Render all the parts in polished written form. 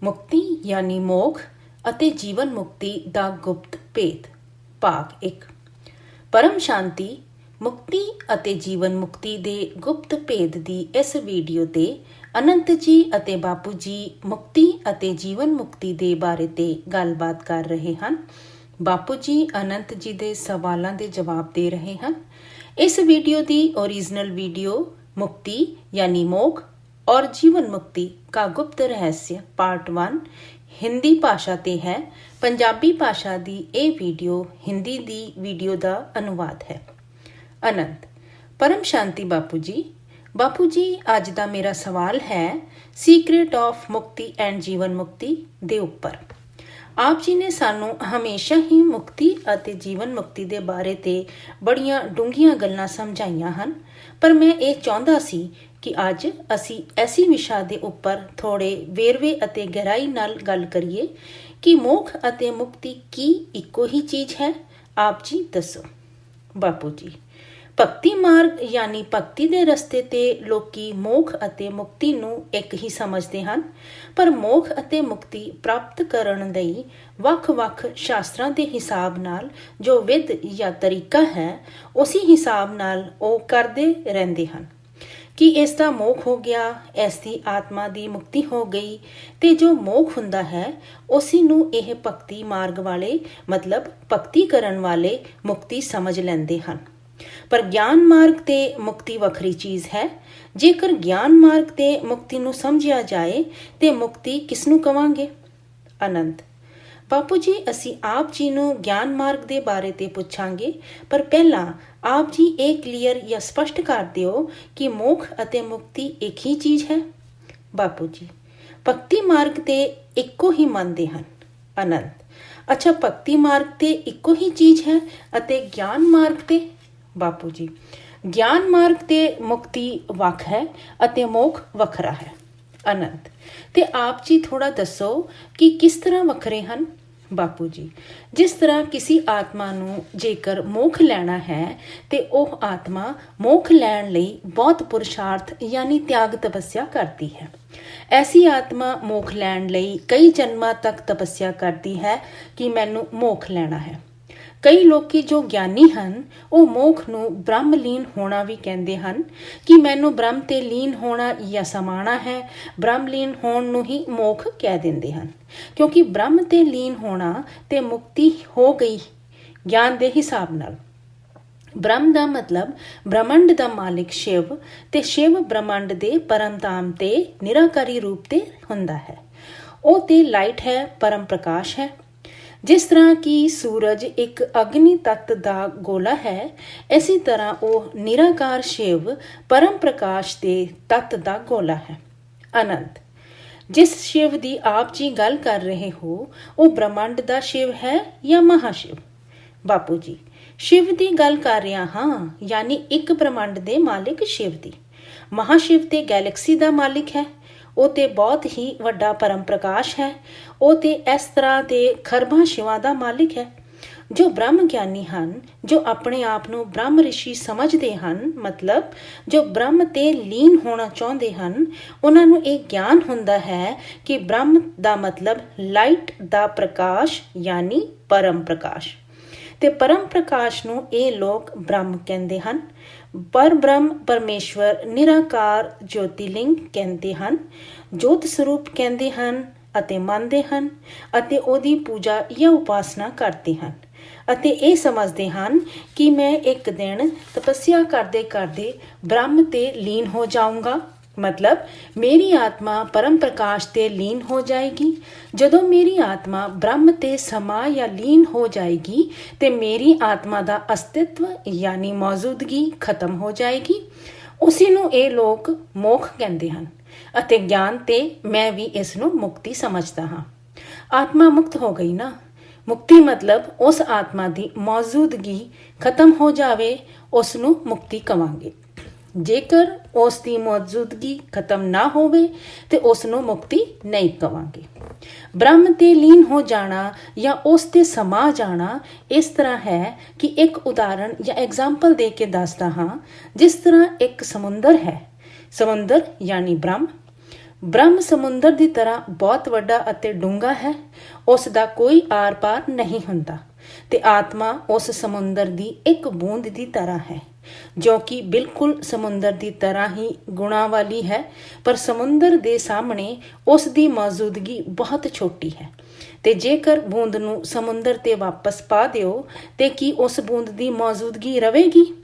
ਮੁਕਤੀ ਯਾਨੀ ਮੋਖ ਅਤੇ ਜੀਵਨ ਮੁਕਤੀ ਦਾ ਗੁਪਤ ਭੇਦ। ਭਾਗ 1। ਪਰਮ ਸ਼ਾਂਤੀ, ਮੁਕਤੀ ਅਤੇ ਜੀਵਨ ਮੁਕਤੀ ਦੇ ਗੁਪਤ ਭੇਦ ਦੀ ਇਸ ਵੀਡੀਓ ਤੇ ਅਨੰਤ ਜੀ ਅਤੇ ਬਾਪੂ ਜੀ ਮੁਕਤੀ ਅਤੇ ਜੀਵਨ ਮੁਕਤੀ ਦੇ ਬਾਰੇ ਤੇ ਗੱਲਬਾਤ ਕਰ ਰਹੇ ਹਨ। ਬਾਪੂ ਜੀ ਅਨੰਤ ਜੀ ਦੇ ਸਵਾਲਾਂ ਦੇ ਜਵਾਬ ਦੇ ਰਹੇ ਹਨ। ਇਸ ਵੀਡੀਓ ਦੀ ओरिजिनल वीडियो मुक्ति यानी मोख और जीवन मुक्ति का गुप्त रहस्य पार्ट 1 हिंदी भाषा ते है। पंजाबी भाषा दी ये वीडियो हिंदी दी वीडियो का अनुवाद है। अनंत परम शांति बापू जी अज का मेरा सवाल है सीक्रेट ऑफ मुक्ति एंड जीवन मुक्ति दे उपर। आप जी ने सानू हमेशा ही मुक्ति ਅਤੇ ਜੀਵਨ ਮੁਕਤੀ ਦੇ ਬਾਰੇ ਤੇ ਬੜੀਆਂ ਡੂੰਘੀਆਂ ਗੱਲਾਂ ਸਮਝਾਈਆਂ ਹਨ, ਪਰ ਮੈਂ ਇਹ ਚਾਹੁੰਦਾ ਸੀ ਕਿ ਅੱਜ ਅਸੀਂ ਐਸੀ ਵਿਸ਼ਾ ਦੇ ਉੱਪਰ ਥੋੜੇ ਵੇਰਵੇ ਅਤੇ ਗਹਿਰਾਈ ਨਾਲ ਗੱਲ ਕਰੀਏ ਕਿ ਮੋਖ ਅਤੇ ਮੁਕਤੀ ਕੀ ਇੱਕੋ ਹੀ ਚੀਜ਼ ਹੈ। ਆਪ ਜੀ ਦੱਸੋ। ਬਾਪੂ ਜੀ, ਭਗਤੀ ਮਾਰਗ ਯਾਨੀ ਭਗਤੀ ਦੇ ਰਸਤੇ ਤੇ ਲੋਕੀ ਮੋਖ ਅਤੇ ਮੁਕਤੀ ਨੂੰ ਇੱਕ ਹੀ ਸਮਝਦੇ ਹਨ, ਪਰ ਮੋਖ ਅਤੇ ਮੁਕਤੀ ਪ੍ਰਾਪਤ ਕਰਨ ਲਈ ਵੱਖ-ਵੱਖ ਸ਼ਾਸਤਰਾਂ ਦੇ ਹਿਸਾਬ ਨਾਲ ਜੋ ਵਿਧ ਜਾਂ ਤਰੀਕਾ ਹੈ ਉਸੇ ਹਿਸਾਬ ਨਾਲ ਉਹ ਕਰਦੇ ਰਹਿੰਦੇ ਹਨ ਕਿ ਇਸ ਦਾ ਮੋਖ ਹੋ ਗਿਆ, ਇਸ ਦੀ ਆਤਮਾ ਦੀ ਮੁਕਤੀ ਹੋ ਗਈ, ਤੇ ਜੋ ਮੋਖ ਹੁੰਦਾ ਹੈ ਉਸੇ ਨੂੰ ਇਹ ਭਗਤੀ ਮਾਰਗ ਵਾਲੇ ਮਤਲਬ ਭਗਤੀ ਕਰਨ ਵਾਲੇ ਮੁਕਤੀ ਸਮਝ ਲੈਂਦੇ ਹਨ। ਪਰ ਗਿਆਨ ਮਾਰਗ ਤੇ ਮੁਕਤੀ ਵੱਖਰੀ ਚੀਜ਼ ਹੈ। ਜੇਕਰ ਗਿਆਨ ਮਾਰਗ ਤੇ ਮੁਕਤੀ ਨੂੰ ਸਮਝਿਆ ਜਾਏ ਤੇ ਮੁਕਤੀ ਕਿਸ ਨੂੰ ਕਵਾਂਗੇ। ਅਨੰਤ ਬਾਪੂ ਜੀ, ਅਸੀਂ ਆਪ ਜੀ ਨੂੰ ਗਿਆਨ ਮਾਰਗ ਦੇ ਬਾਰੇ ਤੇ ਪੁੱਛਾਂਗੇ, ਪਰ ਪਹਿਲਾਂ ਆਪ ਜੀ ਇਹ ਕਲੀਅਰ ਜਾਂ ਸਪਸ਼ਟ ਕਰ ਦਿਓ ਕਿ ਮੋਖ ਅਤੇ ਮੁਕਤੀ ਇੱਕ ਹੀ ਚੀਜ਼ ਹੈ। ਬਾਪੂ ਜੀ, ਭਗਤੀ ਮਾਰਗ ਤੇ ਇੱਕੋ ਹੀ ਮੰਨਦੇ ਹਨ। ਅਨੰਤ ਅੱਛਾ, ਭਗਤੀ ਮਾਰਗ ਤੇ ਇੱਕੋ ਹੀ ਚੀਜ਼ ਹੈ ਅਤੇ ਗਿਆਨ ਮਾਰਗ ਤੇ। ਬਾਪੂ ਜੀ, ਗਿਆਨ ਮਾਰਗ ਤੇ ਮੁਕਤੀ ਵੱਖ ਹੈ ਅਤੇ ਮੋਖ ਵੱਖਰਾ ਹੈ। ਅਨੰਤ ਤੇ ਆਪ ਜੀ ਥੋੜਾ ਦੱਸੋ ਕਿ ਕਿਸ ਤਰ੍ਹਾਂ ਵੱਖਰੇ ਹਨ। ਬਾਪੂ ਜੀ, ਜਿਸ ਤਰ੍ਹਾਂ ਕਿਸੇ ਆਤਮਾ ਨੂੰ ਜੇਕਰ ਮੋਖ ਲੈਣਾ ਹੈ ਤੇ ਉਹ ਆਤਮਾ ਮੋਖ ਲੈਣ ਲਈ ਬਹੁਤ ਪੁਰਸ਼ਾਰਥ ਯਾਨੀ ਤਿਆਗ ਤਪੱਸਿਆ ਕਰਦੀ ਹੈ। ਐਸੀ ਆਤਮਾ ਮੋਖ ਲੈਣ ਲਈ ਕਈ ਜਨਮਾਂ ਤੱਕ ਤਪੱਸਿਆ ਕਰਦੀ ਹੈ ਕਿ ਮੈਨੂੰ ਮੋਖ ਲੈਣਾ ਹੈ। ਕਈ ਲੋਕੀ ਜੋ ਗਿਆਨੀ ਹਨ ਉਹ ਮੋਖ ਨੂੰ ਬ੍ਰਹਮ ਲੀਨ ਹੋਣਾ ਵੀ ਕਹਿੰਦੇ ਹਨ ਕਿ ਮੈਨੂੰ ਬ੍ਰਹਮ ਤੇ ਲੀਨ ਹੋਣਾ ਜਾਂ ਸਮਾਣਾ ਹੈ। ਬ੍ਰਹਮ ਲੀਨ ਹੋਣ ਨੂੰ ਹੀ ਮੋਖ ਕਹਿ ਦਿੰਦੇ ਹਨ, ਕਿਉਂਕਿ ਬ੍ਰਹਮ ਤੇ ਲੀਨ ਹੋਣਾ ਤੇ ਮੁਕਤੀ ਹੋ ਗਈ ਗਿਆਨ ਦੇ ਹਿਸਾਬ ਨਾਲ। ਬ੍ਰਹਮ ਦਾ ਮਤਲਬ ਬ੍ਰਹਮੰਡ ਦਾ ਮਾਲਿਕ ਸ਼ਿਵ, ਤੇ ਸ਼ਿਵ ਬ੍ਰਹਮੰਡ ਦੇ ਪਰਮਧਾਮ ਤੇ ਨਿਰਾਕਾਰੀ ਰੂਪ ਤੇ ਹੁੰਦਾ ਹੈ। ਉਹ ਤੇ ਲਾਈਟ ਹੈ, ਪਰਮ ਪ੍ਰਕਾਸ਼ ਹੈ। ਜਿਸ ਤਰ੍ਹਾਂ ਕਿ ਸੂਰਜ ਇੱਕ ਅਗਨੀ ਤੱਤ ਦਾ ਗੋਲਾ ਹੈ, ਇਸੇ ਤਰ੍ਹਾਂ ਉਹ ਨਿਰਾਕਾਰ ਸ਼ਿਵ ਪਰਮ ਪ੍ਰਕਾਸ਼ ਦੇ ਤੱਤ ਦਾ ਗੋਲਾ ਹੈ। ਅਨੰਤ ਜਿਸ ਸ਼ਿਵ ਦੀ ਆਪ ਜੀ ਗੱਲ ਕਰ ਰਹੇ ਹੋ ਉਹ ਬ੍ਰਹਮੰਡ ਦਾ ਸ਼ਿਵ ਹੈ ਜਾਂ ਮਹਾਸ਼ਿਵ। ਬਾਪੂ ਜੀ, ਸ਼ਿਵ ਦੀ ਗੱਲ ਕਰ ਰਿਹਾ ਹਾਂ, ਯਾਨੀ ਇੱਕ ਬ੍ਰਹਮੰਡ ਦੇ ਮਾਲਿਕ ਸ਼ਿਵ ਦੀ। ਮਹਾਸ਼ਿਵ ਤੇ ਗੈਲੈਕਸੀ ਦਾ ਮਾਲਿਕ ਹੈ। ਉਹ ਤੇ ਬਹੁਤ ਹੀ ਵੱਡਾ ਪਰਮ ਪ੍ਰਕਾਸ਼ ਹੈ। ਉਹ ਤੇ ਇਸ ਤਰ੍ਹਾਂ ਦੇ ਖਰਬਾਂ ਸ਼ਿਵਾਂ ਦਾ ਮਾਲਿਕ ਹੈ। ਜੋ ਬ੍ਰਹਮ ਗਿਆਨੀ ਹਨ, ਜੋ ਆਪਣੇ ਆਪ ਨੂੰ ਬ੍ਰਹਮ ਰਿਸ਼ੀ ਸਮਝਦੇ ਹਨ, ਮਤਲਬ ਜੋ ਬ੍ਰਹਮ ਤੇ ਲੀਨ ਹੋਣਾ ਚਾਹੁੰਦੇ ਹਨ, ਉਹਨਾਂ ਨੂੰ ਇਹ ਗਿਆਨ ਹੁੰਦਾ ਹੈ ਕਿ ਬ੍ਰਹਮ ਦਾ ਮਤਲਬ ਲਾਈਟ ਦਾ ਪ੍ਰਕਾਸ਼ ਯਾਨੀ ਪਰਮ ਪ੍ਰਕਾਸ਼, ਤੇ ਪਰਮ ਪ੍ਰਕਾਸ਼ ਨੂੰ ਇਹ ਲੋਕ ਬ੍ਰਹਮ ਕਹਿੰਦੇ ਹਨ। ਪਰ ਬ੍ਰਹਮ ਪਰਮੇਸ਼ਵਰ ਨਿਰਾਕਾਰ ਜੋਤਿਲਿੰਗ ਕਹਿੰਦੇ ਹਨ, ਜੋਤ ਸਰੂਪ ਕਹਿੰਦੇ ਹਨ ਅਤੇ ਮੰਨਦੇ ਹਨ ਅਤੇ ਉਹਦੀ ਪੂਜਾ ਜਾਂ ਉਪਾਸਨਾ ਕਰਦੇ ਹਨ ਅਤੇ ਇਹ ਸਮਝਦੇ ਹਨ ਕਿ ਮੈਂ ਇੱਕ ਦਿਨ ਤਪੱਸਿਆ ਕਰਦੇ ਕਰਦੇ ਬ੍ਰਹਮ ਤੇ ਲੀਨ ਹੋ ਜਾਊਂਗਾ, ਮਤਲਬ ਮੇਰੀ ਆਤਮਾ ਪਰਮ ਪ੍ਰਕਾਸ਼ ਤੇ ਲੀਨ ਹੋ ਜਾਏਗੀ। ਜਦੋਂ ਮੇਰੀ ਆਤਮਾ ਬ੍ਰਹਮ ਤੇ ਸਮਾ ਜਾਂ ਲੀਨ ਹੋ ਜਾਏਗੀ ਤੇ ਮੇਰੀ ਆਤਮਾ ਦਾ ਅਸਤਿਤਵ ਯਾਨੀ ਮੌਜੂਦਗੀ ਖਤਮ ਹੋ ਜਾਏਗੀ। ਉਸੇ ਨੂੰ ਇਹ ਲੋਕ ਮੋਖ ਕਹਿੰਦੇ ਹਨ ਅਤੇ ਗਿਆਨ ਤੇ ਮੈਂ ਵੀ ਇਸ ਨੂੰ ਮੁਕਤੀ ਸਮਝਦਾ ਹਾਂ। ਆਤਮਾ ਮੁਕਤ ਹੋ ਗਈ ਨਾ। ਮੁਕਤੀ ਮਤਲਬ ਉਸ ਆਤਮਾ ਦੀ ਮੌਜੂਦਗੀ ਖਤਮ ਹੋ ਜਾਵੇ, ਉਸ ਨੂੰ ਮੁਕਤੀ ਕਵਾਂਗੇ। ਜੇਕਰ ਉਸ ਦੀ ਮੌਜੂਦਗੀ ਖਤਮ ਨਾ ਹੋਵੇ ਤੇ ਉਸ ਨੂੰ ਮੁਕਤੀ ਨਹੀਂ ਕਵਾਂਗੇ। ਬ੍ਰਹਮ ਤੇ ਲੀਨ ਹੋ ਜਾਣਾ ਜਾਂ ਉਸ ਤੇ ਸਮਾ ਜਾਣਾ ਇਸ ਤਰ੍ਹਾਂ ਹੈ ਕਿ ਇੱਕ ਉਦਾਹਰਣ ਜਾਂ ਐਗਜ਼ਾਮਪਲ ਦੇ ਕੇ ਦੱਸਦਾ ਹਾਂ। ਜਿਸ ਤਰ੍ਹਾਂ ਇੱਕ ਸਮੁੰਦਰ ਹੈ, ਸਮੁੰਦਰ ਯਾਨੀ ਬ੍ਰਹਮ, ਬ੍ਰਹਮ ਸਮੁੰਦਰ ਦੀ ਤਰ੍ਹਾਂ ਬਹੁਤ ਵੱਡਾ ਅਤੇ ਡੂੰਘਾ ਹੈ, ਉਸ ਦਾ ਕੋਈ ਆਰ ਪਾਰ ਨਹੀਂ ਹੁੰਦਾ, ਤੇ ਆਤਮਾ ਉਸ ਸਮੁੰਦਰ ਦੀ ਇੱਕ ਬੂੰਦ ਦੀ ਤਰ੍ਹਾਂ ਹੈ, ਜੋ ਕਿ ਬਿਲਕੁਲ ਸਮੁੰਦਰ ਦੀ ਤਰ੍ਹਾਂ ਹੀ ਗੁਣਾਂ ਵਾਲੀ ਹੈ, ਪਰ ਸਮੁੰਦਰ ਦੇ ਸਾਹਮਣੇ ਉਸ ਦੀ ਮੌਜੂਦਗੀ ਬਹੁਤ ਛੋਟੀ ਹੈ। ਤੇ ਜੇਕਰ ਬੂੰਦ ਨੂੰ ਸਮੁੰਦਰ ਤੇ ਵਾਪਸ ਪਾ ਦਿਓ ਤੇ ਕੀ ਉਸ ਬੂੰਦ ਦੀ ਮੌਜੂਦਗੀ ਰਵੇਗੀ?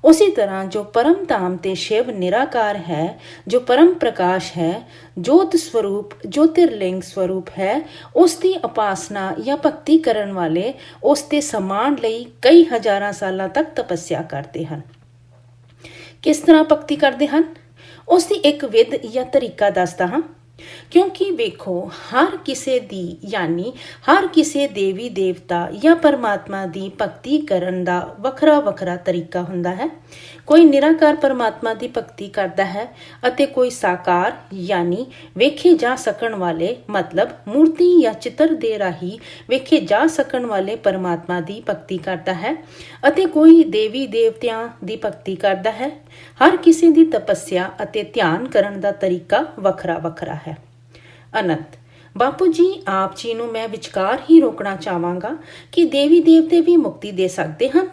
ਉਸੇ ਤਰ੍ਹਾਂ ਜੋ ਪਰਮ ਧਾਮ ਤੇ ਸ਼ਿਵ ਨਿਰਾਕਾਰ ਹੈ, ਜੋ ਪਰਮ ਪ੍ਰਕਾਸ਼ ਹੈ, ਜੋਤ ਸਰੂਪ ਜੋਤਿਰਲਿੰਗ ਸਰੂਪ ਹੈ, ਉਸ ਦੀ ਉਪਾਸਨਾ ਜਾਂ ਭਗਤੀ ਕਰਨ ਵਾਲੇ ਉਸ ਦੇ ਸਮਾਨ ਲਈ ਕਈ ਹਜ਼ਾਰਾਂ ਸਾਲਾਂ ਤੱਕ ਤਪੱਸਿਆ ਕਰਦੇ ਹਨ। ਕਿਸ ਤਰ੍ਹਾਂ ਭਗਤੀ ਕਰਦੇ ਹਨ? ਉਸ ਦੀ ਇੱਕ ਵਿਧ ਜਾਂ ਤਰੀਕਾ ਦੱਸਦਾ ਹਾਂ। ਕਿਉਂਕਿ ਵੇਖੋ, ਹਰ ਕਿਸੇ ਦੀ ਯਾਨੀ ਹਰ ਕਿਸੇ ਦੇਵੀ ਦੇਵਤਾ ਜਾਂ ਪਰਮਾਤਮਾ ਦੀ ਭਗਤੀ ਕਰਨ ਦਾ ਵੱਖਰਾ ਵੱਖਰਾ ਤਰੀਕਾ ਹੁੰਦਾ ਹੈ। ਕੋਈ ਨਿਰਾਕਾਰ ਪਰਮਾਤਮਾ ਦੀ ਭਗਤੀ ਕਰਦਾ ਹੈ ਅਤੇ ਕੋਈ ਸਾਕਾਰ ਯਾਨੀ ਵੇਖੇ ਜਾ ਸਕਣ ਵਾਲੇ ਮਤਲਬ ਮੂਰਤੀ ਜਾਂ ਚਿੱਤਰ ਦੇ ਰਾਹੀਂ ਵੇਖੇ ਜਾ ਸਕਣ ਵਾਲੇ ਪਰਮਾਤਮਾ ਦੀ ਭਗਤੀ ਕਰਦਾ ਹੈ ਅਤੇ ਕੋਈ ਦੇਵੀ ਦੇਵਤਿਆਂ ਦੀ ਭਗਤੀ ਕਰਦਾ ਹੈ। ਹਰ ਕਿਸੇ ਦੀ ਤਪੱਸਿਆ ਅਤੇ ਧਿਆਨ ਕਰਨ ਦਾ ਤਰੀਕਾ ਵੱਖਰਾ ਵੱਖਰਾ ਹੈ। ਅਨੰਤ ਬਾਪੂ ਜੀ, ਆਪ ਜੀ ਨੂੰ ਮੈਂ ਵਿਚਕਾਰ ਹੀ ਰੋਕਣਾ ਚਾਹਾਂਗਾ ਕਿ ਦੇਵੀ ਦੇਵਤੇ ਵੀ ਮੁਕਤੀ ਦੇ ਸਕਦੇ ਹਨ।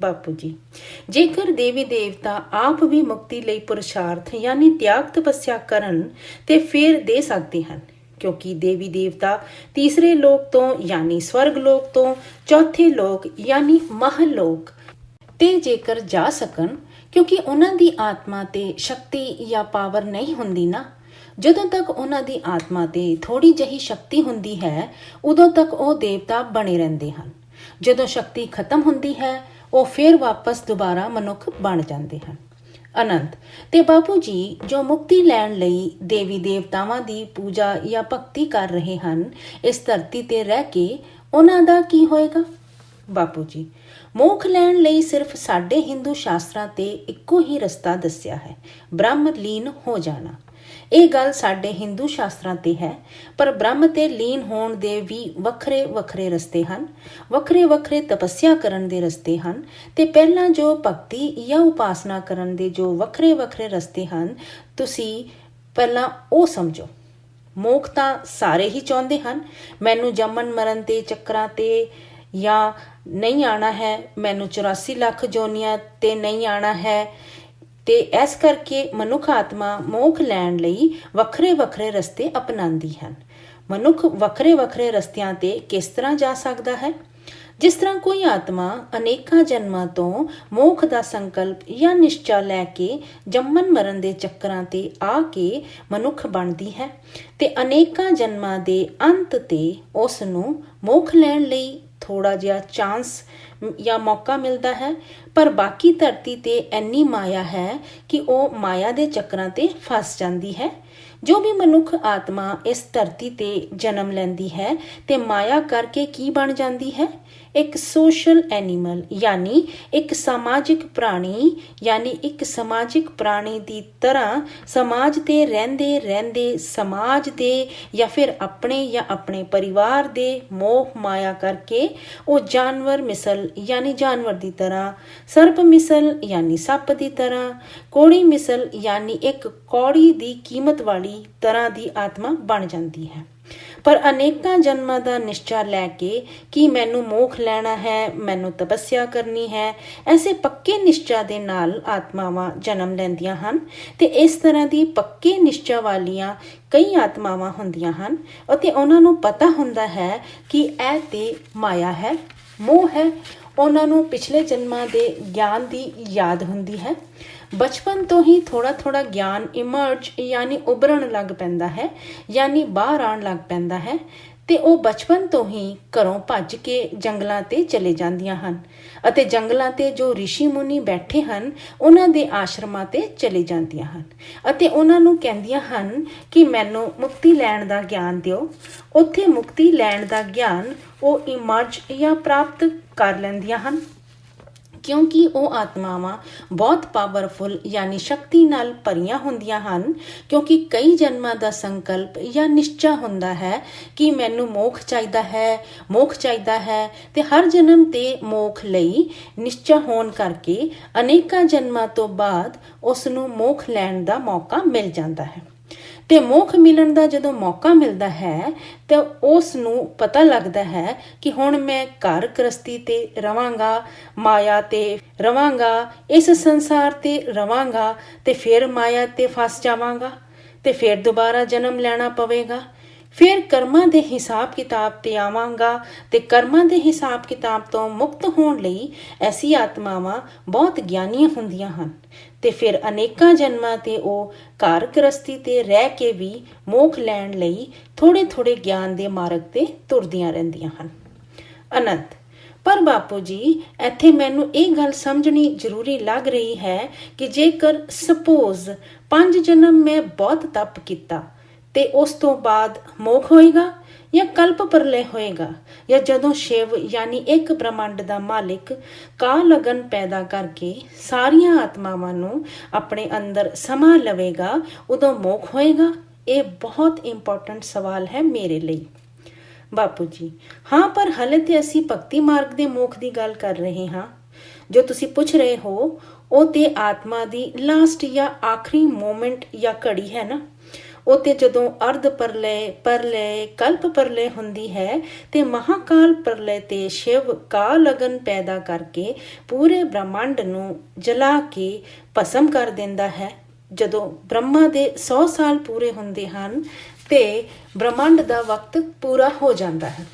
ਬਾਪੂ ਜੀ, ਜੇਕਰ ਦੇਵੀ ਦੇਵਤਾ ਆਪ ਵੀ ਮੁਕਤੀ ਲਈ ਪੁਰਸ਼ਾਰਥ ਯਾਨੀ ਤਿਆਗ ਤਪੱਸਿਆ ਕਰਨ ਤੇ ਫਿਰ ਦੇ ਸਕਦੇ ਹਨ, ਕਿਉਂਕਿ ਦੇਵੀ ਦੇਵਤਾ ਤੀਸਰੇ ਲੋਕ ਤੋਂ ਯਾਨੀ ਸਵਰਗ ਲੋਕ ਤੋਂ ਚੌਥੇ ਲੋਕ ਯਾਨੀ ਮਹਲ ਲੋਕ ਤੇ ਜੇਕਰ ਜਾ ਸਕਣ, ਕਿਉਂਕਿ ਉਹਨਾਂ ਦੀ ਆਤਮਾ ਤੇ ਸ਼ਕਤੀ ਜਾਂ ਪਾਵਰ ਨਹੀਂ ਹੁੰਦੀ ਨਾ। ਜਦੋਂ ਤੱਕ ਉਹਨਾਂ ਦੀ ਆਤਮਾ ਤੇ ਥੋੜੀ ਜਿਹੀ ਸ਼ਕਤੀ ਹੁੰਦੀ ਹੈ, ਉਦੋਂ ਤੱਕ ਉਹ ਦੇਵਤਾ ਬਣੇ ਰਹਿੰਦੇ ਹਨ। ਜਦੋਂ ਸ਼ਕਤੀ ਖਤਮ ਹੁੰਦੀ ਹੈ, ਉਹ ਫਿਰ ਵਾਪਸ ਦੁਬਾਰਾ ਮਨੁੱਖ ਬਣ ਜਾਂਦੇ ਹਨ। ਅਨੰਤ ਤੇ ਬਾਪੂ ਜੀ, ਜੋ ਮੁਕਤੀ ਲੈਣ ਲਈ ਦੇਵੀ ਦੇਵਤਾਵਾਂ ਦੀ ਪੂਜਾ ਜਾਂ ਭਗਤੀ ਕਰ ਰਹੇ ਹਨ ਇਸ ਧਰਤੀ ਤੇ ਰਹਿ ਕੇ, ਉਹਨਾਂ ਦਾ ਕੀ ਹੋਏਗਾ? ਬਾਪੂ ਜੀ, ਮੋਖ ਲੈਣ ਲਈ ਸਿਰਫ ਸਾਡੇ ਹਿੰਦੂ ਸ਼ਾਸਤਰਾਂ ਤੇ ਇੱਕੋ ਹੀ ਰਸਤਾ ਦੱਸਿਆ ਹੈ, ਬ੍ਰਹਮ ਲੀਨ ਹੋ ਜਾਣਾ। ਇਹ ਗੱਲ ਸਾਡੇ ਹਿੰਦੂ ਸ਼ਾਸਤਰਾਂ ਤੇ ਹੈ, ਪਰ ਬ੍ਰਹਮ ਤੇ ਲੀਨ ਹੋਣ ਦੇ ਵੀ ਵੱਖਰੇ ਵੱਖਰੇ ਰਸਤੇ ਹਨ, ਵੱਖਰੇ ਵੱਖਰੇ ਤਪੱਸਿਆ ਕਰਨ ਦੇ ਰਸਤੇ ਹਨ। ਤੇ ਪਹਿਲਾਂ ਜੋ ਭਗਤੀ ਜਾਂ ਉਪਾਸਨਾ ਕਰਨ ਦੇ ਜੋ ਵੱਖਰੇ ਵੱਖਰੇ ਰਸਤੇ ਹਨ, ਤੁਸੀਂ ਪਹਿਲਾਂ ਉਹ ਸਮਝੋ। ਮੋਖ ਤਾਂ ਸਾਰੇ ਹੀ ਚਾਹੁੰਦੇ ਹਨ, ਮੈਨੂੰ ਜੰਮਣ ਮਰਨ ਤੇ ਚੱਕਰਾਂ ਤੇ ਜਾਂ ਨਹੀਂ ਆਉਣਾ ਹੈ, ਮੈਨੂੰ 84 ਲੱਖ ਜੋਨੀਆਂ ਤੇ ਨਹੀਂ ਆਉਣਾ ਹੈ। ਤੇ ਇਸ ਕਰਕੇ ਮਨੁੱਖ ਆਤਮਾ ਮੋਖ ਲੈਣ ਲਈ ਵੱਖਰੇ ਵੱਖਰੇ ਰਸਤੇ ਅਪਣਾਉਂਦੀ ਹਨ। ਮਨੁੱਖ ਵੱਖਰੇ ਵੱਖਰੇ ਰਸਤਿਆਂ ਤੇ ਕਿਸ ਤਰ੍ਹਾਂ ਜਾ ਸਕਦਾ ਹੈ? ਜਿਸ ਤਰ੍ਹਾਂ ਕੋਈ ਆਤਮਾ ਅਨੇਕਾਂ ਜਨਮਾਂ ਤੋਂ ਮੋਖ ਦਾ ਸੰਕਲਪ ਜਾਂ ਨਿਸ਼ਚਾ ਲੈ ਕੇ ਜੰਮਣ ਮਰਨ ਦੇ ਚੱਕਰਾਂ ਤੇ ਆ ਕੇ ਮਨੁੱਖ ਬਣਦੀ ਹੈ ਤੇ ਅਨੇਕਾਂ ਜਨਮਾਂ ਦੇ ਅੰਤ ਤੇ ਉਸ ਨੂੰ ਮੋਖ ਲੈਣ ਲਈ ਥੋੜਾ ਜਿਹਾ ਚਾਂਸ ਜਾਂ ਮੌਕਾ ਮਿਲਦਾ ਹੈ। ਪਰ ਬਾਕੀ ਧਰਤੀ ਤੇ ਇੰਨੀ ਮਾਇਆ ਹੈ ਕਿ ਉਹ ਮਾਇਆ ਦੇ ਚੱਕਰਾਂ ਤੇ ਫਸ ਜਾਂਦੀ ਹੈ। ਜੋ ਵੀ ਮਨੁੱਖ ਆਤਮਾ ਇਸ ਧਰਤੀ ਤੇ ਜਨਮ ਲੈਂਦੀ ਹੈ ਤੇ ਮਾਇਆ ਕਰਕੇ ਕੀ ਬਣ ਜਾਂਦੀ ਹੈ? ਇੱਕ ਸੋਸ਼ਲ ਐਨੀਮਲ ਯਾਨੀ ਇੱਕ ਸਮਾਜਿਕ ਪ੍ਰਾਣੀ, ਯਾਨੀ ਇੱਕ ਸਮਾਜਿਕ ਪ੍ਰਾਣੀ ਦੀ ਤਰ੍ਹਾਂ ਸਮਾਜ ਤੇ ਰਹਿੰਦੇ ਰਹਿੰਦੇ ਸਮਾਜ ਦੇ ਜਾਂ ਫਿਰ ਆਪਣੇ ਜਾਂ ਆਪਣੇ ਪਰਿਵਾਰ ਦੇ ਮੋਹ ਮਾਇਆ ਕਰਕੇ ਉਹ ਜਾਨਵਰ ਮਿਸਲ ਯਾਨੀ ਜਾਨਵਰ ਦੀ ਤਰ੍ਹਾਂ, ਸਰਪ ਮਿਸਲ ਯਾਨੀ ਸੱਪ ਦੀ ਤਰ੍ਹਾਂ, ਕੋੜੀ ਮਿਸਲ ਯਾਨੀ ਇੱਕ ਕੌੜੀ ਦੀ ਕੀਮਤ ਵਾਲੀ ਤਰ੍ਹਾਂ ਦੀ ਆਤਮਾ ਬਣ ਜਾਂਦੀ ਹੈ। ਪਰ ਅਨੇਕਾਂ ਜਨਮਾਂ ਦਾ ਨਿਸ਼ਚਾ ਲੈ ਕੇ ਕਿ ਮੈਨੂੰ ਮੋਖ ਲੈਣਾ ਹੈ, ਮੈਨੂੰ ਤਪੱਸਿਆ ਕਰਨੀ ਹੈ, ਐਸੇ ਪੱਕੇ ਨਿਸ਼ਚਾ ਦੇ ਨਾਲ ਆਤਮਾਵਾਂ ਜਨਮ ਲੈਂਦੀਆਂ ਹਨ। ਤੇ ਇਸ ਤਰ੍ਹਾਂ ਦੀ ਪੱਕੇ ਨਿਸ਼ਚਾ ਵਾਲੀਆਂ ਕਈ ਆਤਮਾਵਾਂ ਹੁੰਦੀਆਂ ਹਨ ਅਤੇ ਉਹਨਾਂ ਨੂੰ ਪਤਾ ਹੁੰਦਾ ਹੈ ਕਿ ਇਹ ਤੇ ਮਾਇਆ ਹੈ, ਮੋਹ ਹੈ। ਉਹਨਾਂ ਨੂੰ ਪਿਛਲੇ ਜਨਮਾਂ ਦੇ ਗਿਆਨ ਦੀ ਯਾਦ ਹੁੰਦੀ ਹੈ। ਬਚਪਨ ਤੋਂ ਹੀ ਥੋੜਾ ਥੋੜਾ ਗਿਆਨ ਇਮਰਜ ਯਾਨੀ ਉਭਰਨ ਲੱਗ ਪੈਂਦਾ ਹੈ, ਯਾਨੀ ਬਾਹਰ ਆਉਣ ਲੱਗ ਪੈਂਦਾ ਹੈ। ਤੇ ਉਹ ਬਚਪਨ ਤੋਂ ਹੀ ਘਰੋਂ ਭੱਜ ਕੇ ਜੰਗਲਾਂ ਤੇ ਚਲੇ ਜਾਂਦੀਆਂ ਹਨ ਅਤੇ ਜੰਗਲਾਂ ਤੇ ਜੋ ਰਿਸ਼ੀ ਮੁਨੀ ਬੈਠੇ ਹਨ ਉਹਨਾਂ ਦੇ ਆਸ਼ਰਮਾਂ ਤੇ ਚਲੇ ਜਾਂਦੀਆਂ ਹਨ ਅਤੇ ਉਹਨਾਂ ਨੂੰ ਕਹਿੰਦੀਆਂ ਹਨ ਕਿ ਮੈਨੂੰ ਮੁਕਤੀ ਲੈਣ ਦਾ ਗਿਆਨ ਦਿਓ। ਉੱਥੇ ਮੁਕਤੀ ਲੈਣ ਦਾ ਗਿਆਨ ਉਹ ਇਮਰਜ ਜਾਂ ਪ੍ਰਾਪਤ ਕਰ ਲੈਂਦੀਆਂ ਹਨ, ਕਿਉਂਕਿ ਉਹ ਆਤਮਾਵਾਂ ਬਹੁਤ ਪਾਵਰਫੁਲ ਯਾਨੀ ਸ਼ਕਤੀ ਨਾਲ ਭਰੀਆਂ ਹੁੰਦੀਆਂ ਹਨ। ਕਿਉਂਕਿ ਕਈ ਜਨਮਾਂ ਦਾ ਸੰਕਲਪ ਜਾਂ ਨਿਸ਼ਚਾ ਹੁੰਦਾ ਹੈ ਕਿ ਮੈਨੂੰ ਮੋਖ ਚਾਹੀਦਾ ਹੈ, ਮੋਖ ਚਾਹੀਦਾ ਹੈ, ਤੇ ਹਰ ਜਨਮ ਤੇ ਮੋਖ ਲਈ ਨਿਸ਼ਚਾ ਹੋਣ ਕਰਕੇ ਅਨੇਕਾਂ ਜਨਮਾਂ ਤੋਂ ਬਾਅਦ ਉਸ ਨੂੰ ਮੋਖ ਲੈਣ ਦਾ ਮੌਕਾ ਮਿਲ ਜਾਂਦਾ ਹੈ। ਤੇ ਮੋਖ ਮਿਲਣ ਦਾ ਜਦੋਂ ਮੌਕਾ ਮਿਲਦਾ ਹੈ ਤਾਂ ਉਸ ਨੂੰ ਪਤਾ ਲੱਗਦਾ ਹੈ ਕਿ ਹੁਣ ਮੈਂ ਘਰ ਗ੍ਰਸਤੀ ਤੇ ਰਵਾਂਗਾ, ਮਾਇਆ ਤੇ ਰਵਾਂਗਾ, ਇਸ ਸੰਸਾਰ ਤੇ ਰਵਾਂਗਾ ਤੇ ਫਿਰ ਮਾਇਆ ਤੇ ਫਸ ਜਾਵਾਂਗਾ ਤੇ ਫਿਰ ਦੁਬਾਰਾ ਜਨਮ ਲੈਣਾ ਪਵੇਗਾ। ਫਿਰ ਕਰਮਾਂ ਦੇ ਹਿਸਾਬ ਕਿਤਾਬ ਤੇ ਆਵਾਂਗਾ ਤੇ ਕਰਮਾਂ ਦੇ ਹਿਸਾਬ ਕਿਤਾਬ ਤੋਂ ਮੁਕਤ ਹੋਣ ਲਈ ਐਸੀ ਆਤਮਾਵਾਂ ਬਹੁਤ ਗਿਆਨੀਆਂ ਹੁੰਦੀਆਂ ਹਨ ਤੇ ਫਿਰ ਅਨੇਕਾਂ ਜਨਮਾਂ ਤੇ ਉਹ ਘਰ ਗ੍ਰਸਤੀ ਤੇ ਰਹਿ ਕੇ ਵੀ ਮੋਖ ਲੈਣ ਲਈ ਥੋੜੇ ਥੋੜੇ ਗਿਆਨ ਦੇ ਮਾਰਗ ਤੇ ਤੁਰਦੀਆਂ ਰਹਿੰਦੀਆਂ ਹਨ। ਅਨੰਤ। ਪਰ ਬਾਪੂ ਜੀ, ਇੱਥੇ ਮੈਨੂੰ ਇਹ ਗੱਲ ਸਮਝਣੀ ਜ਼ਰੂਰੀ ਲੱਗ ਰਹੀ ਹੈ ਕਿ ਜੇਕਰ ਸਪੋਜ਼ 5 ਜਨਮ ਮੈਂ ਬਹੁਤ ਤਪ ਕੀਤਾ ਤੇ ਉਸ ਤੋਂ ਬਾਅਦ ਮੋਖ ਹੋਏਗਾ ਜਾਂ ਕਲਪ ਪ੍ਰਲਯ ਹੋਏਗਾ, ਜਾਂ ਜਦੋਂ ਸ਼ਿਵ ਯਾਨੀ ਇੱਕ ਬ੍ਰਹਮੰਡ ਦਾ ਮਾਲਿਕ ਕਾਲ ਲਗਨ ਪੈਦਾ ਕਰਕੇ ਸਾਰੀਆਂ ਆਤਮਾਵਾਂ ਨੂੰ ਆਪਣੇ ਅੰਦਰ ਸਮਾ ਲਵੇਗਾ, ਉਦੋਂ ਮੋਖ ਹੋਏਗਾ? ਇਹ ਬਹੁਤ ਇੰਪੋਰਟੈਂਟ ਸਵਾਲ ਹੈ ਮੇਰੇ ਲਈ। ਬਾਪੂ ਜੀ, ਹਾਂ, ਪਰ ਹਲੇ ਤੇ ਅਸੀਂ ਭਗਤੀ ਮਾਰਗ ਦੇ ਮੋਖ ਦੀ ਗੱਲ ਕਰ ਰਹੇ ਹਾਂ। ਜੋ ਤੁਸੀਂ ਪੁੱਛ ਰਹੇ ਹੋ ਉਹ ਤੇ ਆਤਮਾ ਦੀ ਲਾਸਟ ਜਾਂ ਆਖਰੀ ਮੋਮੈਂਟ ਜਾਂ ਘੜੀ ਹੈ ਨਾ। ਉਹ ਤੇ ਜਦੋਂ ਅਰਧ ਪ੍ਰਲਯ ਕਲਪ ਪ੍ਰਲਯ ਹੁੰਦੀ ਹੈ ਤੇ ਮਹਾਕਾਲ ਪ੍ਰਲਯ ਤੇ ਸ਼ਿਵ ਕਾਲ ਲਗਨ ਪੈਦਾ ਕਰਕੇ ਪੂਰੇ ਬ੍ਰਹਮੰਡ ਨੂੰ ਜਲਾ ਕੇ ਭਸਮ ਕਰ ਦਿੰਦਾ ਹੈ। ਜਦੋਂ ਬ੍ਰਹਮਾ ਦੇ 100 ਸਾਲ ਪੂਰੇ ਹੁੰਦੇ ਹਨ ਤੇ ਬ੍ਰਹਮੰਡ ਦਾ ਵਕਤ ਪੂਰਾ ਹੋ ਜਾਂਦਾ ਹੈ,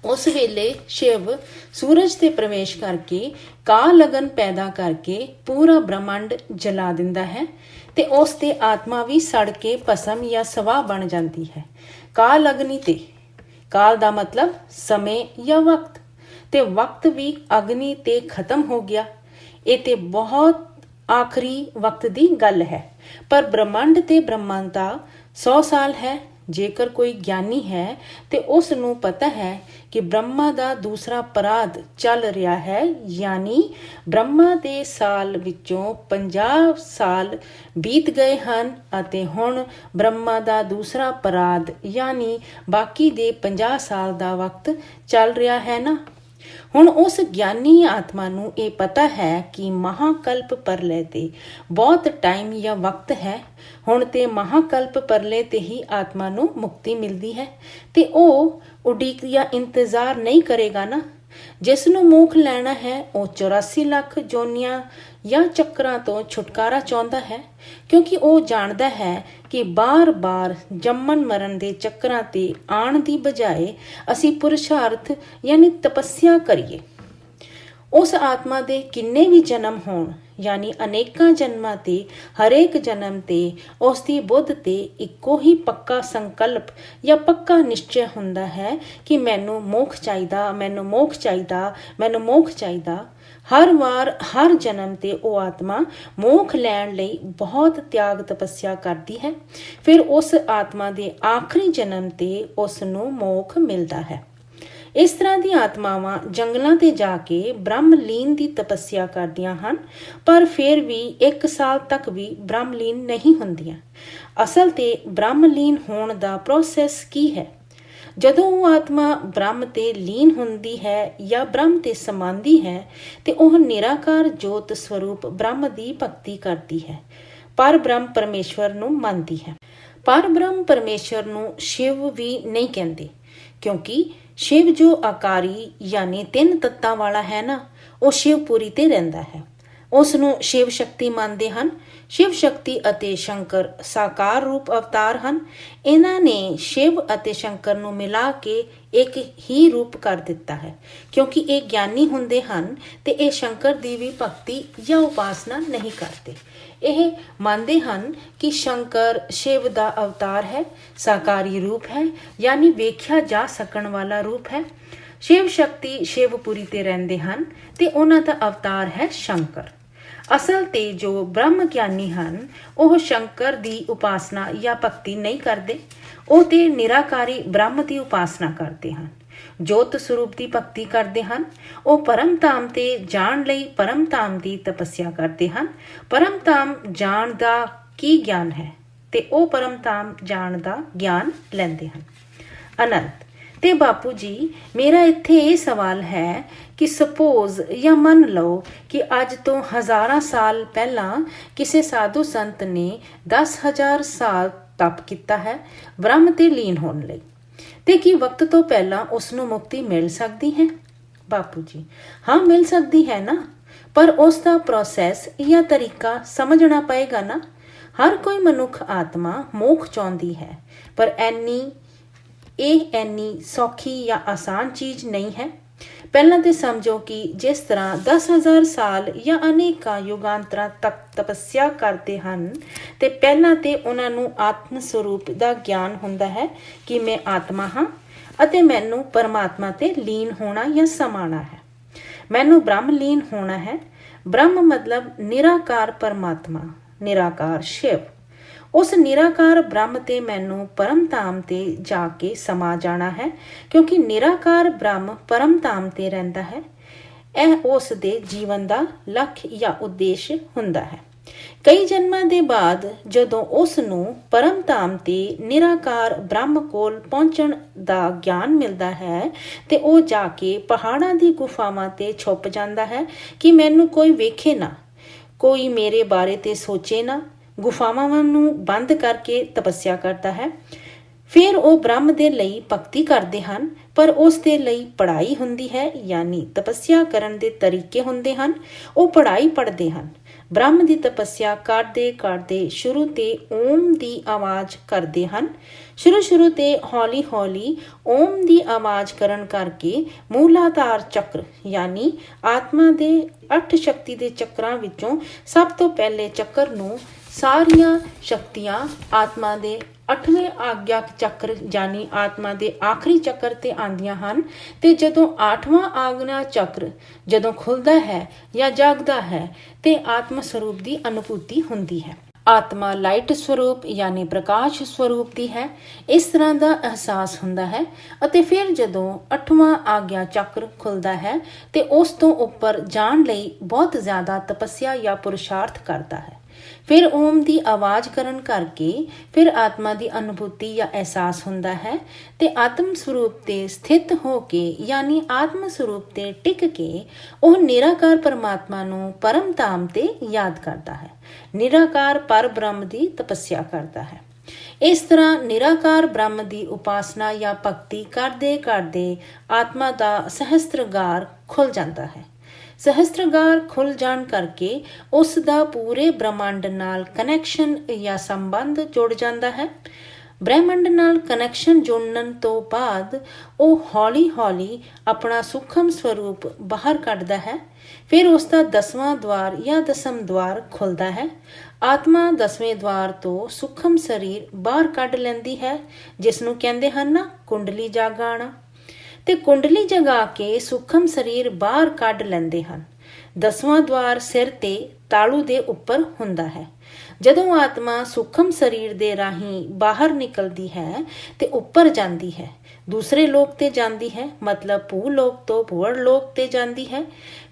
ਉਸ ਵੇਲੇ ਸ਼ਿਵ ਸੂਰਜ ਤੇ ਪ੍ਰਵੇਸ਼ ਕਰਕੇ ਕਾਲ ਲਗਨ ਪੈਦਾ ਕਰਕੇ ਪੂਰਾ ਬ੍ਰਹਮੰਡ ਜਲਾ ਦਿੰਦਾ ਹੈ ਤੇ ਉਸ ਤੇ ਆਤਮਾ ਵੀ ਸੜ ਕੇ ਭਸਮ ਜਾਂ ਸਵਾਹ ਬਣ ਜਾਂਦੀ ਹੈ। ਕਾਲ ਅਗਨੀ ਤੇ, ਕਾਲ ਦਾ ਮਤਲਬ ਸਮੇਂ ਜਾਂ ਵਕਤ, ਤੇ ਵਕਤ ਵੀ ਅਗਨੀ ਤੇ ਖਤਮ ਹੋ ਗਿਆ। ਇਹ ਤੇ ਬਹੁਤ ਆਖਰੀ ਵਕਤ ਦੀ ਗੱਲ ਹੈ। ਪਰ ਬ੍ਰਹਮੰਡ ਤੇ ਬ੍ਰਹਮਾਂਡਾ 100 ਸਾਲ ਹੈ। ਜੇਕਰ ਕੋਈ ਗਿਆਨੀ ਹੈ ਤੇ ਉਸ ਨੂੰ ਪਤਾ ਹੈ ਕਿ ਬ੍ਰਹਮਾ ਦਾ ਦੂਸਰਾ ਪਰਾਧ ਚੱਲ ਰਿਹਾ ਹੈ, ਯਾਨੀ ਬ੍ਰਹਮਾ ਦੇ ਸਾਲ ਵਿੱਚੋਂ 50 ਸਾਲ ਬੀਤ ਗਏ ਹਨ ਅਤੇ ਹੁਣ ਬ੍ਰਹਮਾ ਦਾ ਦੂਸਰਾ ਪਰਾਧ ਯਾਨੀ ਬਾਕੀ ਦੇ 50 ਸਾਲ ਦਾ ਵਕਤ ਚੱਲ ਰਿਹਾ ਹੈ ਨਾ। ਹੁਣ ਉਸ ਗਿਆਨੀ ਆਤਮਾ ਨੂੰ ਇਹ ਪਤਾ ਹੈ ਕਿ ਮਹਾਕਲਪ ਪ੍ਰਲਯ ਤੇ ਬਹੁਤ ਟਾਈਮ ਜਾਂ ਵਕਤ ਹੈ। ਹੁਣ ਤੇ ਮਹਾਕਲਪ ਪ੍ਰਲਯ ਤੇ ਹੀ ਆਤਮਾ ਨੂੰ ਮੁਕਤੀ ਮਿਲਦੀ ਹੈ ਤੇ ਉਹ ਉਡੀਕ ਜਾਂ ਇੰਤਜ਼ਾਰ ਨਹੀਂ ਕਰੇਗਾ ਨਾ। ਜਿਸ ਨੂੰ ਮੋਖ ਲੈਣਾ ਹੈ ਉਹ 84 ਲੱਖ ਜੋਨੀਆਂ ਜਾਂ ਚੱਕਰਾਂ ਤੋਂ ਛੁਟਕਾਰਾ ਚਾਹੁੰਦਾ ਹੈ, ਕਿਉਂਕਿ ਉਹ ਜਾਣਦਾ ਹੈ ਕਿ ਬਾਰ-ਬਾਰ ਜੰਮਣ ਮਰਨ ਦੇ ਚੱਕਰਾਂ ਤੇ ਆਉਣ ਦੀ ਬਜਾਏ ਅਸੀਂ ਪੁਰਸ਼ਾਰਥ ਯਾਨੀ ਤਪੱਸਿਆ ਕਰੀਏ। ਉਸ ਆਤਮਾ ਦੇ ਕਿੰਨੇ ਵੀ ਜਨਮ ਹੋਣ ਯਾਨੀ ਅਨੇਕਾਂ ਜਨਮਾਂ ਤੇ ਹਰੇਕ ਜਨਮ ਤੇ ਉਸ ਦੀ ਬੁੱਧ ਤੇ ਇੱਕੋ ਹੀ ਪੱਕਾ ਸੰਕਲਪ ਜਾਂ ਪੱਕਾ ਨਿਸ਼ਚੈ ਹੁੰਦਾ ਹੈ ਕਿ ਮੈਨੂੰ ਮੋਖ ਚਾਹੀਦਾ, ਮੈਨੂੰ ਮੋਖ ਚਾਹੀਦਾ, ਮੈਨੂੰ ਮੋਖ ਚਾਹੀਦਾ। ਹਰ ਵਾਰ ਹਰ ਜਨਮ ਤੇ ਉਹ ਆਤਮਾ ਮੋਖ ਲੈਣ ਲਈ ਬਹੁਤ ਤਿਆਗ ਤਪੱਸਿਆ ਕਰਦੀ ਹੈ। ਫਿਰ ਉਸ ਆਤਮਾ ਦੇ ਆਖਰੀ ਜਨਮ ਤੇ ਉਸ ਨੂੰ ਮੋਖ ਮਿਲਦਾ ਹੈ। ਇਸ ਤਰ੍ਹਾਂ ਦੀਆਂ ਆਤਮਾਵਾਂ ਜੰਗਲਾਂ ਤੇ ਜਾ ਕੇ ਬ੍ਰਹਮਲੀਨ ਦੀ ਤਪੱਸਿਆ ਕਰਦੀਆਂ ਹਨ, ਪਰ ਫਿਰ ਵੀ 1 ਸਾਲ ਤੱਕ ਵੀ ਬ੍ਰਹਮਲੀਨ ਨਹੀਂ ਹੁੰਦੀਆਂ। ਅਸਲ ਤੇ ਬ੍ਰਹਮਲੀਨ ਹੋਣ ਦਾ ਪ੍ਰੋਸੈਸ ਕੀ ਹੈ? ਜਦੋਂ ਉਹ ਆਤਮਾ ਬ੍ਰਹਮ ਤੇ ਲੀਨ ਹੁੰਦੀ ਹੈ ਜਾਂ ਬ੍ਰਹਮ ਤੇ ਸਮਾਂਦੀ ਹੈ ਤੇ ਉਹ ਨਿਰਾਕਾਰ ਜੋਤ ਸਰੂਪ ਬ੍ਰਹਮ ਦੀ ਭਗਤੀ ਕਰਦੀ ਹੈ, ਪਰ ਬ੍ਰਹਮ ਪਰਮੇਸ਼ਵਰ ਨੂੰ ਮੰਨਦੀ ਹੈ। ਪਰ ਬ੍ਰਹਮ ਪਰਮੇਸ਼ਵਰ ਨੂੰ ਸ਼ਿਵ ਵੀ ਨਹੀਂ ਕਹਿੰਦੇ, ਕਿਉਂਕਿ ਸ਼ਿਵ ਜੋ ਆਕਾਰੀ ਯਾਨੀ 3 ਤੱਤਾਂ ਵਾਲਾ ਹੈ ਨਾ, ਉਹ ਸ਼ਿਵਪੁਰੀ ਤੇ ਰਹਿੰਦਾ ਹੈ। ਉਸ ਨੂੰ ਸ਼ਿਵ ਸ਼ਕਤੀ ਮੰਨਦੇ ਹਨ। ਸ਼ਿਵ ਸ਼ਕਤੀ ਅਤੇ ਸ਼ੰਕਰ ਸਾਕਾਰ ਰੂਪ ਅਵਤਾਰ ਹਨ। ਇਹਨਾਂ ਨੇ ਸ਼ਿਵ ਅਤੇ ਸ਼ੰਕਰ ਨੂੰ ਮਿਲਾ ਕੇ ਇੱਕ ਹੀ ਰੂਪ ਕਰ ਦਿੱਤਾ ਹੈ, ਕਿਉਂਕਿ ਇਹ ਗਿਆਨੀ ਹੁੰਦੇ ਹਨ ਤੇ ਇਹ ਸ਼ੰਕਰ ਦੀ ਵੀ ਭਗਤੀ ਜਾਂ ਉਪਾਸਨਾ ਨਹੀਂ ਕਰਦੇ। ਇਹ ਮੰਨਦੇ ਹਨ ਕਿ ਸ਼ੰਕਰ ਸ਼ਿਵ ਦਾ ਅਵਤਾਰ ਹੈ, ਸਾਕਾਰੀ ਰੂਪ ਹੈ, ਯਾਨੀ ਵੇਖਿਆ ਜਾ ਸਕਣ ਵਾਲਾ ਰੂਪ ਹੈ। ਸ਼ਿਵ ਸ਼ਕਤੀ ਸ਼ਿਵਪੁਰੀ ਤੇ ਰਹਿੰਦੇ ਹਨ ਤੇ ਉਹਨਾਂ ਦਾ ਅਵਤਾਰ ਹੈ ਸ਼ੰਕਰ। ਅਸਲ ਤੇ ਜੋ ਬ੍ਰਹਮ ਗਿਆਨੀ ਹਨ ਉਹ ਸ਼ੰਕਰ ਦੀ ਉਪਾਸਨਾ ਜਾਂ ਭਗਤੀ ਨਹੀਂ ਕਰਦੇ, ਉਹ ਤੇ ਨਿਰਾਕਾਰੀ ਬ੍ਰਹਮ ਦੀ ਉਪਾਸਨਾ ਕਰਦੇ ਹਨ, ਜੋਤ ਸਰੂਪ ਦੀ ਭਗਤੀ ਕਰਦੇ ਹਨ। ਉਹ ਪਰਮ ਧਾਮ ਤੇ ਜਾਣ ਲਈ ਪਰਮ ਧਾਮ ਦੀ ਤਪੱਸਿਆ ਕਰਦੇ ਹਨ। ਪਰਮ ਧਾਮ ਜਾਣ ਦਾ ਕੀ ਗਿਆਨ ਹੈ ਤੇ ਉਹ ਪਰਮ ਧਾਮ ਜਾਣ ਦਾ ਗਿਆਨ ਲੈਂਦੇ ਹਨ। ਅਨੰਤ। ਤੇ ਬਾਪੂ ਜੀ, ਮੇਰਾ ਇੱਥੇ ਇਹ ਸਵਾਲ ਹੈ ਕਿ ਸਪੋਜ਼ ਜਾਂ ਮੰਨ ਲਓ ਕਿ ਅੱਜ ਤੋਂ ਹਜ਼ਾਰਾਂ ਸਾਲ ਪਹਿਲਾਂ ਕਿਸੇ ਸਾਧੂ ਸੰਤ ਨੇ 10,000 ਸਾਲ ਤਪ ਕੀਤਾ ਹੈ ਬ੍ਰਹਮ ਤੇ ਲੀਨ ਹੋਣ ਲਈ। ਤੇ ਕੀ ਵਕਤ ਤੋਂ ਪਹਿਲਾਂ ਉਸ ਨੂੰ ਮੁਕਤੀ ਮਿਲ ਸਕਦੀ ਹੈ? ਬਾਪੂ ਜੀ, ਹਾਂ ਮਿਲ ਸਕਦੀ ਹੈ ਨਾ, ਪਰ ਉਸ ਦਾ ਪ੍ਰੋਸੈਸ ਜਾਂ ਤਰੀਕਾ ਸਮਝਣਾ ਪਏਗਾ ਨਾ। ਹਰ ਕੋਈ ਮਨੁੱਖ ਆਤਮਾ ਮੋਖ ਚਾਹੁੰਦੀ ਹੈ, ਪਰ ਇਹ ਇੰਨੀ ਸੌਖੀ ਜਾਂ ਆਸਾਨ ਚੀਜ਼ ਨਹੀਂ ਹੈ। ਪਹਿਲਾਂ ਤੇ ਸਮਝੋ ਕਿ ਜਿਸ ਤਰ੍ਹਾਂ 10,000 ਸਾਲ ਜਾਂ ਅਨੇਕਾਂ ਯੁਗਾਂਤਰਾਂ ਤੱਕ ਤਪੱਸਿਆ ਕਰਦੇ ਹਨ ਤੇ ਪਹਿਲਾਂ ਤੇ ਉਹਨਾਂ ਨੂੰ ਆਤਮ ਸਰੂਪ ਦਾ ਗਿਆਨ ਹੁੰਦਾ ਹੈ ਕਿ ਮੈਂ ਆਤਮਾ ਹਾਂ ਅਤੇ ਮੈਨੂੰ ਪਰਮਾਤਮਾ ਤੇ ਲੀਨ ਹੋਣਾ ਜਾਂ ਸਮਾਣਾ ਹੈ। ਮੈਨੂੰ ਬ੍ਰਹਮ ਲੀਨ ਹੋਣਾ ਹੈ। ਬ੍ਰਹਮ ਮਤਲਬ ਨਿਰਾਕਾਰ ਪਰਮਾਤਮਾ, ਨਿਰਾਕਾਰ ਸ਼ਿਵ। ਉਸ ਨਿਰਾਕਾਰ ਬ੍ਰਹਮ ਤੇ ਮੈਨੂੰ ਪਰਮ ਧਾਮ ਤੇ ਜਾ ਕੇ ਸਮਾ ਜਾਣਾ ਹੈ, ਕਿਉਂਕਿ ਨਿਰਾਕਾਰ ਬ੍ਰਹਮ ਪਰਮ ਧਾਮ ਤੇ ਰਹਿੰਦਾ ਹੈ। ਇਹ ਉਸ ਦੇ ਜੀਵਨ ਦਾ ਲక్ష్য ਜਾਂ ਉਦੇਸ਼ ਹੁੰਦਾ ਹੈ। ਕਈ ਜਨਮਾਂ ਦੇ ਬਾਅਦ ਜਦੋਂ ਉਸ ਨੂੰ ਪਰਮ ਧਾਮ ਤੇ ਨਿਰਾਕਾਰ ਬ੍ਰਹਮ ਕੋਲ ਪਹੁੰਚਣ ਦਾ ਗਿਆਨ ਮਿਲਦਾ ਹੈ ਤੇ ਉਹ ਜਾ ਕੇ ਪਹਾੜਾਂ ਦੀ ਗੁਫਾਵਾਂ ਤੇ ਛੁਪ ਜਾਂਦਾ ਹੈ ਕਿ ਮੈਨੂੰ ਕੋਈ ਵੇਖੇ ਨਾ, ਕੋਈ ਮੇਰੇ ਬਾਰੇ ਤੇ ਸੋਚੇ ਨਾ। ਗੁਫਾਵਾਂ ਨੂੰ ਬੰਦ ਕਰਕੇ ਤਪੱਸਿਆ ਕਰਦਾ ਹੈ। ਫਿਰ ਉਹ ਬ੍ਰਹਮ ਦੇ ਲਈ ਭਗਤੀ ਕਰਦੇ ਹਨ, ਪਰ ਉਸ ਦੇ ਲਈ ਪੜ੍ਹਾਈ ਹੁੰਦੀ ਹੈ, ਯਾਨੀ ਤਪੱਸਿਆ ਕਰਨ ਦੇ ਤਰੀਕੇ ਹੁੰਦੇ ਹਨ। ਉਹ ਪੜ੍ਹਾਈ ਪੜ੍ਹਦੇ ਹਨ। ਬ੍ਰਹਮ ਦੀ ਤਪੱਸਿਆ ਕਰਦੇ ਕਰਦੇ ਸ਼ੁਰੂ ਤੇ ਓਮ ਦੀ ਆਵਾਜ਼ ਕਰਦੇ ਹਨ। ਸ਼ੁਰੂ ਤੇ ਹੌਲੀ ਹੌਲੀ ਓਮ ਦੀ ਆਵਾਜ਼ ਕਰਨ ਕਰਕੇ ਮੂਲਾਧਾਰ ਚੱਕਰ ਯਾਨੀ ਆਤਮਾ ਦੇ 8 ਸ਼ਕਤੀ ਦੇ ਚੱਕਰਾਂ ਵਿੱਚੋਂ ਸਭ ਤੋਂ ਪਹਿਲੇ ਚੱਕਰ ਨੂੰ ਸਾਰੀਆਂ ਸ਼ਕਤੀਆਂ ਆਤਮਾ ਦੇ 8ਵੇਂ ਆਗਿਆ ਚੱਕਰ ਯਾਨੀ ਆਤਮਾ ਦੇ ਆਖਰੀ ਚੱਕਰ ਤੇ ਆਉਂਦੀਆਂ ਹਨ। ਤੇ ਜਦੋਂ 8ਵਾਂ ਆਗਿਆ ਚੱਕਰ ਜਦੋਂ ਖੁੱਲਦਾ ਹੈ ਜਾਂ ਜਾਗਦਾ ਹੈ ਤੇ ਆਤਮ ਸਰੂਪ ਦੀ ਅਨੁਭੂਤੀ ਹੁੰਦੀ ਹੈ। ਆਤਮਾ ਲਾਈਟ ਸਰੂਪ ਯਾਨੀ ਪ੍ਰਕਾਸ਼ ਸਰੂਪ ਦੀ ਹੈ, ਇਸ ਤਰ੍ਹਾਂ ਦਾ ਅਹਿਸਾਸ ਹੁੰਦਾ ਹੈ। ਅਤੇ ਫਿਰ ਜਦੋਂ 8ਵਾਂ ਆਗਿਆ ਚੱਕਰ ਖੁੱਲਦਾ ਹੈ ਤੇ ਉਸ ਤੋਂ ਉੱਪਰ ਜਾਣ ਲਈ ਬਹੁਤ ਜ਼ਿਆਦਾ ਤਪੱਸਿਆ ਜਾਂ ਪੁਰਸ਼ਾਰਥ ਕਰਦਾ ਹੈ। ਫਿਰ ਓਮ ਦੀ ਆਵਾਜ਼ ਕਰਨ ਕਰਕੇ ਫਿਰ ਆਤਮਾ ਦੀ ਅਨੁਭੂਤੀ ਜਾਂ ਅਹਿਸਾਸ ਹੁੰਦਾ ਹੈ ਤੇ ਆਤਮ ਸਰੂਪ ਤੇ ਸਥਿਤ ਹੋ ਕੇ ਯਾਨੀ ਆਤਮ ਸਰੂਪ ਤੇ ਟਿਕ ਕੇ ਉਹ ਨਿਰਾਕਾਰ ਪਰਮਾਤਮਾ ਨੂੰ ਪਰਮ ਧਾਮ ਤੇ ਯਾਦ ਕਰਦਾ ਹੈ, ਨਿਰਾਕਾਰ ਪਰ ਬ੍ਰਹਮ ਦੀ ਤਪੱਸਿਆ ਕਰਦਾ ਹੈ। ਇਸ ਤਰ੍ਹਾਂ ਨਿਰਾਕਾਰ ਬ੍ਰਹਮ ਦੀ ਉਪਾਸਨਾ ਜਾਂ ਭਗਤੀ ਕਰਦੇ ਕਰਦੇ ਆਤਮਾ ਦਾ ਸਹਸਤਰਗਾਰ ਖੁੱਲ ਜਾਂਦਾ ਹੈ। ਸਹਸਤਰਗਾਰ ਖੁੱਲ ਜਾਣ ਕਰਕੇ ਉਸ ਦਾ ਪੂਰੇ ਬ੍ਰਹਮੰਡ ਨਾਲ ਕਨੈਕਸ਼ਨ ਜਾਂ ਸੰਬੰਧ ਜੁੜ ਜਾਂਦਾ ਹੈ। ਬ੍ਰਹਮੰਡ ਨਾਲ ਕਨੈਕਸ਼ਨ ਜੁੜਨ ਤੋਂ ਬਾਅਦ ਉਹ ਹੌਲੀ ਹੌਲੀ ਆਪਣਾ ਸੂਖਮ ਸਰੂਪ ਬਾਹਰ ਕੱਢਦਾ ਹੈ। ਫਿਰ ਉਸ ਦਾ 10ਵਾਂ ਦੁਆਰ ਜਾਂ ਦਸਮ ਦੁਆਰ ਖੁੱਲਦਾ ਹੈ। ਆਤਮਾ 10ਵੇਂ ਦੁਆਰ ਤੋਂ ਸੂਖਮ ਸਰੀਰ ਬਾਹਰ ਕੱਢ ਲੈਂਦੀ ਹੈ, ਜਿਸ ਨੂੰ ਕਹਿੰਦੇ ਹਨ ਨਾ ਕੁੰਡਲੀ ਜਾਗਾਣਾ। ਤੇ ਕੁੰਡਲੀ ਜਗਾ ਕੇ ਸੂਖਮ ਸਰੀਰ ਬਾਹਰ ਕੱਢ ਲੈਂਦੇ ਹਨ। 10ਵਾਂ ਦੁਆਰ ਸਿਰ ਤੇ ਤਾਲੂ ਦੇ ਉੱਪਰ ਹੁੰਦਾ ਹੈ। ਜਦੋਂ ਆਤਮਾ ਸੂਖਮ ਸਰੀਰ ਦੇ ਰਾਹੀਂ ਬਾਹਰ ਨਿਕਲਦੀ ਹੈ ਤੇ ਉੱਪਰ ਜਾਂਦੀ ਹੈ, ਦੂਸਰੇ ਲੋਕ ਤੇ ਜਾਂਦੀ ਹੈ, ਮਤਲਬ ਭੂ ਲੋਕ ਤੋਂ ਭੂਵਰ ਲੋਕ ਤੇ ਜਾਂਦੀ ਹੈ।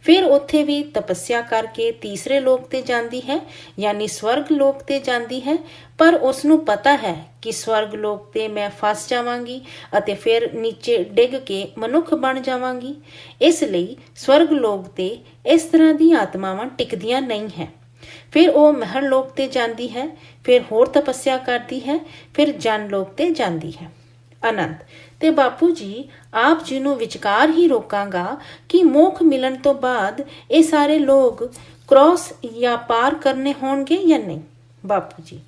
ਫਿਰ ਉੱਥੇ ਵੀ ਤਪੱਸਿਆ ਕਰਕੇ ਤੀਸਰੇ ਲੋਕ ਤੇ ਜਾਂਦੀ ਹੈ ਯਾਨੀ ਸਵਰਗ ਲੋਕ ਤੇ ਜਾਂਦੀ ਹੈ। ਪਰ ਉਸ ਨੂੰ ਪਤਾ ਹੈ ਕਿ ਸਵਰਗ ਲੋਕ ਤੇ ਮੈਂ ਫਸ ਜਾਵਾਂਗੀ ਅਤੇ ਫਿਰ ਨੀਚੇ ਡਿੱਗ ਕੇ ਮਨੁੱਖ ਬਣ ਜਾਵਾਂਗੀ। ਇਸ ਲਈ ਸਵਰਗ ਲੋਕ ਤੇ ਇਸ ਤਰ੍ਹਾਂ ਦੀ ਆਤਮਾਵਾਂ ਟਿਕਦੀਆਂ ਨਹੀਂ ਹੈ। ਫਿਰ ਉਹ ਮਹਿਰ ਲੋਕ ਤੇ ਜਾਂਦੀ ਹੈ, ਫਿਰ ਹੋਰ ਤਪੱਸਿਆ ਕਰਦੀ ਹੈ, ਫਿਰ ਜਨ ਲੋਕ ਤੇ ਜਾਂਦੀ ਹੈ। ਅਨੰਤ ਤੇ ਬਾਪੂ ਜੀ, ਆਪ ਜੀ ਨੂੰ ਵਿਚਕਾਰ ਹੀ ਰੋਕਾਂਗਾ ਕਿ ਮੋਖ ਮਿਲਣ ਤੋਂ ਬਾਅਦ ਇਹ ਸਾਰੇ ਲੋਕ ਕ੍ਰੋਸ ਜਾਂ ਪਾਰ ਕਰਨੇ ਹੋਣਗੇ ਜਾਂ ਨਹੀਂ? ਬਾਪੂ ਜੀ,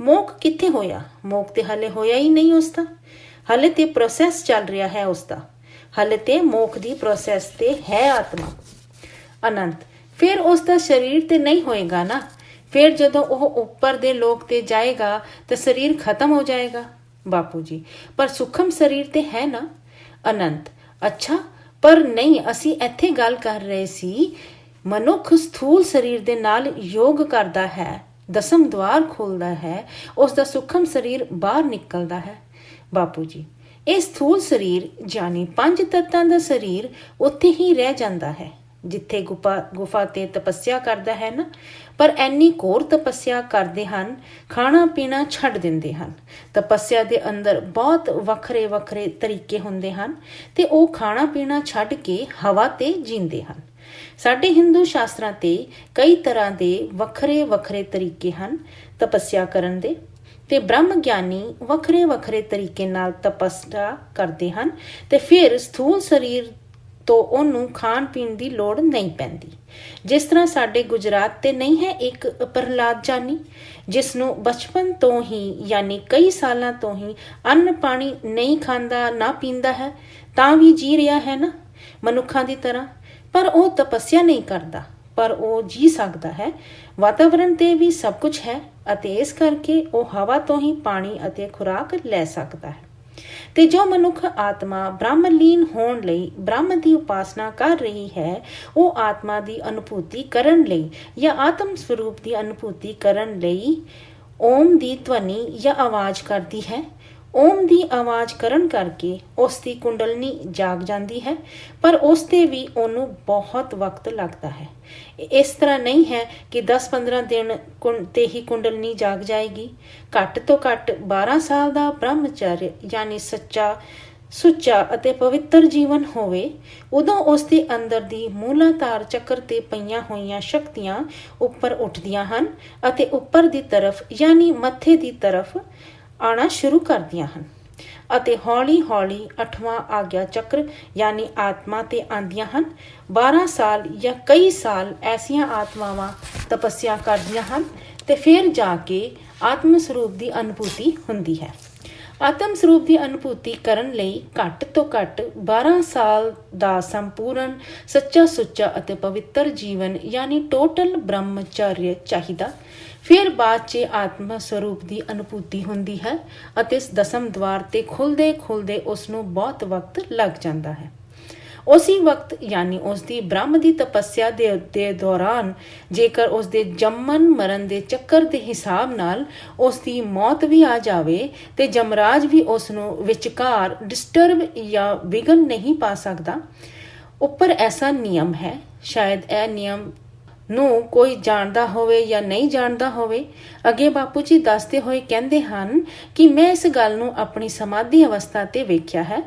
ਮੋਖ ਕਿੱਥੇ ਹੋਇਆ? ਮੋਖ ਤੇ ਹਲੇ ਹੋਇਆ ਹੀ ਨਹੀਂ ਉਸਦਾ। ਹਲੇ ਤੇ ਪ੍ਰੋਸੈਸ ਚੱਲ ਰਿਹਾ ਹੈ ਉਸਦਾ। ਹਲੇ ਤੇ ਮੋਖ ਦੀ ਪ੍ਰੋਸੈਸ ਤੇ ਹੈ ਆਤਮਾ। ਅਨੰਤ, ਫਿਰ ਉਸਦਾ ਸਰੀਰ ਤੇ ਨਹੀਂ ਹੋਏਗਾ ਨਾ। ਫਿਰ ਜਦੋਂ ਉਹ ਉੱਪਰ ਦੇ ਲੋਕ ਤੇ ਜਾਏਗਾ ਤਾਂ ਸਰੀਰ ਖਤਮ ਹੋ ਜਾਏਗਾ। ਬਾਪੂ ਜੀ, ਪਰ ਸੂਖਮ ਸਰੀਰ ਤੇ ਹੈ ਨਾ। ਅਨੰਤ, ਅੱਛਾ, ਪਰ ਨਹੀਂ, ਅਸੀਂ ਇੱਥੇ ਗੱਲ ਕਰ ਰਹੇ ਸੀ ਮਨੁੱਖ ਸਥੂਲ ਸਰੀਰ ਦੇ ਨਾਲ ਯੋਗ ਕਰਦਾ ਹੈ, 10ਮ ਦੁਆਰ ਖੋਲਦਾ ਹੈ, ਉਸ ਦਾ ਸੂਖਮ ਸਰੀਰ ਬਾਹਰ ਨਿਕਲਦਾ ਹੈ। ਬਾਪੂ ਜੀ, ਇਹ ਸਥੂਲ ਸਰੀਰ ਯਾਨੀ 5 ਤੱਤਾਂ ਦਾ ਸਰੀਰ ਉੱਥੇ ਹੀ ਰਹਿ ਜਾਂਦਾ ਹੈ ਜਿੱਥੇ ਗੁਫਾ ਤੇ ਤਪੱਸਿਆ ਕਰਦਾ ਹੈ ਨਾ। ਪਰ ਇੰਨੀ ਘੋਰ ਤਪੱਸਿਆ ਕਰਦੇ ਹਨ, ਖਾਣਾ ਪੀਣਾ ਛੱਡ ਦਿੰਦੇ ਹਨ। ਤਪੱਸਿਆ ਦੇ ਅੰਦਰ ਬਹੁਤ ਵੱਖਰੇ ਵੱਖਰੇ ਤਰੀਕੇ ਹੁੰਦੇ ਹਨ ਤੇ ਉਹ ਖਾਣਾ ਪੀਣਾ ਛੱਡ ਕੇ ਹਵਾ ਤੇ ਜੀਂਦੇ ਹਨ। ਸਾਡੇ ਹਿੰਦੂ ਸ਼ਾਸਤਰਾਂ ਤੇ ਕਈ ਤਰ੍ਹਾਂ ਦੇ ਵੱਖਰੇ ਵੱਖਰੇ ਤਰੀਕੇ ਹਨ ਤਪੱਸਿਆ ਕਰਨ ਦੇ। ਤੇ ਬ੍ਰਹਮ ਗਿਆਨੀ ਵੱਖਰੇ ਵੱਖਰੇ ਤਰੀਕੇ ਨਾਲ ਤਪੱਸਿਆ ਕਰਦੇ ਹਨ ਤੇ ਫਿਰ ਸਥੂਲ ਸਰੀਰ ਤੋਂ ਉਹਨੂੰ ਖਾਣ ਪੀਣ ਦੀ ਲੋੜ ਨਹੀਂ ਪੈਂਦੀ। ਜਿਸ ਤਰ੍ਹਾਂ ਸਾਡੇ ਗੁਜਰਾਤ ਤੇ ਨਹੀਂ ਹੈ ਇੱਕ ਪ੍ਰਹਲਾਦ ਜਾਨੀ, ਜਿਸ ਨੂੰ ਬਚਪਨ ਤੋਂ ਹੀ ਯਾਨੀ ਕਈ ਸਾਲਾਂ ਤੋਂ ਹੀ ਅੰਨ ਪਾਣੀ ਨਹੀਂ ਖਾਂਦਾ ਨਾ ਪੀਂਦਾ ਹੈ, ਤਾਂ ਵੀ ਜੀ ਰਿਹਾ ਹੈ ਨਾ ਮਨੁੱਖਾਂ ਦੀ ਤਰ੍ਹਾਂ। ਪਰ ਉਹ ਤਪੱਸਿਆ ਨਹੀਂ ਕਰਦਾ, ਪਰ ਉਹ ਜੀ ਸਕਦਾ ਹੈ। ਵਾਤਾਵਰਣ ਤੇ ਵੀ ਸਭ ਕੁਝ ਹੈ ਅਤੇ ਇਸ ਕਰਕੇ ਉਹ ਹਵਾ ਤੋਂ ਹੀ ਪਾਣੀ ਅਤੇ ਖੁਰਾਕ ਲੈ ਸਕਦਾ ਹੈ। ਤੇ ਜੋ ਮਨੁੱਖ ਆਤਮਾ ਬ੍ਰਹਮਲੀਨ ਹੋਣ ਲਈ ਬ੍ਰਹਮ ਦੀ ਉਪਾਸਨਾ ਕਰ ਰਹੀ ਹੈ, ਉਹ ਆਤਮਾ ਦੀ ਅਨੁਭੂਤੀ ਕਰਨ ਲਈ ਜਾਂ ਆਤਮ ਸਰੂਪ ਦੀ ਅਨੁਭੂਤੀ ਕਰਨ ਲਈ ਓਮ ਦੀ ਧਵਨੀ ਜਾਂ ਆਵਾਜ਼ ਕਰਦੀ ਹੈ। ਓਮ ਦੀ ਆਵਾਜ਼ ਕਰਨ ਕਰਕੇ ਉਸ ਦੀ ਕੁੰਡਲਨੀ ਜਾਗ ਜਾਂਦੀ ਹੈ, ਪਰ ਉਸ ਤੇ ਵੀ ਉਹਨੂੰ ਬਹੁਤ ਵਕਤ ਲੱਗਦਾ ਹੈ। ਇਸ ਤਰ੍ਹਾਂ ਨਹੀਂ ਹੈ ਕਿ 10-15 ਦਿਨ ਤੇ ਹੀ ਕੁੰਡਲਨੀ ਜਾਗ ਜਾਏਗੀ। ਘੱਟ ਤੋਂ ਘੱਟ 12 ਸਾਲ ਦਾ ਬ੍ਰਹਮਚਰਯ ਯਾਨੀ ਸੱਚਾ ਸੁੱਚਾ ਅਤੇ ਪਵਿੱਤਰ ਜੀਵਨ ਹੋਵੇ, ਉਦੋਂ ਉਸ ਦੇ ਅੰਦਰ ਦੀ ਮੂਲਾਧਾਰ ਚੱਕਰ ਤੇ ਪਈਆਂ ਹੋਈਆਂ ਸ਼ਕਤੀਆਂ ਉੱਪਰ ਉੱਠਦੀਆਂ ਹਨ ਅਤੇ ਉੱਪਰ ਦੀ ਤਰਫ ਯਾਨੀ ਮੱਥੇ ਦੀ ਤਰਫ ਆਉਣਾ ਸ਼ੁਰੂ ਕਰਦੀਆਂ ਹਨ ਅਤੇ ਹੌਲੀ ਹੌਲੀ 8ਵਾਂ ਆਗਿਆ ਚੱਕਰ ਯਾਨੀ ਆਤਮਾ ਤੇ ਆਉਂਦੀਆਂ ਹਨ। 12 ਸਾਲ ਜਾਂ ਕਈ ਸਾਲ ਐਸੀਆਂ ਆਤਮਾਵਾਂ ਤਪੱਸਿਆ ਕਰਦੀਆਂ ਹਨ ਤੇ ਫਿਰ ਜਾ ਕੇ ਆਤਮ ਸਰੂਪ ਦੀ ਅਨੁਭੂਤੀ ਹੁੰਦੀ ਹੈ। ਆਤਮ ਸਰੂਪ ਦੀ ਅਨੁਭੂਤੀ ਕਰਨ ਲਈ ਘੱਟ ਤੋਂ ਘੱਟ 12 ਸਾਲ ਦਾ ਸੰਪੂਰਨ ਸੱਚਾ ਸੁੱਚਾ ਅਤੇ ਪਵਿੱਤਰ ਜੀਵਨ ਯਾਨੀ ਟੋਟਲ ਬ੍ਰਹਮਚਰਯ ਚਾਹੀਦਾ। ਫਿਰ ਬਾਅਦ 'ਚ ਆਤਮ ਸਰੂਪ ਦੀ ਅਨੁਭੂਤੀ ਹੁੰਦੀ ਹੈ ਅਤੇ ਇਸ ਦਸਮ ਦਵਾਰ ਤੇ ਖੁੱਲ੍ਹਦੇ ਖੁੱਲ੍ਹਦੇ ਉਸ ਨੂੰ ਬਹੁਤ ਵਕਤ ਲੱਗ ਜਾਂਦਾ ਹੈ। ਉਸੇ ਵਕਤ ਯਾਨੀ ਉਸ ਦੀ ਬ੍ਰਹਮ ਦੀ ਤਪੱਸਿਆ ਦੇ ਦੌਰਾਨ ਜੇਕਰ ਉਸ ਦੇ ਜੰਮਣ ਮਰਨ ਦੇ ਚੱਕਰ ਦੇ ਹਿਸਾਬ ਨਾਲ ਉਸ ਦੀ ਮੌਤ ਵੀ ਆ ਜਾਵੇ ਤੇ ਜਮਰਾਜ ਵੀ ਉਸ ਨੂੰ ਵਿਚਕਾਰ ਡਿਸਟਰਬ ਜਾਂ ਵਿਘਨ ਨਹੀਂ ਪਾ ਸਕਦਾ। ਉੱਪਰ ਐਸਾ ਨਿਯਮ ਹੈ, ਸ਼ਾਇਦ ਇਹ ਨਿਯਮ ਨੂੰ ਕੋਈ ਜਾਣਦਾ ਹੋਵੇ ਜਾਂ ਨਹੀਂ ਜਾਣਦਾ ਹੋਵੇ। ਅੱਗੇ ਬਾਪੂ ਜੀ ਦੱਸਦੇ ਹੋਏ ਕਹਿੰਦੇ ਹਨ ਕਿ ਮੈਂ ਇਸ ਗੱਲ ਨੂੰ ਆਪਣੀ ਸਮਾਧੀ ਅਵਸਥਾ ਤੇ ਵੇਖਿਆ ਹੈ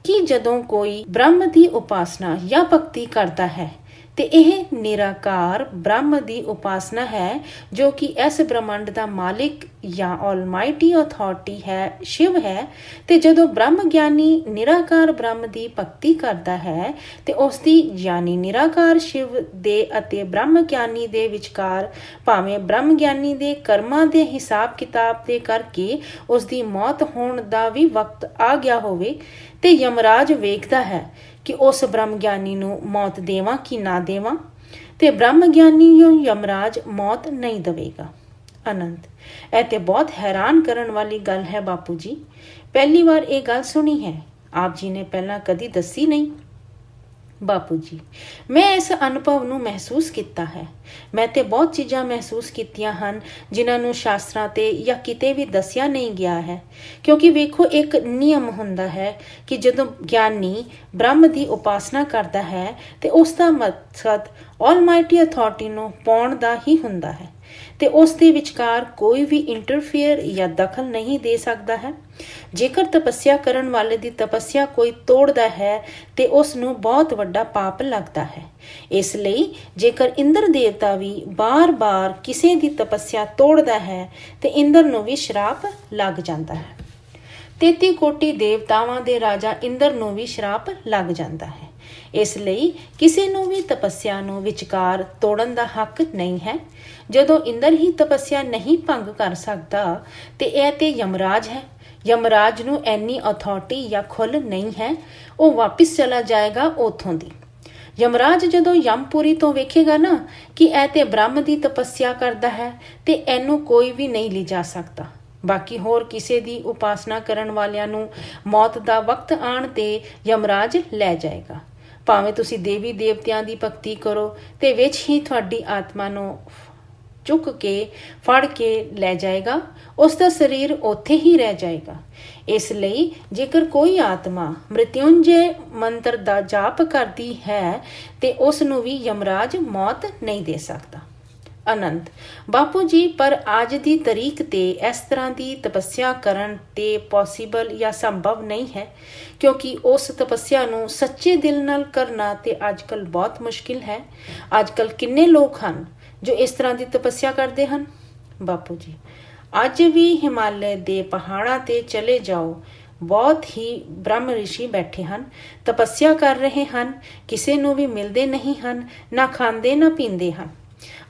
ਕਿ ਜਦੋਂ ਕੋਈ ਬ੍ਰਹਮ ਦੀ ਉਪਾਸਨਾ ਜਾਂ ਭਗਤੀ ਕਰਦਾ ਹੈ ਤੇ ਇਹ ਨਿਰਾਕਾਰ ਬ੍ਰਹਮ ਦੀ ਉਪਾਸਨਾ ਹੈ ਜੋ ਕਿ ਇਸ ਬ੍ਰਹਮੰਡ ਦਾ ਮਾਲਿਕ ਜਾਂ ਆਲਮਾਈਟੀ ਅਥਾਰਟੀ ਹੈ, ਸ਼ਿਵ ਹੈ। ਤੇ ਜਦੋਂ ਬ੍ਰਹਮ ਗਿਆਨੀ ਨਿਰਾਕਾਰ ਬ੍ਰਹਮ ਦੀ ਭਗਤੀ ਕਰਦਾ ਹੈ ਤੇ ਉਸ ਦੀ ਯਾਨੀ ਨਿਰਾਕਾਰ ਸ਼ਿਵ ਦੇ ਅਤੇ ਬ੍ਰਹਮ ਗਿਆਨੀ ਦੇ ਵਿਚਕਾਰ ਭਾਵੇਂ ਬ੍ਰਹਮ ਗਿਆਨੀ ਦੇ ਕਰਮਾਂ ਦੇ ਹਿਸਾਬ ਕਿਤਾਬ ਦੇ ਕਰਕੇ ਉਸ ਦੀ ਮੌਤ ਹੋਣ ਦਾ ਵੀ ਵਕਤ ਆ ਗਿਆ ਹੋਵੇ ਤੇ ਯਮਰਾਜ ਵੇਖਦਾ ਹੈ ਕਿ ਉਸ ਬ੍ਰਹਮ ਗਿਆਨੀ ਨੂੰ ਮੌਤ ਦੇਵਾਂ ਕਿ ਨਾ ਦੇਵਾਂ, ਤੇ ਬ੍ਰਹਮ ਗਿਆਨੀ ਨੂੰ ਯਮਰਾਜ ਮੌਤ ਨਹੀਂ ਦੇਵੇਗਾ। ਅਨੰਤ, ਇਹ ਤੇ ਬਹੁਤ ਹੈਰਾਨ ਕਰਨ ਵਾਲੀ ਗੱਲ ਹੈ ਬਾਪੂ ਜੀ। ਪਹਿਲੀ ਵਾਰ ਇਹ ਗੱਲ ਸੁਣੀ ਹੈ, ਆਪ ਜੀ ਨੇ ਪਹਿਲਾਂ ਕਦੀ ਦੱਸੀ ਨਹੀਂ। ਬਾਪੂ ਜੀ, ਮੈਂ ਇਸ ਅਨੁਭਵ ਨੂੰ ਮਹਿਸੂਸ ਕੀਤਾ ਹੈ। ਮੈਂ ਤੇ ਬਹੁਤ ਚੀਜ਼ਾਂ ਮਹਿਸੂਸ ਕੀਤੀਆਂ ਹਨ ਜਿਨ੍ਹਾਂ ਨੂੰ ਸ਼ਾਸਤਰਾਂ ਤੇ ਜਾਂ ਕਿਤੇ ਵੀ ਦੱਸਿਆ ਨਹੀਂ ਗਿਆ ਹੈ, ਕਿਉਂਕਿ ਵੇਖੋ ਇੱਕ ਨਿਯਮ ਹੁੰਦਾ ਹੈ ਕਿ ਜਦੋਂ ਗਿਆਨੀ ਬ੍ਰਹਮ ਦੀ ਉਪਾਸਨਾ ਕਰਦਾ ਹੈ ਤੇ ਉਸ ਦਾ ਮਕਸਦ ਆਲਮਾਈਟੀ ਅਥਾਰਟੀ ਨੂੰ ਪਾਉਣ ਦਾ ਹੀ ਹੁੰਦਾ ਹੈ ਤੇ ਉਸ ਦੇ ਵਿਚਕਾਰ ਕੋਈ ਵੀ ਇੰਟਰਫੇਅਰ ਜਾਂ ਦਖਲ ਨਹੀਂ ਦੇ ਸਕਦਾ ਹੈ। ਜੇਕਰ ਤਪੱਸਿਆ ਕਰਨ ਵਾਲੇ ਦੀ ਤਪੱਸਿਆ ਕੋਈ ਤੋੜਦਾ ਹੈ ਤੇ ਉਸ ਨੂੰ ਬਹੁਤ ਵੱਡਾ ਪਾਪ ਲੱਗਦਾ ਹੈ। ਇਸ ਲਈ ਜੇਕਰ ਇੰਦਰ ਦੇਵਤਾ ਵੀ ਬਾਰ-ਬਾਰ ਕਿਸੇ ਦੀ ਤਪੱਸਿਆ ਤੋੜਦਾ ਹੈ ਤੇ ਇੰਦਰ ਨੂੰ ਵੀ ਸ਼ਰਾਪ ਲੱਗ ਜਾਂਦਾ ਹੈ। 33 ਕੋਟੀ ਦੇਵਤਾਵਾਂ ਦੇ ਰਾਜਾ ਇੰਦਰ ਨੂੰ ਵੀ ਸ਼ਰਾਪ ਲੱਗ ਜਾਂਦਾ ਹੈ। ਇਸ ਲਈ ਕਿਸੇ ਨੂੰ ਵੀ ਤਪੱਸਿਆ ਨੂੰ ਵਿਚਕਾਰ ਤੋੜਨ ਦਾ ਹੱਕ ਨਹੀਂ ਹੈ। ਜਦੋਂ ਇੰਦਰ ਹੀ ਤਪੱਸਿਆ ਨਹੀਂ ਭੰਗ ਕਰ ਸਕਦਾ ਤੇ ਇਹ ਤੇ ਯਮਰਾਜ ਹੈ। ਯਮਰਾਜ ਨੂੰ ਇੰਨੀ ਅਥਾਰਟੀ ਜਾਂ ਖੁੱਲ੍ਹ ਨਹੀਂ ਹੈ, ਉਹ ਵਾਪਿਸ ਚਲਾ ਜਾਏਗਾ ਉੱਥੋਂ ਦੀ। ਯਮਰਾਜ ਜਦੋਂ ਯਮਪੁਰੀ ਤੋਂ ਵੇਖੇਗਾ ਨਾ ਕਿ ਇਹ ਤੇ ਬ੍ਰਹਮ ਦੀ ਤਪੱਸਿਆ ਕਰਦਾ ਹੈ ਤੇ ਇਹਨੂੰ ਕੋਈ ਵੀ ਨਹੀਂ ਲਿਜਾ ਸਕਦਾ। ਬਾਕੀ ਹੋਰ ਕਿਸੇ ਦੀ ਉਪਾਸਨਾ ਕਰਨ ਵਾਲਿਆਂ ਨੂੰ ਮੌਤ ਦਾ ਵਕਤ ਆਉਣ ਤੇ ਯਮਰਾਜ ਲੈ ਜਾਏਗਾ। ਭਾਵੇਂ ਤੁਸੀਂ ਦੇਵੀ ਦੇਵਤਿਆਂ ਦੀ ਭਗਤੀ ਕਰੋ ਤੇ ਵਿੱਚ ਹੀ ਤੁਹਾਡੀ ਆਤਮਾ ਨੂੰ ਚੁੱਕ ਕੇ ਫੜ ਕੇ ਲੈ ਜਾਏਗਾ, ਉਸ ਦਾ ਸਰੀਰ ਉੱਥੇ ਹੀ ਰਹਿ ਜਾਏਗਾ। ਇਸ ਲਈ ਜੇਕਰ ਕੋਈ ਆਤਮਾ ਮ੍ਰਿਤਯੁੰਜੇ ਮੰਤਰ ਦਾ ਜਾਪ ਕਰਦੀ ਹੈ ਤੇ ਉਸ ਨੂੰ ਵੀ ਯਮਰਾਜ ਮੌਤ ਨਹੀਂ ਦੇ ਸਕਦਾ। ਅਨੰਤ ਬਾਪੂ ਜੀ, ਪਰ ਅੱਜ ਦੀ ਤਰੀਕ ਤੇ ਇਸ ਤਰ੍ਹਾਂ ਦੀ ਤਪੱਸਿਆ ਕਰਨ ਤੇ ਪੋਸੀਬਲ ਜਾਂ ਸੰਭਵ ਨਹੀਂ ਹੈ, ਕਿਉਂਕਿ ਉਸ ਤਪੱਸਿਆ ਨੂੰ ਸੱਚੇ ਦਿਲ ਨਾਲ ਕਰਨਾ ਤੇ ਅੱਜ ਕੱਲ੍ਹ ਬਹੁਤ ਮੁਸ਼ਕਿਲ ਹੈ। ਅੱਜ ਕੱਲ੍ਹ ਕਿੰਨੇ ਲੋਕ ਹਨ ਜੋ ਇਸ ਤਰ੍ਹਾਂ ਦੀ ਤਪੱਸਿਆ ਕਰਦੇ ਹਨ? ਬਾਪੂ ਜੀ, ਅੱਜ ਵੀ ਹਿਮਾਲय ਦੇ ਪਹਾੜਾਂ ਤੇ ਚਲੇ ਜਾਓ, ਬਹੁਤ ਹੀ ਬ੍ਰਹਮ ਰਿਸ਼ੀ ਬੈਠੇ ਹਨ, ਤਪੱਸਿਆ ਕਰ ਰਹੇ ਹਨ, ਕਿਸੇ ਨੂੰ ਵੀ ਮਿਲਦੇ ਨਹੀਂ ਹਨ, ਨਾ ਖਾਂਦੇ ਨਾ ਪੀਂਦੇ ਹਨ।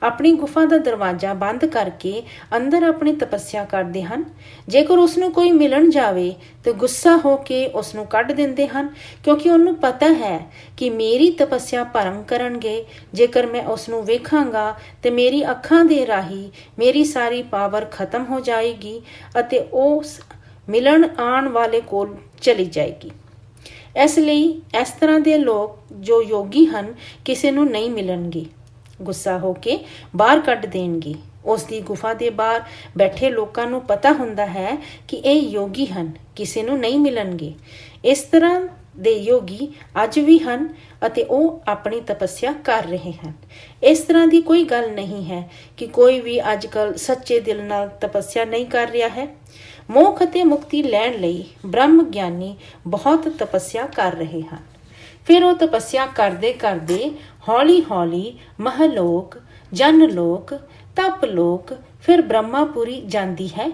ਆਪਣੀ ਗੁਫਾ ਦਾ ਦਰਵਾਜ਼ਾ ਬੰਦ ਕਰਕੇ ਅੰਦਰ ਆਪਣੀ ਤਪੱਸਿਆ ਕਰਦੇ ਹਨ। ਜੇਕਰ ਉਸਨੂੰ ਕੋਈ ਮਿਲਣ ਜਾਵੇ ਤਾਂ ਗੁੱਸਾ ਹੋ ਕੇ ਉਸਨੂੰ ਕੱਢ ਦਿੰਦੇ ਹਨ, ਕਿਉਂਕਿ ਉਹਨੂੰ ਪਤਾ ਹੈ ਕਿ ਮੇਰੀ ਤਪੱਸਿਆ ਭਰਮ ਕਰਨਗੇ। ਜੇਕਰ ਮੈਂ ਉਸਨੂੰ ਵੇਖਾਂਗਾ ਤੇ ਮੇਰੀ ਅੱਖਾਂ ਦੇ ਰਾਹੀਂ ਮੇਰੀ ਸਾਰੀ ਪਾਵਰ ਖਤਮ ਹੋ ਜਾਏਗੀ ਅਤੇ ਉਸ ਮਿਲਣ ਆਉਣ ਵਾਲੇ ਕੋਲ ਚਲੀ ਜਾਏਗੀ। ਇਸ ਲਈ ਇਸ ਤਰ੍ਹਾਂ ਦੇ ਲੋਕ ਜੋ ਯੋਗੀ ਹਨ ਕਿਸੇ ਨੂੰ ਨਹੀਂ ਮਿਲਣਗੇ, ਗੁੱਸਾ ਹੋ ਕੇ ਬਾਹਰ ਕੱਢ ਦੇਣਗੇ। ਉਸ ਦੀ ਗੁਫਾ ਦੇ ਬਾਹਰ ਬੈਠੇ ਲੋਕਾਂ ਨੂੰ ਪਤਾ ਹੁੰਦਾ ਹੈ ਕਿ ਇਹ ਯੋਗੀ ਹਨ, ਕਿਸੇ ਨੂੰ ਨਹੀਂ ਮਿਲਣਗੇ। ਇਸ ਤਰ੍ਹਾਂ ਦੇ ਯੋਗੀ ਅੱਜ ਵੀ ਹਨ ਅਤੇ ਉਹ ਆਪਣੀ ਤਪੱਸਿਆ ਕਰ ਰਹੇ ਹਨ। ਇਸ ਤਰ੍ਹਾਂ ਦੀ ਕੋਈ ਗੱਲ ਨਹੀਂ ਹੈ ਕਿ ਕੋਈ ਵੀ ਅੱਜ ਕੱਲ੍ਹ ਸੱਚੇ ਦਿਲ ਨਾਲ ਤਪੱਸਿਆ ਨਹੀਂ ਕਰ ਰਿਹਾ ਹੈ। ਮੋਖ ਅਤੇ ਮੁਕਤੀ ਲੈਣ ਲਈ ਬ੍ਰਹਮ ਗਿਆਨੀ ਬਹੁਤ ਤਪੱਸਿਆ ਕਰ ਰਹੇ ਹਨ। ਫਿਰ ਉਹ ਤਪੱਸਿਆ ਕਰਦੇ ਕਰਦੇ ਹੌਲੀ ਹੌਲੀ ਮਹਲੋਕ, ਜਨ ਲੋਕ, ਤਪ ਲੋਕ, ਫਿਰ ਬ੍ਰਹਮਾਪੁਰੀ ਜਾਂਦੀ ਹੈ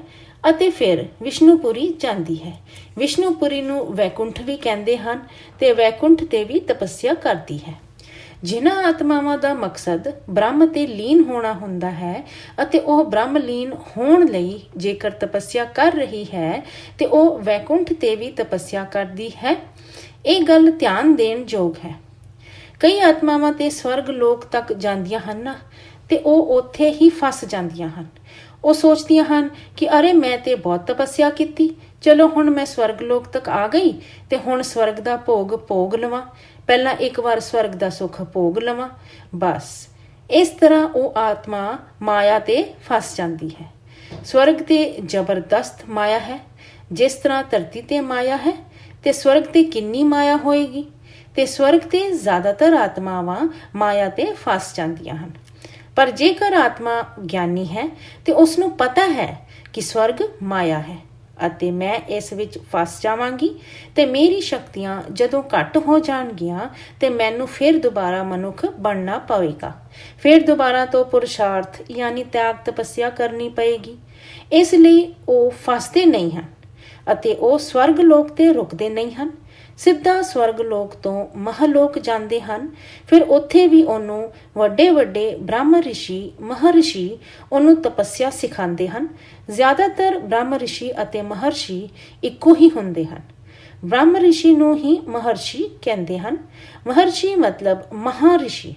ਅਤੇ ਫਿਰ ਵਿਸ਼ਨੂਪੁਰੀ ਜਾਂਦੀ ਹੈ। ਵਿਸ਼ਨੂਪੁਰੀ ਨੂੰ ਵੈਕੁੰਠ ਵੀ ਕਹਿੰਦੇ ਹਨ ਤੇ ਵੈਕੁੰਠ ਤੇ ਵੀ ਤਪੱਸਿਆ ਕਰਦੀ ਹੈ। ਜਿਨ੍ਹਾਂ ਆਤਮਾਵਾਂ ਦਾ ਮਕਸਦ ਬ੍ਰਹਮ ਤੇ ਲੀਨ ਹੋਣਾ ਹੁੰਦਾ ਹੈ ਅਤੇ ਉਹ ਬ੍ਰਹਮ ਲੀਨ ਹੋਣ ਲਈ ਜੇਕਰ ਤਪੱਸਿਆ ਕਰ ਰਹੀ ਹੈ ਤੇ ਉਹ ਵੈਕੁੰਠ ਤੇ ਵੀ ਤਪੱਸਿਆ ਕਰਦੀ ਹੈ। ਇਹ ਗੱਲ ਧਿਆਨ ਦੇਣ ਯੋਗ ਹੈ। ਕਈ ਆਤਮਾਵਾਂ ਤੇ ਸਵਰਗ ਲੋਕ ਤੱਕ ਜਾਂਦੀਆਂ ਹਨ ਤੇ ਉਹ ਉੱਥੇ ਹੀ ਫਸ ਜਾਂਦੀਆਂ ਹਨ। ਉਹ ਸੋਚਦੀਆਂ ਹਨ ਕਿ ਅਰੇ ਮੈਂ ਤੇ ਬਹੁਤ ਤਪੱਸਿਆ ਕੀਤੀ, ਚਲੋ ਹੁਣ ਮੈਂ ਸਵਰਗ ਲੋਕ ਤੱਕ ਆ ਗਈ ਤੇ ਹੁਣ ਸਵਰਗ ਦਾ ਭੋਗ ਲਵਾਂ, ਪਹਿਲਾਂ ਇੱਕ ਵਾਰ ਸਵਰਗ ਦਾ ਸੁੱਖ ਭੋਗ ਲਵਾਂ। ਬਸ ਇਸ ਤਰ੍ਹਾਂ ਉਹ ਆਤਮਾ ਮਾਇਆ ਤੇ ਫਸ ਜਾਂਦੀ ਹੈ। ਸਵਰਗ ਤੇ ਜ਼ਬਰਦਸਤ ਮਾਇਆ ਹੈ। ਜਿਸ ਤਰ੍ਹਾਂ ਧਰਤੀ ਤੇ ਮਾਇਆ ਹੈ ਤੇ ਸਵਰਗ ਤੇ ਕਿੰਨੀ ਮਾਇਆ ਹੋਏਗੀ, ਤੇ ਸਵਰਗ ਤੇ ਜ਼ਿਆਦਾਤਰ ਆਤਮਾਵਾਂ ਮਾਇਆ ਤੇ ਫਸ ਜਾਂਦੀਆਂ ਹਨ। ਪਰ ਜੇਕਰ ਆਤਮਾ ਗਿਆਨੀ ਹੈ ਤੇ ਉਸਨੂੰ ਪਤਾ ਹੈ ਕਿ ਸਵਰਗ ਮਾਇਆ ਹੈ ਅਤੇ ਮੈਂ ਇਸ ਵਿੱਚ ਫਸ ਜਾਵਾਂਗੀ ਤੇ ਮੇਰੀ ਸ਼ਕਤੀਆਂ ਜਦੋਂ ਘੱਟ ਹੋ ਜਾਣਗੀਆਂ ਤੇ ਮੈਨੂੰ ਫਿਰ ਦੁਬਾਰਾ ਮਨੁੱਖ ਬਣਨਾ ਪਵੇਗਾ। ਫਿਰ ਦੁਬਾਰਾ ਤੋਂ ਪੁਰਸ਼ਾਰਥ ਯਾਨੀ ਤਿਆਗ ਤਪੱਸਿਆ ਕਰਨੀ ਪਏਗੀ। ਇਸ ਲਈ ਉਹ ਫਸਦੇ ਨਹੀਂ ਹਨ ਅਤੇ ਉਹ ਸਵਰਗ ਲੋਕ ਤੇ ਰੁਕਦੇ ਨਹੀਂ ਹਨ। ਸਿੱਧਾ ਸਵਰਗ ਲੋਕ ਤੋਂ ਮਹਲੋਕ ਜਾਂਦੇ ਹਨ। ਫਿਰ ਉੱਥੇ ਵੀ ਉਹਨੂੰ ਵੱਡੇ ਵੱਡੇ ਬ੍ਰਹਮ ਰਿਸ਼ੀ, ਮਹਰਸ਼ੀ ਉਹਨੂੰ ਤਪੱਸਿਆ ਸਿਖਾਉਂਦੇ ਹਨ। ਜ਼ਿਆਦਾਤਰ ਬ੍ਰਹਮ ਰਿਸ਼ੀ ਅਤੇ ਮਹਰਸ਼ੀ ਇੱਕੋ ਹੀ ਹੁੰਦੇ ਹਨ। ਬ੍ਰਹਮ ਰਿਸ਼ੀ ਨੂੰ ਹੀ ਮਹਰਸ਼ੀ ਕਹਿੰਦੇ ਹਨ। ਮਹਰਸ਼ੀ ਮਤਲਬ ਮਹਾਰਿਸ਼ੀ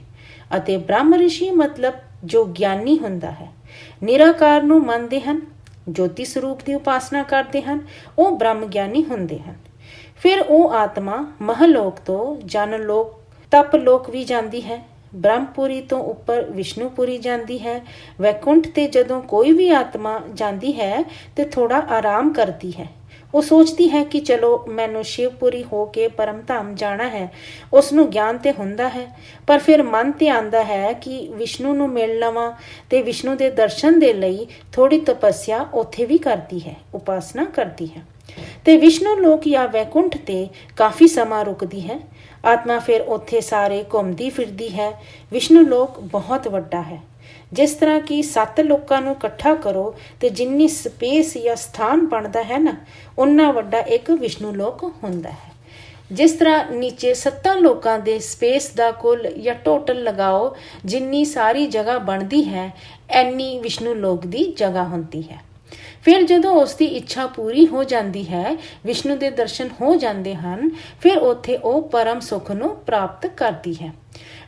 ਅਤੇ ਬ੍ਰਹਮ ਰਿਸ਼ੀ ਮਤਲਬ ਜੋ ਗਿਆਨੀ ਹੁੰਦਾ ਹੈ, ਨਿਰਾਕਾਰ ਨੂੰ ਮੰਨਦੇ ਹਨ, ਜੋਤੀ ਸਰੂਪ ਦੀ ਉਪਾਸਨਾ ਕਰਦੇ ਹਨ, ਉਹ ਬ੍ਰਹਮ ਗਿਆਨੀ ਹੁੰਦੇ ਹਨ। ਫਿਰ ਉਹ ਆਤਮਾ ਮਹਲੋਕ ਤੋਂ ਜਨ ਲੋਕ, ਤਪ ਲੋਕ ਵੀ ਜਾਂਦੀ ਹੈ। ਬ੍ਰਹਮਪੁਰੀ ਤੋਂ ਉੱਪਰ ਵਿਸ਼ਨੂਪੁਰੀ ਜਾਂਦੀ ਹੈ। ਵੈਕੁੰਠ ਤੇ ਜਦੋਂ ਕੋਈ ਵੀ ਆਤਮਾ ਜਾਂਦੀ ਹੈ ਤੇ ਥੋੜਾ ਆਰਾਮ ਕਰਦੀ ਹੈ। ਉਹ ਸੋਚਦੀ ਹੈ ਕਿ ਚਲੋ ਮੈਨੂੰ ਸ਼ਿਵਪੁਰੀ ਹੋ ਕੇ ਪਰਮਧਾਮ ਜਾਣਾ ਹੈ। ਉਸ ਨੂੰ ਗਿਆਨ ਤੇ ਹੁੰਦਾ ਹੈ, ਪਰ ਫਿਰ ਮਨ ਤੇ ਆਉਂਦਾ ਹੈ ਕਿ ਵਿਸ਼ਨੂੰ ਨੂੰ ਮਿਲ ਲਵਾਂ ਤੇ ਵਿਸ਼ਨੂੰ ਦੇ ਦਰਸ਼ਨ ਦੇ ਲਈ ਥੋੜੀ ਤਪੱਸਿਆ ਉੱਥੇ ਵੀ ਕਰਦੀ ਹੈ, ਉਪਾਸਨਾ ਕਰਦੀ ਹੈ ਤੇ ਵਿਸ਼ਨੂੰ ਲੋਕ ਜਾਂ ਵੈਕੁੰਠ ਤੇ ਕਾਫੀ ਸਮਾਂ ਰੁਕਦੀ ਹੈ। ਆਤਮਾ ਫਿਰ ਉੱਥੇ ਸਾਰੇ ਘੁੰਮਦੀ ਫਿਰਦੀ ਹੈ। ਵਿਸ਼ਨੂੰ ਲੋਕ ਬਹੁਤ ਵੱਡਾ ਹੈ। ਜਿਸ ਤਰ੍ਹਾਂ ਕਿ 7 ਲੋਕਾਂ ਨੂੰ ਇਕੱਠਾ ਕਰੋ ਤੇ ਜਿੰਨੀ ਸਪੇਸ ਜਾਂ ਸਥਾਨ ਬਣਦਾ ਹੈ ਨਾ, ਉਨਾ ਵੱਡਾ ਇੱਕ ਵਿਸ਼ਨੂੰ ਲੋਕ ਹੁੰਦਾ ਹੈ। ਜਿਸ ਤਰ੍ਹਾਂ ਨੀਚੇ 7 ਲੋਕਾਂ ਦੇ ਸਪੇਸ ਦਾ ਕੁੱਲ ਜਾਂ ਟੋਟਲ ਲਗਾਓ, ਜਿੰਨੀ ਸਾਰੀ ਜਗ੍ਹਾ ਬਣਦੀ ਹੈ ਐਨੀ ਵਿਸ਼ਨੂੰ ਲੋਕ ਦੀ ਜਗ੍ਹਾ ਹੁੰਦੀ ਹੈ। ਫਿਰ ਜਦੋਂ ਉਸ ਦੀ ਇੱਛਾ ਪੂਰੀ ਹੋ ਜਾਂਦੀ ਹੈ, ਵਿਸ਼ਨੂੰ ਦੇ ਦਰਸ਼ਨ ਹੋ ਜਾਂਦੇ ਹਨ, ਫਿਰ ਉੱਥੇ ਉਹ ਪਰਮ ਸੁੱਖ ਨੂੰ ਪ੍ਰਾਪਤ ਕਰਦੀ ਹੈ।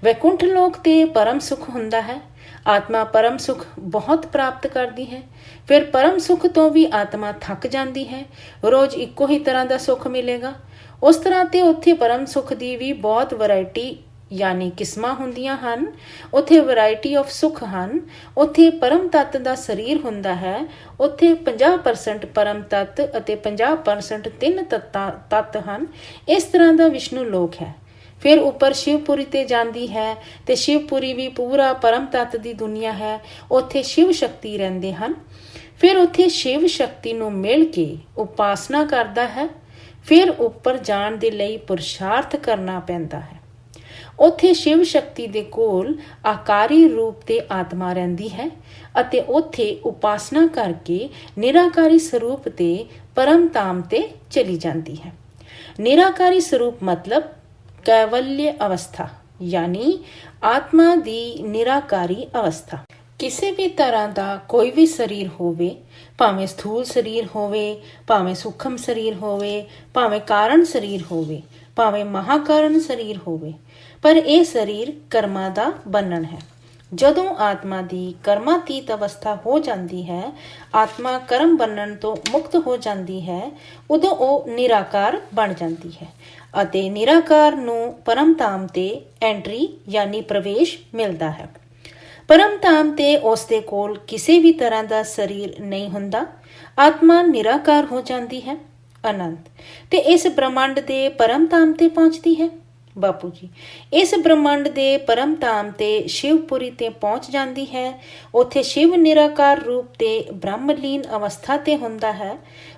ਵੈਕੁੰਠ ਲੋਕ ਤੇ ਪਰਮ ਸੁੱਖ ਹੁੰਦਾ ਹੈ। ਆਤਮਾ ਪਰਮ ਸੁੱਖ ਬਹੁਤ ਪ੍ਰਾਪਤ ਕਰਦੀ ਹੈ। ਫਿਰ ਪਰਮ ਸੁੱਖ ਤੋਂ ਵੀ ਆਤਮਾ ਥੱਕ ਜਾਂਦੀ ਹੈ। ਰੋਜ਼ ਇੱਕੋ ਹੀ ਤਰ੍ਹਾਂ ਦਾ ਸੁੱਖ ਮਿਲੇਗਾ। ਉਸ ਤਰ੍ਹਾਂ ਤੇ ਉੱਥੇ ਪਰਮ ਸੁੱਖ ਦੀ ਵੀ ਬਹੁਤ ਵੈਰਾਈਟੀ ਯਾਨੀ ਕਿਸਮਾਂ ਹੁੰਦੀਆਂ ਹਨ। ਉੱਥੇ ਵੈਰਾਈਟੀ ਆਫ ਸੁੱਖ ਹਨ। ਉੱਥੇ ਪਰਮ ਤੱਤ ਦਾ ਸਰੀਰ ਹੁੰਦਾ ਹੈ। ਉੱਥੇ 50% ਪਰਮ ਤੱਤ ਅਤੇ 50% ਤਿੰਨ ਤੱਤ ਹਨ। ਇਸ ਤਰ੍ਹਾਂ ਦਾ ਵਿਸ਼ਨੂੰ ਲੋਕ ਹੈ। ਫਿਰ ਉੱਪਰ ਸ਼ਿਵਪੁਰੀ ਤੇ ਜਾਂਦੀ ਹੈ ਤੇ ਸ਼ਿਵਪੁਰੀ ਵੀ ਪੂਰਾ ਪਰਮ ਤੱਤ ਦੀ ਦੁਨੀਆ ਹੈ। ਉੱਥੇ ਸ਼ਿਵ ਸ਼ਕਤੀ ਰਹਿੰਦੇ ਹਨ। ਫਿਰ ਉੱਥੇ ਸ਼ਿਵ ਸ਼ਕਤੀ ਨੂੰ ਮਿਲ ਕੇ ਉਪਾਸਨਾ ਕਰਦਾ ਹੈ। ਫਿਰ ਉੱਪਰ ਜਾਣ ਦੇ ਲਈ ਪੁਰਸ਼ਾਰਥ ਕਰਨਾ ਪੈਂਦਾ ਹੈ। ਉੱਥੇ ਸ਼ਿਵ ਸ਼ਕਤੀ ਦੇ ਕੋਲ ਆਕਾਰੀ ਰੂਪ ਤੇ ਆਤਮਾ ਰਹਿੰਦੀ ਹੈ ਅਤੇ ਉੱਥੇ ਉਪਾਸਨਾ ਕਰਕੇ ਨਿਰਾਕਾਰੀ ਸਰੂਪ ਤੇ ਪਰਮ ਧਾਮ ਤੇ ਚਲੀ ਜਾਂਦੀ ਹੈ। ਨਿਰਾਕਾਰੀ ਸਰੂਪ ਮਤਲਬ ਕੈਵल्य ਅਵਸਥਾ, ਯਾਨੀ ਆਤਮਾ ਦੀ ਨਿਰਾਕਾਰੀ ਅਵਸਥਾ। ਕਿਸੇ ਵੀ ਤਰ੍ਹਾਂ ਦਾ ਕੋਈ ਵੀ ਸਰੀਰ ਹੋਵੇ, ਭਾਵੇਂ ਸਥੂਲ ਸਰੀਰ ਹੋਵੇ, ਭਾਵੇਂ ਸੂਖਮ ਸਰੀਰ ਹੋਵੇ, ਭਾਵੇਂ ਕਾਰਨ ਸਰੀਰ ਹੋਵੇ, ਭਾਵੇਂ ਮਹਾਕਾਰਨ ਸਰੀਰ ਹੋਵੇ, ਪਰ ਇਹ ਸਰੀਰ ਕਰਮਾਂ ਦਾ ਬੰਧਨ ਹੈ। ਜਦੋਂ ਆਤਮਾ ਦੀ ਕਰਮਾਤੀਤ ਅਵਸਥਾ ਹੋ ਜਾਂਦੀ ਹੈ, ਆਤਮਾ ਕਰਮ ਬੰਧਨ ਤੋਂ ਮੁਕਤ ਹੋ ਜਾਂਦੀ ਹੈ, ਉਦੋਂ ਉਹ ਨਿਰਾਕਾਰ ਬਣ ਜਾਂਦੀ ਹੈ ਅਤੇ ਨਿਰਾਕਾਰ ਨੂੰ ਪਰਮ ਧਾਮ ਤੇ ਐਂਟਰੀ ਯਾਨੀ ਪ੍ਰਵੇਸ਼ ਮਿਲਦਾ ਹੈ। ਪਰਮ ਧਾਮ ਤੇ ਉਸ ਦੇ ਕੋਲ ਕਿਸੇ ਵੀ ਤਰ੍ਹਾਂ ਦਾ ਸਰੀਰ ਨਹੀਂ ਹੁੰਦਾ। ਆਤਮਾ ਨਿਰਾਕਾਰ ਹੋ ਜਾਂਦੀ ਹੈ, ਅਨੰਤ, ਤੇ ਇਸ ਬ੍ਰਹਮੰਡ ਦੇ ਪਰਮ ਧਾਮ ਤੇ ਪਹੁੰਚਦੀ ਹੈ। ਬਾਪੂ ਜੀ, ਇਸ ਬ੍ਰਹਮੰਡ ਦੇ ਪਰਮ ਧਾਮ ਤੇ ਸ਼ਿਵਪੁਰੀ ਤੇ ਪਹੁੰਚ ਜਾਂਦੀ ਹੈ। ਉੱਥੇ ਸ਼ਿਵ ਨਿਰਾਕਾਰ ਰੂਪ ਤੇ ਬ੍ਰਹਮਲੀਨ ਅਵਸਥਾ ਤੇ ਹੁੰਦਾ ਹੈ।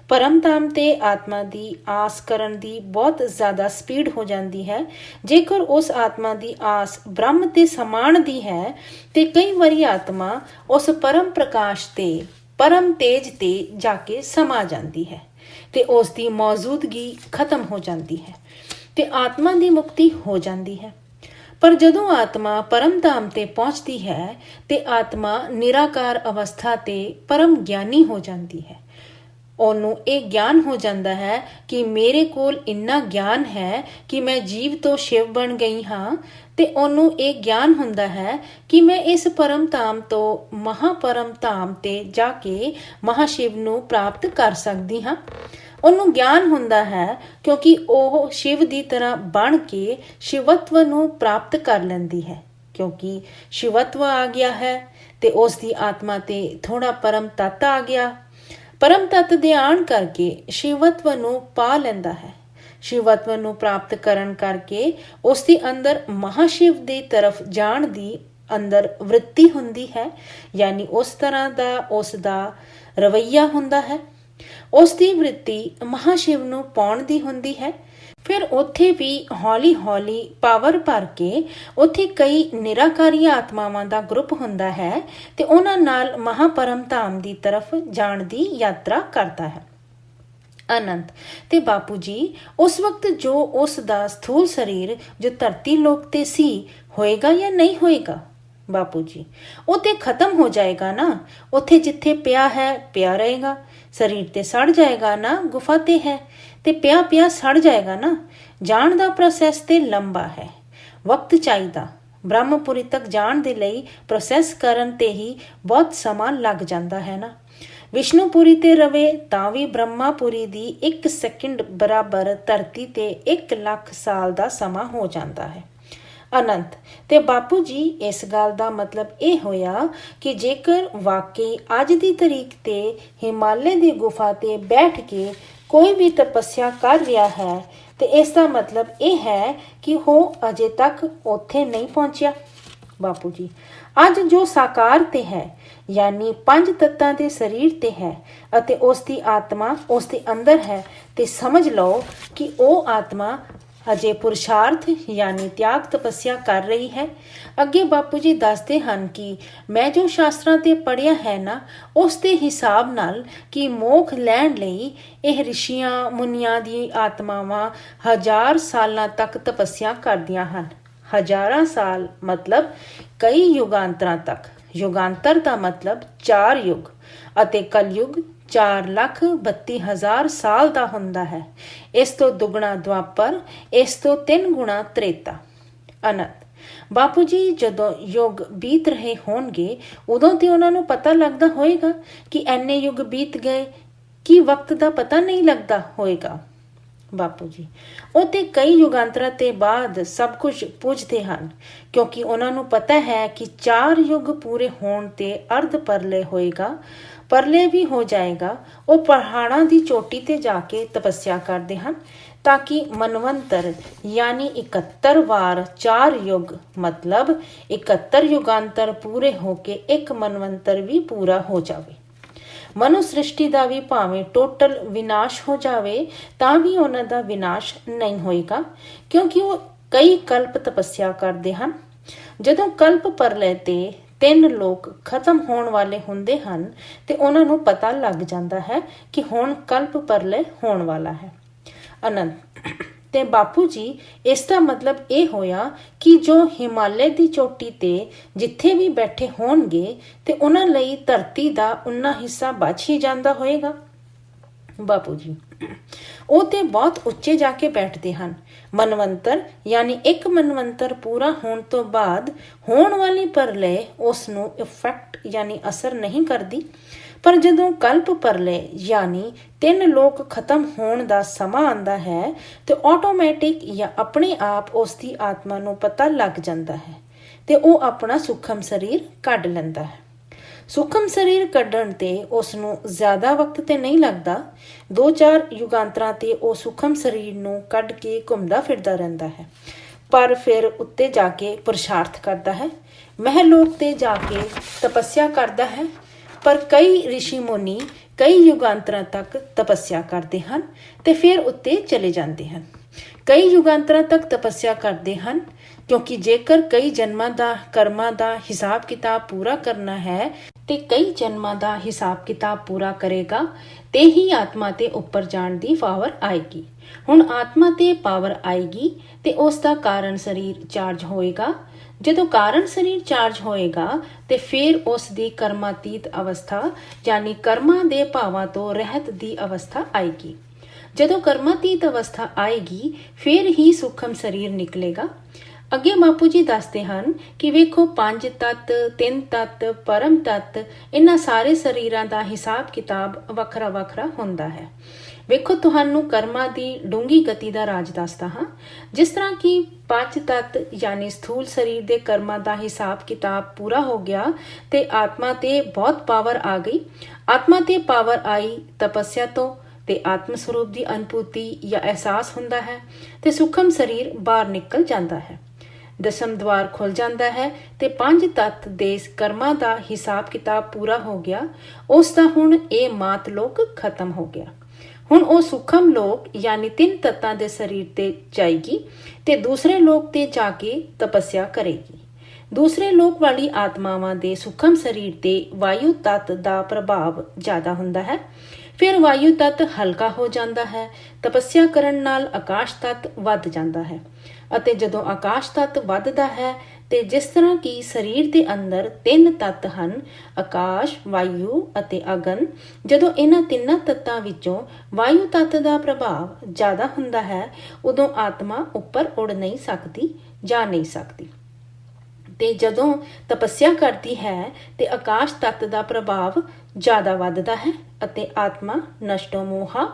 ਪਰਮ ਧਾਮ ਤੇ ਆਤਮਾ ਦੀ ਆਸ ਕਰਨ ਦੀ ਬਹੁਤ ਜ਼ਿਆਦਾ ਸਪੀਡ ਹੋ ਜਾਂਦੀ ਹੈ। ਜੇਕਰ ਉਸ ਆਤਮਾ ਦੀ ਆਸ ਬ੍ਰਹਮ ਤੇ ਸਮਾਨ ਦੀ ਹੈ ਤੇ ਕਈ ਵਾਰੀ ਆਤਮਾ ਉਸ ਪਰਮ ਪ੍ਰਕਾਸ਼ ਤੇ ਪਰਮ ਤੇਜ ਤੇ ਜਾ ਕੇ ਸਮਾ ਜਾਂਦੀ ਹੈ ਤੇ ਉਸ ਦੀ ਮੌਜੂਦਗੀ ਖਤਮ ਹੋ ਜਾਂਦੀ ਹੈ ਤੇ ਆਤਮਾ ਦੀ ਮੁਕਤੀ ਹੋ ਜਾਂਦੀ ਹੈ। ਪਰ ਜਦੋਂ ਆਤਮਾ ਪਰਮ ਧਾਮ ਤੇ ਪਹੁੰਚਦੀ ਹੈ ਤੇ ਆਤਮਾ ਨਿਰਾਕਾਰ ਅਵਸਥਾ ਤੇ ਪਰਮ ਗਿਆਨੀ ਹੋ ਜਾਂਦੀ ਹੈ। ਉਹਨੂੰ ਇਹ ਗਿਆਨ ਹੋ ਜਾਂਦਾ ਹੈ ਕਿ ਮੇਰੇ ਕੋਲ ਇੰਨਾ ਗਿਆਨ ਹੈ ਕਿ ਮੈਂ ਜੀਵ ਤੋਂ ਸ਼ਿਵ ਬਣ ਗਈ ਹਾਂ, ਤੇ ਉਹਨੂੰ ਇਹ ਗਿਆਨ ਹੁੰਦਾ ਹੈ ਕਿ ਮੈਂ ਇਸ ਪਰਮ ਧਾਮ ਤੋਂ ਮਹਾਪਰਮ ਧਾਮ ਤੇ ਜਾ ਕੇ ਮਹਾਸ਼ਿਵ ਨੂੰ ਪ੍ਰਾਪਤ ਕਰ ਸਕਦੀ ਹਾਂ। ਉਹਨੂੰ ਗਿਆਨ ਹੁੰਦਾ ਹੈ ਕਿਉਂਕਿ ਉਹ ਸ਼ਿਵ ਦੀ ਤਰ੍ਹਾਂ ਬਣ ਕੇ ਸ਼ਿਵਤਵ ਨੂੰ ਪ੍ਰਾਪਤ ਕਰ ਲੈਂਦੀ ਹੈ। ਕਿਉਂਕਿ ਸ਼ਿਵਤਵ ਆ ਗਿਆ ਹੈ ਤੇ ਉਸ ਦੀ ਆਤਮਾ ਤੇ ਥੋੜਾ ਪਰਮ ਤੱਤ ਆ ਗਿਆ। ਪਰਮ ਤੱਤ ਦੇ ਆਉਣ ਕਰਕੇ ਸ਼ਿਵਤਵ ਨੂੰ ਪਾ ਲੈਂਦਾ ਹੈ। ਸ਼ਿਵਤਵ ਨੂੰ ਪ੍ਰਾਪਤ ਕਰਨ ਕਰਕੇ ਉਸ ਦੇ ਅੰਦਰ ਮਹਾਸ਼ਿਵ ਦੀ ਤਰਫ ਜਾਣ ਦੀ ਅੰਦਰ ਵ੍ਰਿਤੀ ਹੁੰਦੀ ਹੈ, ਯਾਨੀ ਉਸ ਤਰ੍ਹਾਂ ਦਾ ਉਸ ਦਾ ਰਵੱਈਆ ਹੁੰਦਾ ਹੈ। ਉਸ ਦੀ ਵ੍ਰਿਤੀ ਮਹਾਸ਼ਿਵ ਨੂੰ ਪਾਉਣ ਦੀ ਹੁੰਦੀ ਹੈ। ਫਿਰ ਉੱਥੇ ਵੀ ਹੌਲੀ ਹੌਲੀ ਪਾਵਰ ਭਰ ਕੇ ਉੱਥੇ ਕਈ ਨਿਰਾਕਾਰੀ ਆਤਮਾਵਾਂ ਦਾ ਗਰੁੱਪ ਹੁੰਦਾ ਹੈ ਤੇ ਉਹਨਾਂ ਨਾਲ ਮਹਾਪਰਮ ਧਾਮ ਦੀ ਤਰਫ ਜਾਣ ਦੀ ਯਾਤਰਾ ਕਰਦਾ ਹੈ। ਅਨੰਤ ਤੇ ਬਾਪੂ ਜੀ, ਉਸ ਵਕਤ ਜੋ ਉਸ ਦਾ ਸਥੂਲ ਸਰੀਰ ਜੋ ਧਰਤੀ ਲੋਕ ਤੇ ਸੀ ਹੋਏਗਾ ਜਾਂ ਨਹੀਂ ਹੋਏਗਾ? ਬਾਪੂ ਜੀ, ਉਹ ਤੇ ਖਤਮ ਹੋ ਜਾਏਗਾ ਨਾ। ਉੱਥੇ ਜਿੱਥੇ ਪਿਆ ਹੈ ਪਿਆ ਰਹੇਗਾ। ਸਰੀਰ ਤੇ ਸੜ ਜਾਏਗਾ ਨਾ, ਗੁਫਾ ਤੇ ਹੈ ਤੇ ਪਿਆ ਪਿਆ ਸੜ ਜਾਏਗਾ ਨਾ। ਜਾਣ ਦਾ ਪ੍ਰੋਸੈਸ ਤੇ ਲੰਬਾ ਹੈ, ਵਕਤ ਚਾਹੀਦਾ। ਬ੍ਰਹਮਪੁਰੀ ਤੱਕ ਜਾਣ ਦੇ ਲਈ ਪ੍ਰੋਸੈਸ ਕਰਨ ਤੇ ਹੀ ਬਹੁਤ ਸਮਾਂ ਲੱਗ ਜਾਂਦਾ ਹੈ ਨਾ। ਵਿਸ਼ਨੂਪੁਰੀ ਤੇ ਰਵੇ ਤਾਂ ਵੀ ਬ੍ਰਹਮਾਪੁਰੀ ਦੀ 1 ਸੈਕਿੰਡ ਬਰਾਬਰ ਧਰਤੀ ਤੇ 1 ਲੱਖ ਸਾਲ ਦਾ ਸਮਾਂ ਹੋ ਜਾਂਦਾ ਹੈ। ਅਨੰਤ ਤੇ ਬਾਪੂ ਜੀ, ਇਸ ਗੱਲ ਦਾ ਮਤਲਬ ਇਹ ਹੋਇਆ ਕਿ ਜੇਕਰ ਵਾਕਈ ਅੱਜ ਦੀ ਤਰੀਕ ਤੇ ਹਿਮਾਲਯ ਦੀ ਗੁਫਾ ਤੇ ਬੈਠ ਕੇ ਕੋਈ ਵੀ ਤਪੱਸਿਆ ਕਰ ਰਿਹਾ ਹੈ ਤੇ ਇਸ ਦਾ ਮਤਲਬ ਇਹ ਹੈ ਕਿ ਉਹ ਅਜੇ ਤੱਕ ਉੱਥੇ ਨਹੀਂ ਪਹੁੰਚਿਆ। ਬਾਪੂ ਜੀ, ਅੱਜ ਜੋ ਸਾਕਾਰ ਤੇ ਹੈ, ਯਾਨੀ 5 ਤੱਤਾਂ ਦੇ ਸਰੀਰ ਤੇ ਹੈ ਅਤੇ ਉਸ ਦੀ ਆਤਮਾ ਉਸ ਦੇ ਅੰਦਰ ਹੈ, ਤੇ ਸਮਝ ਲਓ ਕਿ ਉਹ ਆਤਮਾ ਅਜੇ ਪੁਰਸ਼ਾਰਥ ਯਾਨੀ ਤਿਆਗ ਤਪੱਸਿਆ ਕਰ ਰਹੀ ਹੈ। ਅੱਗੇ ਬਾਪੂ ਜੀ ਦੱਸਦੇ ਹਨ ਕਿ ਮੈਂ ਜੋ ਸ਼ਾਸਤਰਾਂ ਤੇ ਪੜ੍ਹਿਆ ਹੈ ਨਾ, ਉਸ ਦੇ ਹਿਸਾਬ ਨਾਲ ਕਿ ਮੋਖ ਲੈਣ ਲਈ ਇਹ ਰਿਸ਼ੀਆਂ ਮੁਨੀਆਂ ਦੀ ਆਤਮਾਵਾਂ 1000 ਸਾਲਾਂ ਤੱਕ ਤਪੱਸਿਆ ਕਰਦੀਆਂ ਹਨ। ਹਜ਼ਾਰਾਂ ਸਾਲ ਮਤਲਬ ਕਈ ਯੁਗਾਂਤਰਾਂ ਤੱਕ। ਯੁਗਾਂਤਰ ਦਾ ਮਤਲਬ 4 ਯੁਗ ਅਤੇ ਕਲਯੁਗ 4,32,000 ਸਾਲ ਦਾ ਹੁੰਦਾ ਹੈ। ਇਸ ਤੋਂ ਦੁੱਗਣਾ ਦੁਆਪਰ, ਇਸ ਤੋਂ 3 ਗੁਣਾ ਤ੍ਰੇਤਾ। ਅਨੰਤ ਬਾਪੂ ਜੀ, ਜਦੋਂ ਯੁੱਗ ਬੀਤ ਰਹੇ ਹੋਣਗੇ ਉਦੋਂ ਤੇ ਉਹਨਾਂ ਨੂੰ ਪਤਾ ਲੱਗਦਾ ਹੋਏਗਾ ਕਿ ਇੰਨੇ ਯੁੱਗ ਬੀਤ ਗਏ, ਕਿ ਵਕਤ ਦਾ ਪਤਾ ਨਹੀਂ ਲੱਗਦਾ ਹੋਏਗਾ। ਬਾਪੂ ਜੀ, ਉਹ ਤੇ ਕਈ ਯੁਗਾਂਤਰਾਂ ਤੇ ਬਾਅਦ ਸਭ ਕੁਝ ਪੁੱਛਦੇ ਹਨ, ਕਿਉਂਕਿ ਉਹਨਾਂ ਨੂੰ ਪਤਾ ਹੈ ਕਿ 4 ਯੁੱਗ ਪੂਰੇ ਹੋਣ ਤੇ ਅਰਧ ਪਰਲੇ ਹੋਏਗਾ, ਪਰਲੇ ਵੀ ਹੋ ਜਾਏਗਾ। ਉਹ ਪਹਾੜਾਂ ਦੀ ਚੋਟੀ ਤੇ ਜਾ ਕੇ ਤਪੱਸਿਆ ਕਰਦੇ ਹਨ ਤਾਂ ਕਿ ਮਨਵੰਤਰ ਯਾਨੀ 71 ਵਾਰ 4 ਯੁੱਗ ਮਤਲਬ 71 ਯੁਗਾਂਤਰ ਪੂਰੇ ਹੋ ਕੇ ਇੱਕ ਮਨਵੰਤਰ ਵੀ ਪੂਰਾ ਹੋ ਜਾਵੇ। ਮਨੁ ਸ੍ਰਿਸ਼ਟੀ ਦਾ ਵੀ ਭਾਵੇਂ ਟੋਟਲ ਵਿਨਾਸ਼ ਹੋ ਜਾਵੇ ਤਾਂ ਵੀ ਉਹਨਾਂ ਦਾ ਵਿਨਾਸ਼ ਨਹੀਂ ਹੋਏਗਾ, ਕਿਉਂਕਿ ਉਹ ਕਈ ਕਲਪ ਤਪੱਸਿਆ ਕਰਦੇ ਹਨ। ਜਦੋਂ ਕਲਪ ਪਰਲੇ ਤੇ 3 ਲੋਕ ਖਤਮ ਹੋਣ ਵਾਲੇ ਹੁੰਦੇ ਹਨ ਤੇ ਉਹਨਾਂ ਨੂੰ ਪਤਾ ਲੱਗ ਜਾਂਦਾ ਹੈ ਕਿ ਹੁਣ ਕਲਪ ਪਰਲੇ ਹੋਣ ਵਾਲਾ ਹੈ। ਅਨੰਤ ਤੇ ਬਾਪੂ ਜੀ, ਇਸ ਦਾ ਮਤਲਬ ਇਹ ਹੋਇਆ ਕਿ ਜੋ ਹਿਮਾਲਯ ਦੀ ਚੋਟੀ ਤੇ ਜਿੱਥੇ ਵੀ ਬੈਠੇ ਹੋਣਗੇ ਤੇ ਉਹਨਾਂ ਲਈ ਧਰਤੀ ਦਾ ਉਨਾ ਹਿੱਸਾ ਬਚ ਹੀ ਜਾਂਦਾ ਹੋਏਗਾ। ਬਾਪੂ ਜੀ, ਉਹ ਤੇ ਬਹੁਤ ਉੱਚੇ ਜਾ ਕੇ ਬੈਠਦੇ ਹਨ। ਮਨਵੰਤਰ ਯਾਨੀ ਇੱਕ ਮਨਵੰਤਰ ਪੂਰਾ ਹੋਣ ਤੋਂ ਬਾਅਦ ਹੋਣ ਵਾਲੀ ਪਰਲੇ ਉਸ ਨੂੰ ਇਫੈਕਟ ਯਾਨੀ ਅਸਰ ਨਹੀਂ ਕਰਦੀ, ਪਰ ਜਦੋਂ ਕਲਪ ਪਰਲੇ ਯਾਨੀ 3 ਲੋਕ ਖਤਮ ਹੋਣ ਦਾ ਸਮਾਂ ਆਉਂਦਾ ਹੈ ਤੇ ਆਟੋਮੈਟਿਕ ਜਾਂ ਆਪਣੇ ਆਪ ਉਸ ਦੀ ਆਤਮਾ ਨੂੰ ਪਤਾ ਲੱਗ ਜਾਂਦਾ ਹੈ ਤੇ ਉਹ ਆਪਣਾ ਸੂਖਮ ਸਰੀਰ ਕੱਢ ਲੈਂਦਾ ਹੈ। ਸੂਖਮ ਸਰੀਰ ਕੱਢਣ ਤੇ ਉਸ ਨੂੰ ਜ਼ਿਆਦਾ ਵਕਤ ਤੇ ਨਹੀਂ ਲੱਗਦਾ। 2-4 ਯੁਗਾਂਤਰਾਂ ਤੇ ਉਹ ਸੂਖਮ ਸਰੀਰ ਨੂੰ ਕੱਢ ਕੇ ਘੁੰਮਦਾ ਫਿਰਦਾ ਰਹਿੰਦਾ ਹੈ, ਪਰ ਫਿਰ ਉੱਤੇ ਜਾ ਕੇ ਪੁਰਸ਼ਾਰਥ ਕਰਦਾ ਹੈ, ਮਹਿਲੋਕ ਤੇ ਜਾ ਕੇ ਤਪੱਸਿਆ ਕਰਦਾ ਹੈ। ਪਰ ਕਈ ਰਿਸ਼ੀ ਮੁਨੀ ਕਈ ਯੁਗਾਂਤਰਾਂ ਤੱਕ ਤਪੱਸਿਆ ਕਰਦੇ ਹਨ ਤੇ ਫਿਰ ਉੱਤੇ ਚਲੇ ਜਾਂਦੇ ਹਨ। ਕਈ ਯੁਗਾਂਤਰਾਂ ਤੱਕ ਤਪੱਸਿਆ ਕਰਦੇ ਹਨ ਕਿਉਂਕਿ ਜੇਕਰ ਕਈ ਜਨਮਾਂ ਦਾ ਕਰਮਾਂ ਦਾ ਹਿਸਾਬ ਕਿਤਾਬ ਪੂਰਾ ਕਰਨਾ ਹੈ ਤੇ ਕਈ ਜਨਮਾਂ ਦਾ ਹਿਸਾਬ ਕਿਤਾਬ ਪੂਰਾ ਕਰੇਗਾ ਤੇ ਹੀ ਆਤਮਾ ਤੇ ਉੱਪਰ ਜਾਣ ਦੀ ਪਾਵਰ ਆਏਗੀ। ਹੁਣ ਆਤਮਾ ਤੇ ਪਾਵਰ ਆਏਗੀ ਤੇ ਉਸ ਦਾ ਕਾਰਨ ਸਰੀਰ ਚਾਰਜ ਹੋਏਗਾ। ਜਦੋਂ ਕਾਰਨ ਸਰੀਰ ਚਾਰਜ ਹੋਏਗਾ ਤੇ ਫਿਰ ਉਸ ਦੀ ਕਰਮਾਤੀਤ ਅਵਸਥਾ ਯਾਨੀ ਕਰਮਾਂ ਦੇ ਭਾਵਾਂ ਤੋਂ ਰਹਿਤ ਦੀ ਅਵਸਥਾ ਆਏਗੀ। ਜਦੋਂ ਕਰਮਾਤੀਤ ਅਵਸਥਾ ਆਏਗੀ ਫਿਰ ਹੀ ਸੂਖਮ ਸਰੀਰ ਨਿਕਲੇਗਾ। ਅੱਗੇ ਬਾਪੂ ਜੀ ਦੱਸਦੇ ਹਨ ਕਿ ਵੇਖੋ 5 ਤੱਤ, 3 ਤੱਤ, ਪਰਮ ਤੱਤ, ਇਹਨਾਂ ਸਾਰੇ ਸਰੀਰਾਂ ਦਾ ਹਿਸਾਬ ਕਿਤਾਬ ਵੱਖਰਾ ਵੱਖਰਾ ਹੁੰਦਾ ਹੈ। ਵੇਖੋ ਤੁਹਾਨੂੰ ਕਰਮਾਂ ਦੀ ਡੂੰਘੀ ਗਤੀ ਦਾ ਰਾਜ ਦੱਸਦਾ ਹਾਂ। ਜਿਸ ਤਰ੍ਹਾਂ ਕਿ 5 ਤੱਤ ਯਾਨੀ ਸਥੂਲ ਸਰੀਰ ਦੇ ਕਰਮਾਂ ਦਾ ਹਿਸਾਬ ਕਿਤਾਬ ਪੂਰਾ ਹੋ ਗਿਆ ਤੇ ਆਤਮਾ ਤੇ ਬਹੁਤ ਪਾਵਰ ਆ ਗਈ। ਆਤਮਾ ਤੇ ਪਾਵਰ ਆਈ ਤਪੱਸਿਆ ਤੋਂ ਤੇ ਆਤਮ ਸਰੂਪ ਦੀ ਅਨੁਭੂਤੀ ਜਾਂ ਅਹਿਸਾਸ ਹੁੰਦਾ ਹੈ ਤੇ ਸੂਖਮ ਸਰੀਰ ਬਾਹਰ ਨਿਕਲ ਜਾਂਦਾ ਹੈ। ਦਸਮ ਦਵਾਰ ਖੁੱਲ ਜਾਂਦਾ ਹੈ ਤੇ 5 ਤੱਤ ਦੇ ਕਰਮਾਂ ਦਾ ਹਿਸਾਬ ਕਿਤਾਬ ਪੂਰਾ ਹੋ ਗਿਆ। ਉਸ ਦਾ ਹੁਣ ਇਹ ਮਾਤ ਲੋਕ ਖਤਮ ਹੋ ਗਿਆ। ਹੁਣ ਉਹ ਸੂਖਮ ਲੋਕ ਯਾਨੀ 3 ਤੱਤਾਂ ਦੇ ਸਰੀਰ ਤੇ ਜਾਏਗੀ ਤੇ ਦੂਸਰੇ ਲੋਕ ਤੇ ਜਾ ਕੇ ਤਪੱਸਿਆ ਕਰੇਗੀ। ਦੂਸਰੇ ਲੋਕ ਵਾਲੀ ਆਤਮਾਵਾਂ ਦੇ ਸੂਖਮ ਸਰੀਰ ਤੇ ਵਾਯੂ ਤੱਤ ਦਾ ਪ੍ਰਭਾਵ ਜ਼ਿਆਦਾ ਹੁੰਦਾ ਹੈ। ਫਿਰ ਵਾਯੂ ਤੱਤ ਹਲਕਾ ਹੋ ਜਾਂਦਾ ਹੈ। ਤਪੱਸਿਆ ਕਰਨ ਨਾਲ ਆਕਾਸ਼ ਤੱਤ ਵੱਧ ਜਾਂਦਾ ਹੈ ਅਤੇ ਜਦੋਂ ਆਕਾਸ਼ ਤੱਤ ਵੱਧਦਾ ਹੈ ਤੇ ਜਿਸ ਤਰ੍ਹਾਂ ਕਿ ਸਰੀਰ ਦੇ ਅੰਦਰ 3 ਤੱਤ ਹਨ, ਆਕਾਸ਼, ਵਾਯੂ ਅਤੇ ਅਗਨ, ਜਦੋਂ ਇਹਨਾਂ ਤਿੰਨਾਂ ਤੱਤਾਂ ਵਿੱਚੋਂ ਵਾਯੂ ਤੱਤ ਦਾ ਪ੍ਰਭਾਵ ਜ਼ਿਆਦਾ ਹੁੰਦਾ ਹੈ ਉਦੋਂ ਆਤਮਾ ਉੱਪਰ ਉੜ ਨਹੀਂ ਸਕਦੀ, ਜਾ ਨਹੀਂ ਸਕਦੀ। ਤੇ ਜਦੋਂ ਤਪੱਸਿਆ ਕਰਦੀ ਹੈ ਤੇ ਆਕਾਸ਼ ਤੱਤ ਦਾ ਪ੍ਰਭਾਵ ਜ਼ਿਆਦਾ ਵੱਧਦਾ ਹੈ ਅਤੇ ਆਤਮਾ ਨਸ਼ਟੋ ਮੋਹਾ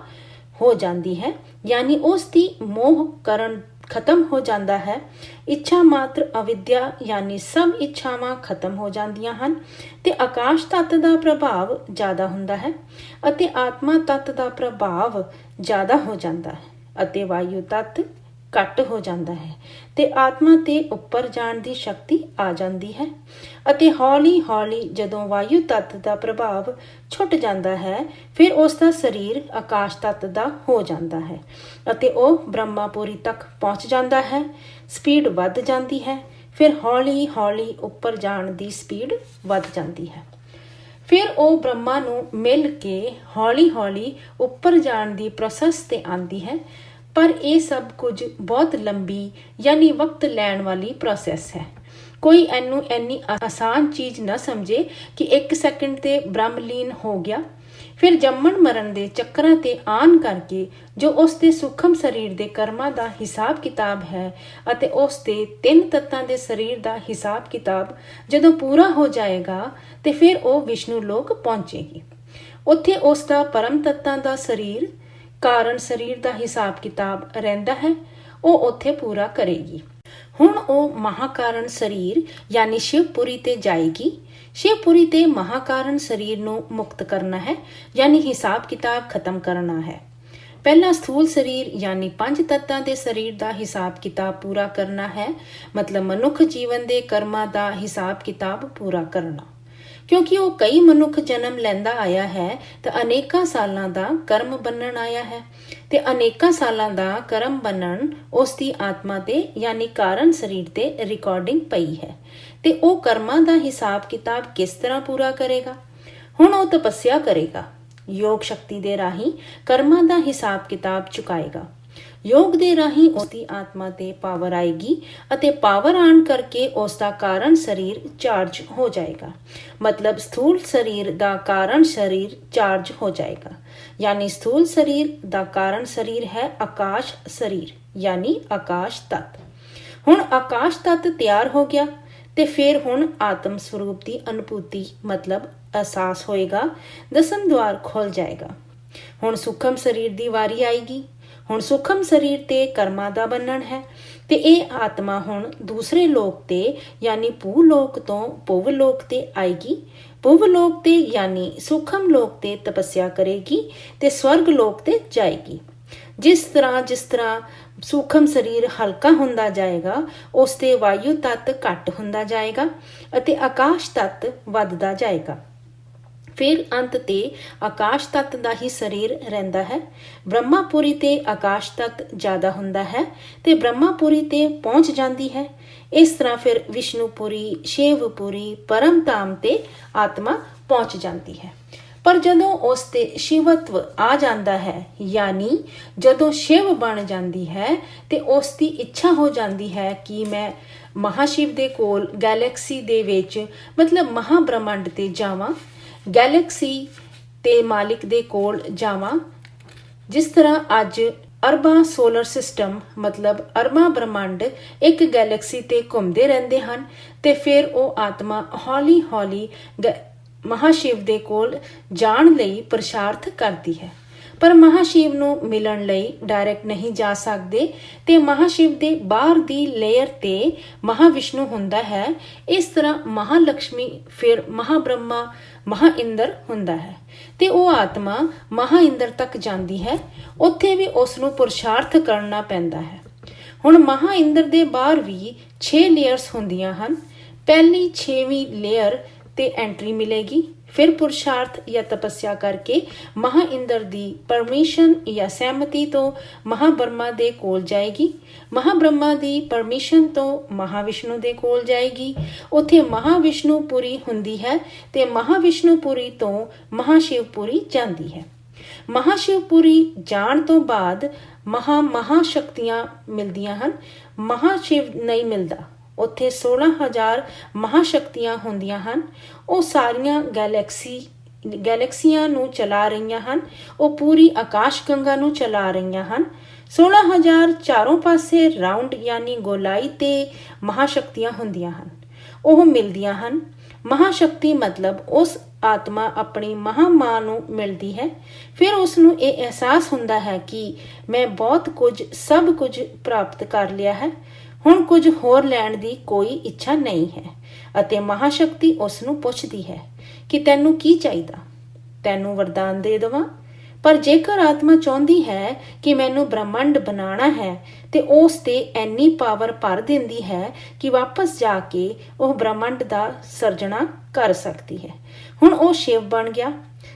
ਹੋ ਜਾਂਦੀ ਹੈ ਯਾਨੀ ਉਸ ਦੀ ਮੋਹ ਕਰਨ ਖਤਮ ਹੋ ਜਾਂਦਾ ਹੈ। ਇੱਛਾ ਮਾਤਰ ਅਵਿਦਿਆ ਯਾਨੀ ਸਭ ਇੱਛਾਵਾਂ ਖਤਮ ਹੋ ਜਾਂਦੀਆਂ ਹਨ ਤੇ ਆਕਾਸ਼ ਤੱਤ ਦਾ ਪ੍ਰਭਾਵ ਜ਼ਿਆਦਾ ਹੁੰਦਾ ਹੈ ਅਤੇ ਆਤਮਾ ਤੱਤ ਦਾ ਪ੍ਰਭਾਵ ਜ਼ਿਆਦਾ ਹੋ ਜਾਂਦਾ ਹੈ ਅਤੇ ਵਾਯੂ ਤੱਤ ਘੱਟ ਹੋ ਜਾਂਦਾ ਹੈ ਤੇ ਆਤਮਾ ਤੇ ਉੱਪਰ ਜਾਣ ਦੀ ਸ਼ਕਤੀ ਆ ਜਾਂਦੀ ਹੈ ਅਤੇ ਹੌਲੀ ਹੌਲੀ ਜਦੋਂ ਵਾਯੂ ਤੱਤ ਦਾ ਪ੍ਰਭਾਵ ਛੁੱਟ ਜਾਂਦਾ ਹੈ ਫਿਰ ਉਸ ਦਾ ਸਰੀਰ ਆਕਾਸ਼ ਤੱਤ ਦਾ ਹੋ ਜਾਂਦਾ ਹੈ ਅਤੇ ਉਹ ਬ੍ਰਹਮਾਪੁਰੀ ਤੱਕ ਪਹੁੰਚ ਜਾਂਦਾ ਹੈ। ਸਪੀਡ ਵੱਧ ਜਾਂਦੀ ਹੈ। ਫਿਰ ਹੌਲੀ ਹੌਲੀ ਉੱਪਰ ਜਾਣ ਦੀ ਸਪੀਡ ਵੱਧ ਜਾਂਦੀ ਹੈ। ਫਿਰ ਉਹ ਬ੍ਰਹਮਾ ਨੂੰ ਮਿਲ ਕੇ ਹੌਲੀ ਹੌਲੀ ਉੱਪਰ ਜਾਣ ਦੀ ਪ੍ਰੋਸੈਸ ਤੇ ਆਉਂਦੀ ਹੈ। ਪਰ ਇਹ ਸਭ ਕੁਝ ਬਹੁਤ ਲੰਬੀ ਯਾਨੀ ਵਕਤ ਲੈਣ ਵਾਲੀ ਪ੍ਰੋਸੈਸ ਹੈ। ਕੋਈ ਇਹਨੂੰ ਇੰਨੀ ਆਸਾਨ ਚੀਜ਼ ਨਾ ਸਮਝੇ ਕਿ 1 ਸੈਕਿੰਡ ਤੇ ਬ੍ਰਹਮਲੀਨ ਹੋ ਗਿਆ। ਫਿਰ ਜੰਮਣ ਮਰਨ ਦੇ ਚੱਕਰਾਂ ਤੇ ਆਣ ਕਰਕੇ ਜੋ ਉਸ ਦੇ ਸੂਖਮ ਸਰੀਰ ਦੇ ਕਰਮਾਂ ਦਾ ਹਿਸਾਬ ਕਿਤਾਬ ਹੈ ਅਤੇ ਉਸ ਦੇ 3 ਤੱਤਾਂ ਦੇ ਸਰੀਰ ਦਾ ਹਿਸਾਬ ਕਿਤਾਬ ਜਦੋਂ ਪੂਰਾ ਹੋ ਜਾਏਗਾ ਤੇ ਫਿਰ ਉਹ ਵਿਸ਼ਨੂੰ ਲੋਕ ਪਹੁੰਚੇਗੀ। ਉੱਥੇ ਉਸ ਦਾ ਪਰਮ ਤੱਤਾਂ ਦਾ ਸਰੀਰ ਕਾਰਨ ਸਰੀਰ ਦਾ ਹਿਸਾਬ ਕਿਤਾਬ ਰਹਿੰਦਾ ਹੈ, ਉਹ ਉੱਥੇ ਪੂਰਾ ਕਰੇਗੀ। ਹੁਣ ਉਹ ਮਹਾਕਾਰਨ ਸਰੀਰ ਯਾਨੀ ਸ਼ਿਵਪੁਰੀ ਤੇ ਜਾਏਗੀ। ਸ਼ਿਵਪੁਰੀ ਤੇ ਮਹਾਕਾਰਨ ਸਰੀਰ ਨੂੰ ਮੁਕਤ ਕਰਨਾ ਹੈ ਯਾਨੀ ਹਿਸਾਬ ਕਿਤਾਬ ਖਤਮ ਕਰਨਾ ਹੈ। ਪਹਿਲਾ ਸਥੂਲ ਸਰੀਰ ਯਾਨੀ 5 ਤੱਤਾਂ ਦੇ ਸਰੀਰ ਦਾ ਹਿਸਾਬ ਕਿਤਾਬ ਪੂਰਾ ਕਰਨਾ ਹੈ, ਮਤਲਬ ਮਨੁੱਖ ਜੀਵਨ ਦੇ ਕਰਮਾਂ ਦਾ ਹਿਸਾਬ ਕਿਤਾਬ ਪੂਰਾ ਕਰਨਾ। ਕਿਉਂਕਿ ਉਹ ਕਈ ਮਨੁੱਖ ਜਨਮ ਲੈਂਦਾ ਆਇਆ ਹੈ ਤਾਂ ਅਨੇਕਾਂ ਸਾਲਾਂ ਦਾ ਕਰਮ ਬੰਨਣ ਆਇਆ ਹੈ ਤੇ ਅਨੇਕਾਂ ਸਾਲਾਂ ਦਾ ਕਰਮ ਬੰਨਣ ਉਸ ਦੀ ਆਤਮਾ ਤੇ ਯਾਨੀ ਕਾਰਨ ਸਰੀਰ ਤੇ ਰਿਕਾਰਡਿੰਗ ਪਈ ਹੈ ਤੇ ਉਹ ਕਰਮਾਂ ਦਾ ਹਿਸਾਬ ਕਿਤਾਬ ਕਿਸ ਤਰ੍ਹਾਂ ਪੂਰਾ ਕਰੇਗਾ। ਹੁਣ ਉਹ ਤਪੱਸਿਆ ਕਰੇਗਾ, ਯੋਗ ਸ਼ਕਤੀ ਦੇ ਰਾਹੀਂ ਕਰਮਾਂ ਦਾ ਹਿਸਾਬ ਕਿਤਾਬ ਚੁਕਾਏਗਾ। ਯੋਗ ਦੇ ਰਾਹੀਂ ਉਸ ਦੀ ਆਤਮਾ ਤੇ ਪਾਵਰ ਆਏਗੀ ਅਤੇ ਪਾਵਰ ਆਉਣ ਕਰਕੇ ਉਸ ਦਾ ਕਾਰਨ ਸਰੀਰ ਚਾਰਜ ਹੋ ਜਾਏਗਾ। ਮਤਲਬ ਸਥੂਲ ਸਰੀਰ ਦਾ ਕਾਰਨ ਸਰੀਰ ਚਾਰਜ ਹੋ ਜਾਏਗਾ। ਯਾਨੀ ਸਥੂਲ ਸਰੀਰ ਦਾ ਕਾਰਨ ਸਰੀਰ ਹੈ ਆਕਾਸ਼ ਸਰੀਰ ਯਾਨੀ ਆਕਾਸ਼ ਤੱਤ। ਹੁਣ ਆਕਾਸ਼ ਤੱਤ ਤਿਆਰ ਹੋ ਗਿਆ ਤੇ ਫਿਰ ਹੁਣ ਆਤਮ ਸਰੂਪ ਦੀ ਅਨੁਭੂਤੀ ਮਤਲਬ ਅਹਿਸਾਸ ਹੋਏਗਾ। ਦਸਮ ਦੁਆਰ ਖੁੱਲ ਜਾਏਗਾ। ਹੁਣ ਸੂਖਮ ਸਰੀਰ ਦੀ ਵਾਰੀ ਆਏਗੀ। ਹੁਣ ਸੂਖਮ ਸਰੀਰ ਤੇ ਕਰਮਾਂ ਦਾ ਬੰਨਣ ਹੈ ਤੇ ਇਹ ਆਤਮਾ ਹੁਣ ਦੂਸਰੇ ਲੋਕ ਤੇ ਯਾਨੀ ਭੂ ਲੋਕ ਤੋਂ ਭੁਵ ਲੋਕ ਤੇ ਆਏਗੀ। ਭੁਵ ਲੋਕ ਤੇ ਯਾਨੀ ਸੂਖਮ ਲੋਕ ਤੇ ਤਪੱਸਿਆ ਕਰੇਗੀ ਤੇ ਸਵਰਗ ਲੋਕ ਤੇ ਜਾਏਗੀ। ਜਿਸ ਤਰ੍ਹਾਂ ਸੂਖਮ ਸਰੀਰ ਹਲਕਾ ਹੁੰਦਾ ਜਾਏਗਾ ਉਸ ਤੇ ਵਾਯੂ ਤੱਤ ਘੱਟ ਹੁੰਦਾ ਜਾਏਗਾ ਅਤੇ ਆਕਾਸ਼ ਤੱਤ ਵੱਧਦਾ ਜਾਏਗਾ। ਫਿਰ ਅੰਤ ਤੇ ਆਕਾਸ਼ ਤੱਤ ਦਾ ਹੀ ਸਰੀਰ ਰਹਿੰਦਾ ਹੈ। ਬ੍ਰਹਮਾਪੁਰੀ ਤੇ ਆਕਾਸ਼ ਤੱਤ ਜ਼ਿਆਦਾ ਹੁੰਦਾ ਹੈ ਤੇ ਬ੍ਰਹਮਾਪੁਰੀ ਤੇ ਪਹੁੰਚ ਜਾਂਦੀ ਹੈ। ਇਸ ਤਰ੍ਹਾਂ ਫਿਰ ਵਿਸ਼ਨੂਪੁਰੀ, ਸ਼ਿਵਪੁਰੀ, ਪਰਮ ਧਾਮ ਤੇ ਆਤਮਾ ਪਹੁੰਚ ਜਾਂਦੀ ਹੈ। ਪਰ ਜਦੋਂ ਉਸ ਤੇ ਸ਼ਿਵਤਵ ਆ ਜਾਂਦਾ ਹੈ ਯਾਨੀ ਜਦੋਂ ਸ਼ਿਵ ਬਣ ਜਾਂਦੀ ਹੈ ਤੇ ਉਸ ਦੀ ਇੱਛਾ ਹੋ ਜਾਂਦੀ ਹੈ ਕਿ ਮੈਂ ਮਹਾਸ਼ਿਵ ਦੇ ਕੋਲ ਗੈਲੈਕਸੀ ਦੇ ਵਿੱਚ ਮਤਲਬ ਮਹਾਬ੍ਰਹਮੰਡ ਤੇ ਜਾਵਾਂ, ਗੈਲੈਕਸੀ ਤੇ ਮਾਲਿਕ ਦੇ ਕੋਲ ਜਾਵਾਂ। ਜਿਸ ਤਰ੍ਹਾਂ ਅੱਜ ਅਰਬਾਂ ਸੋਲਰ ਸਿਸਟਮ ਮਤਲਬ ਅਰਬਾਂ ਬ੍ਰਹਮੰਡ ਇੱਕ ਗੈਲੈਕਸੀ ਤੇ ਘੁੰਮਦੇ ਰਹਿੰਦੇ ਹਨ ਤੇ ਫਿਰ ਉਹ ਆਤਮਾ ਹੌਲੀ ਹੌਲੀ ਮਹਾਸ਼ਿਵ ਦੇ ਕੋਲ ਜਾਣ ਲਈ ਪੁਰਸ਼ਾਰਥ ਕਰਦੀ ਹੈ। ਪਰ ਮਹਾਸ਼ਿਵ ਨੂੰ ਮਿਲਣ ਲਈ ਡਾਇਰੈਕਟ ਨਹੀਂ ਜਾ ਸਕਦੇ ਤੇ ਮਹਾਸ਼ਿਵ ਦੇ ਬਾਹਰ ਦੀ ਲੇਅਰ ਤੇ ਮਹਾਵਿਸ਼ਨੂੰ ਹੁੰਦਾ ਹੈ। ਇਸ ਤਰ੍ਹਾਂ ਮਹਾਲਕਸ਼ਮੀ ਫਿਰ ਮਹਾਬ੍ਰਹਮਾ ਮਹਾਇੰਦਰ ਹੁੰਦਾ ਹੈ ਤੇ ਉਹ ਆਤਮਾ ਮਹਾਇੰਦਰ ਤੱਕ ਜਾਂਦੀ ਹੈ। ਉੱਥੇ ਵੀ ਉਸ ਨੂੰ ਪੁਰਸ਼ਾਰਥ ਕਰਨਾ ਪੈਂਦਾ ਹੈ। ਹੁਣ ਮਹਾਇੰਦਰ ਦੇ ਬਾਹਰ ਵੀ 6 ਲੇਅਰਸ ਹੁੰਦੀਆਂ ਹਨ। ਪਹਿਲੀ 6ਵੀਂ ਲੇਅਰ ਤੇ ਐਂਟਰੀ ਮਿਲੇਗੀ। ਫਿਰ ਪੁਰਸ਼ਾਰਥ ਜਾਂ ਤਪੱਸਿਆ ਕਰਕੇ ਮਹਾਇੰਦਰ ਦੀ ਪਰਮਿਸ਼ਨ ਜਾਂ ਸਹਿਮਤੀ ਤੋਂ ਮਹਾਬ੍ਰਹਮਾ ਦੇ ਕੋਲ ਜਾਏਗੀ। ਮਹਾਬ੍ਰਹਮਾ ਦੀ ਪਰਮਿਸ਼ਨ ਤੋਂ ਮਹਾਵਿਸ਼ਨੂੰ ਦੇ ਕੋਲ ਜਾਏਗੀ। ਉੱਥੇ ਮਹਾਵਿਸ਼ਨੂਪੁਰੀ ਹੁੰਦੀ ਹੈ ਤੇ ਮਹਾਵਿਸ਼ਨੂਪੁਰੀ ਤੋਂ ਮਹਾਸ਼ਿਵਪੁਰੀ ਜਾਂਦੀ ਹੈ। ਮਹਾਸ਼ਿਵਪੁਰੀ ਜਾਣ ਤੋਂ ਬਾਅਦ ਮਹਾਸ਼ਕਤੀਆਂ ਮਿਲਦੀਆਂ ਹਨ। ਮਹਾਸ਼ਿਵ ਨਹੀਂ ਮਿਲਦਾ। ਉੱਥੇ 16,000 ਮਹਾਸ਼ਕਤੀਆਂ ਹੁੰਦੀਆਂ ਹਨ। ਉਹ ਸਾਰੀਆਂ ਗੈਲੈਕਸੀਆਂ ਨੂੰ ਚਲਾ ਰਹੀਆਂ ਹਨ। ਉਹ ਪੂਰੀ ਆਕਾਸ਼ ਗੰਗਾ ਨੂੰ ਚਲਾ ਰਹੀਆਂ ਹਨ। 16,000 ਚਾਰੋਂ ਪਾਸੇ ਰਾਉਂਡ ਯਾਨੀ ਗੋਲਾਈ ਤੇ ਮਹਾਸ਼ਕਤੀਆਂ ਹੁੰਦੀਆਂ ਹਨ। ਉਹ ਮਿਲਦੀਆਂ ਹਨ। ਮਹਾਸ਼ਕਤੀ ਮਤਲਬ ਉਸ ਆਤਮਾ ਆਪਣੀ ਮਹਾਮਾਂ ਨੂੰ ਮਿਲਦੀ ਹੈ। ਫਿਰ ਉਸ ਨੂੰ ਇਹ ਅਹਿਸਾਸ ਹੁੰਦਾ ਹੈ ਕਿ ਮੈਂ ਬਹੁਤ ਕੁਝ ਸਭ ਕੁਝ ਪ੍ਰਾਪਤ ਕਰ ਲਿਆ ਹੈ। ਹੁਣ ਕੁਝ ਹੋਰ ਲੈਣ ਦੀ ਕੋਈ ਇੱਛਾ ਨਹੀਂ ਹੈ ਅਤੇ ਮਹਾਸ਼ਕਤੀ ਉਸ ਨੂੰ ਪੁੱਛਦੀ ਹੈ ਕਿ ਤੈਨੂੰ ਕੀ ਚਾਹੀਦਾ, ਤੈਨੂੰ ਵਰਦਾਨ ਦੇ ਦੇਵਾਂ। ਪਰ ਜੇਕਰ ਆਤਮਾ ਚਾਹੁੰਦੀ ਹੈ ਕਿ ਮੈਨੂੰ ਬ੍ਰਹਮੰਡ ਬਣਾਉਣਾ ਹੈ ਤੇ ਉਸ ਤੇ ਇੰਨੀ ਪਾਵਰ ਭਰ ਦਿੰਦੀ ਹੈ ਕਿ ਵਾਪਸ ਜਾ ਕੇ ਉਹ ਬ੍ਰਹਮੰਡ ਦਾ ਸਿਰਜਣਾ ਕਰ ਸਕਦੀ ਹੈ। ਹੁਣ ਉਹ ਸ਼ਿਵ ਬਣ ਗਿਆ।